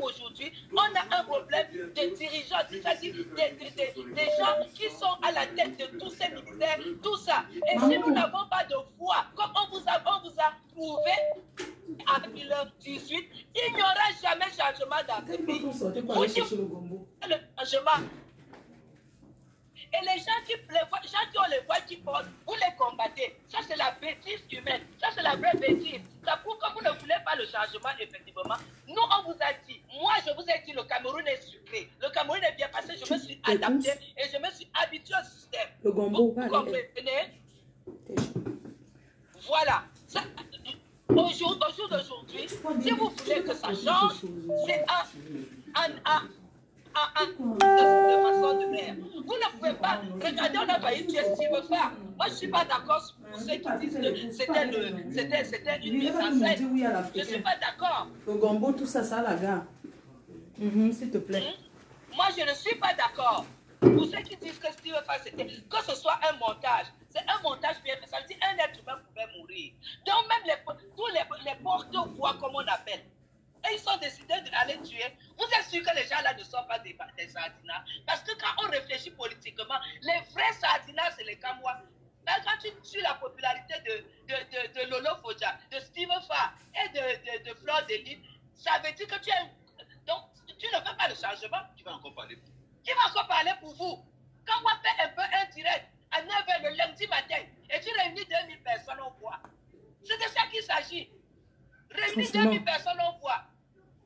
Aujourd'hui, on a un problème de dirigeants, c'est-à-dire des gens qui sont à la tête de tous ces ministères, tout ça. Et si nous n'avons pas de voix, comme on vous a prouvé, en 2018, il n'y aura jamais changement dans ce pays. Vous dites le changement. Et les gens qui ont les voix qui portent, vous les combattez. Ça, c'est la bêtise humaine. Ça, c'est la vraie bêtise. Ça prouve que vous ne voulez pas le changement, effectivement. Nous, on vous a dit, moi, je vous ai dit, le Cameroun est sucré. Le Cameroun est bien passé. Je me suis adapté et je me suis habitué au système. Le gombo, vous comprenez? Voilà. Ça, au jour d'aujourd'hui, si vous voulez que ça change, c'est de façon de faire. Vous ne pouvez pas regarder, on a failli tuer Steve Farr. Moi, je ne suis pas d'accord pour ceux qui disent que c'était une mise en scène. Je ne suis pas d'accord. Le gombo, tout ça, ça, la gare. S'il te plaît. Moi, je ne suis pas d'accord. Pour ceux qui disent que Steve Farr, c'était que ce soit un montage. C'est un montage bien fait. Ça veut dire qu'un être humain pouvait mourir. Donc, même tous les porte-voix, comme on appelle, et ils sont décidés d'aller tuer. Vous êtes sûr que les gens là ne sont pas des sardinats? Parce que quand on réfléchit politiquement, les vrais sardinats, c'est les Camois. Quand tu tues la popularité de Lolo Fodja, de Steve Farr et de Fleur de Lys, ça veut dire que tu es... Donc, tu ne veux pas le changement. Qui va encore parler pour vous? Qui va encore parler pour vous? Quand on fait un peu un direct à 9h le lundi matin et tu réunis 2000 personnes au bois, c'est de ça qu'il s'agit. Réunis 2000 personnes au bois.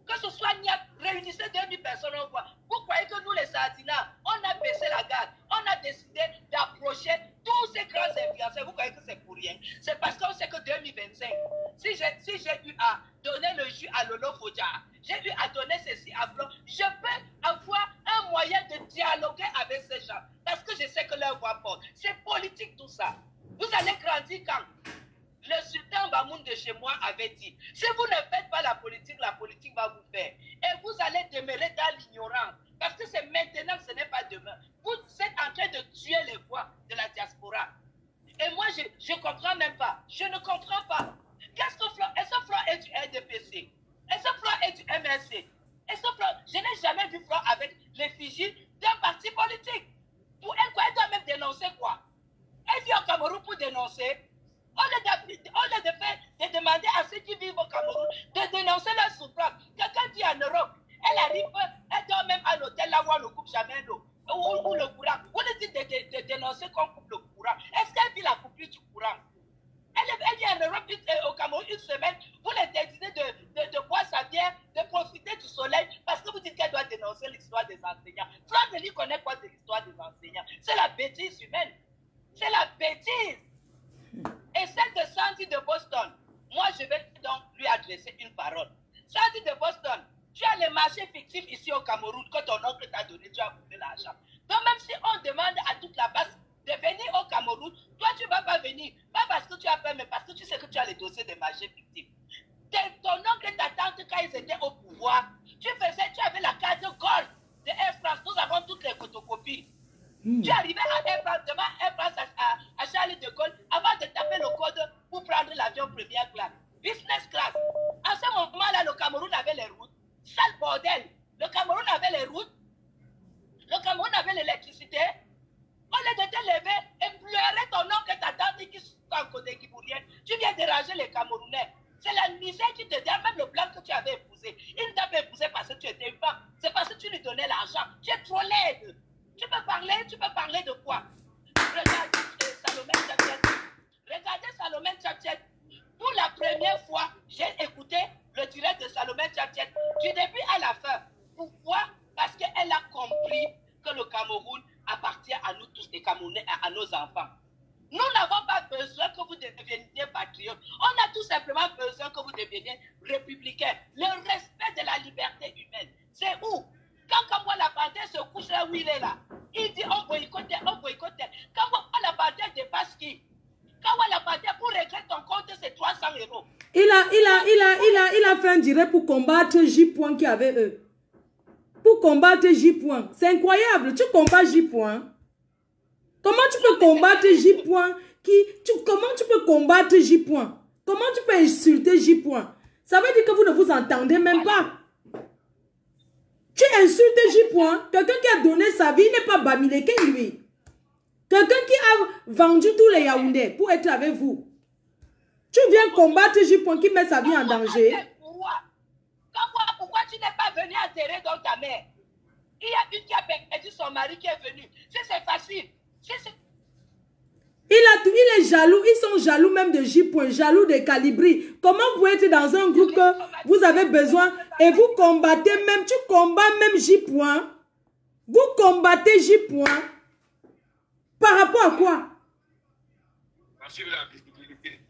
Que ce soit Niak, réunissez 2000 personnes au bois. Vous croyez que nous, les sardinats, on a baissé la garde, on a décidé d'approcher tous ces grands influenceurs. Vous croyez que c'est pour rien? C'est parce qu'on sait que 2025, si j'ai eu à donner le jus à Lolo Fodja, j'ai eu à donner ceci à Blanc, je peux avoir un moyen de dialoguer avec ces gens. Parce que je sais que leur voix porte. C'est politique tout ça. Vous allez grandir quand? Le sultan Bamoun de chez moi avait dit, si vous ne faites pas la politique va vous faire. Et vous allez demeurer dans l'ignorance. Parce que c'est maintenant, ce n'est pas demain. Vous êtes en train de tuer les voix de la diaspora. Et moi, je ne comprends même pas. Je ne comprends pas. Qu'est-ce que Flore? Est-ce que Flore est du RDPC? Est-ce que Flore est du MRC? Est-ce que Flore... Je n'ai jamais vu Flore avec l'effigie d'un parti politique. Pour elle, quoi, elle doit même dénoncer quoi? Elle vient au Cameroun pour dénoncer. On les de demander à ceux qui vivent au Cameroun de dénoncer leur souffrance. Quelqu'un dit en Europe, elle arrive, elle dort même à l'hôtel là où on ne coupe jamais l'eau. Ou le courant. Vous lui dites de dénoncer qu'on coupe le courant. Est-ce qu'elle vit la coupure du courant? Elle vient en Europe, au Cameroun, une semaine. Vous les décidez de boire sa bière, de profiter du soleil, parce que vous dites qu'elle doit dénoncer l'histoire des enseignants. Fleur de Lys connaît quoi de l'histoire des enseignants? C'est la bêtise humaine. C'est la bêtise. Et celle de Sandy de Boston, moi je vais donc lui adresser une parole. Sandy de Boston, tu as les marchés fictifs ici au Cameroun que ton oncle t'a donné, tu as volé l'argent. Donc même si on demande à toute la base de venir au Cameroun, toi tu ne vas pas venir. Pas parce que tu as peur, mais parce que tu sais que tu as les dossiers des marchés fictifs. Ton oncle et ta tante, quand ils étaient au pouvoir, tu avais la carte Gold de Air France. Nous avons toutes les photocopies. Tu arrivais à Air France, devant Air France à Charles de Gaulle, avant de taper le code pour prendre l'avion première classe. Business class. À ce moment-là, le Cameroun avait les routes. Sale bordel. Le Cameroun avait les routes. Le Cameroun avait l'électricité. On les de te lever et pleurer ton oncle et ta tante qui sont en côté Kibourienne. Tu viens déranger les Camerounais. C'est la misère qui te donne, même le blanc que tu avais épousé. Il ne t'a pas épousé parce que tu étais une femme. C'est parce que tu lui donnais l'argent. Tu es trop laide. Tu peux parler de quoi? Regardez Salomé Tchapchet. Regardez Salomé Tchapchet. Pour la première fois, j'ai écouté le direct de Salomé Tchapchet du début à la fin. Pourquoi? Parce qu'elle a compris que le Cameroun appartient à nous tous, les Camerounais, à nos enfants. Nous n'avons pas besoin que vous deveniez patriotes. On a tout simplement besoin que vous deveniez républicains. Le respect de la liberté humaine. C'est où? Quand Kamwa Lapande se couche là où il est là, il dit on boycottait. Kamwa Lapande dépasse qui? Kamwa Lapande, pour régler ton compte, c'est 300 €. Il a fait un direct pour combattre J. qui avait eux. Pour combattre J. C'est incroyable. Tu combats J. Comment tu peux combattre J. Comment tu peux combattre J. Comment tu peux insulter J. Ça veut dire que vous ne vous entendez même pas. Tu insultes J. Quelqu'un qui a donné sa vie, il n'est pas Bamileke, lui. Quelqu'un qui a vendu tous les Yaoundé pour être avec vous. Tu viens combattre J-Point qui met sa vie en danger. Pourquoi tu n'es pas venu enterrer dans ta mère? Il y a une qui a perdu son mari qui est venu. C'est facile. Il est jaloux. Ils sont jaloux même de J-Point, jaloux de Calibri. Comment vous êtes dans un groupe que vous avez besoin et vous combattez même, tu combats même J-Point. Vous combattez J-Point. Par rapport à quoi? Qui veut la visibilité?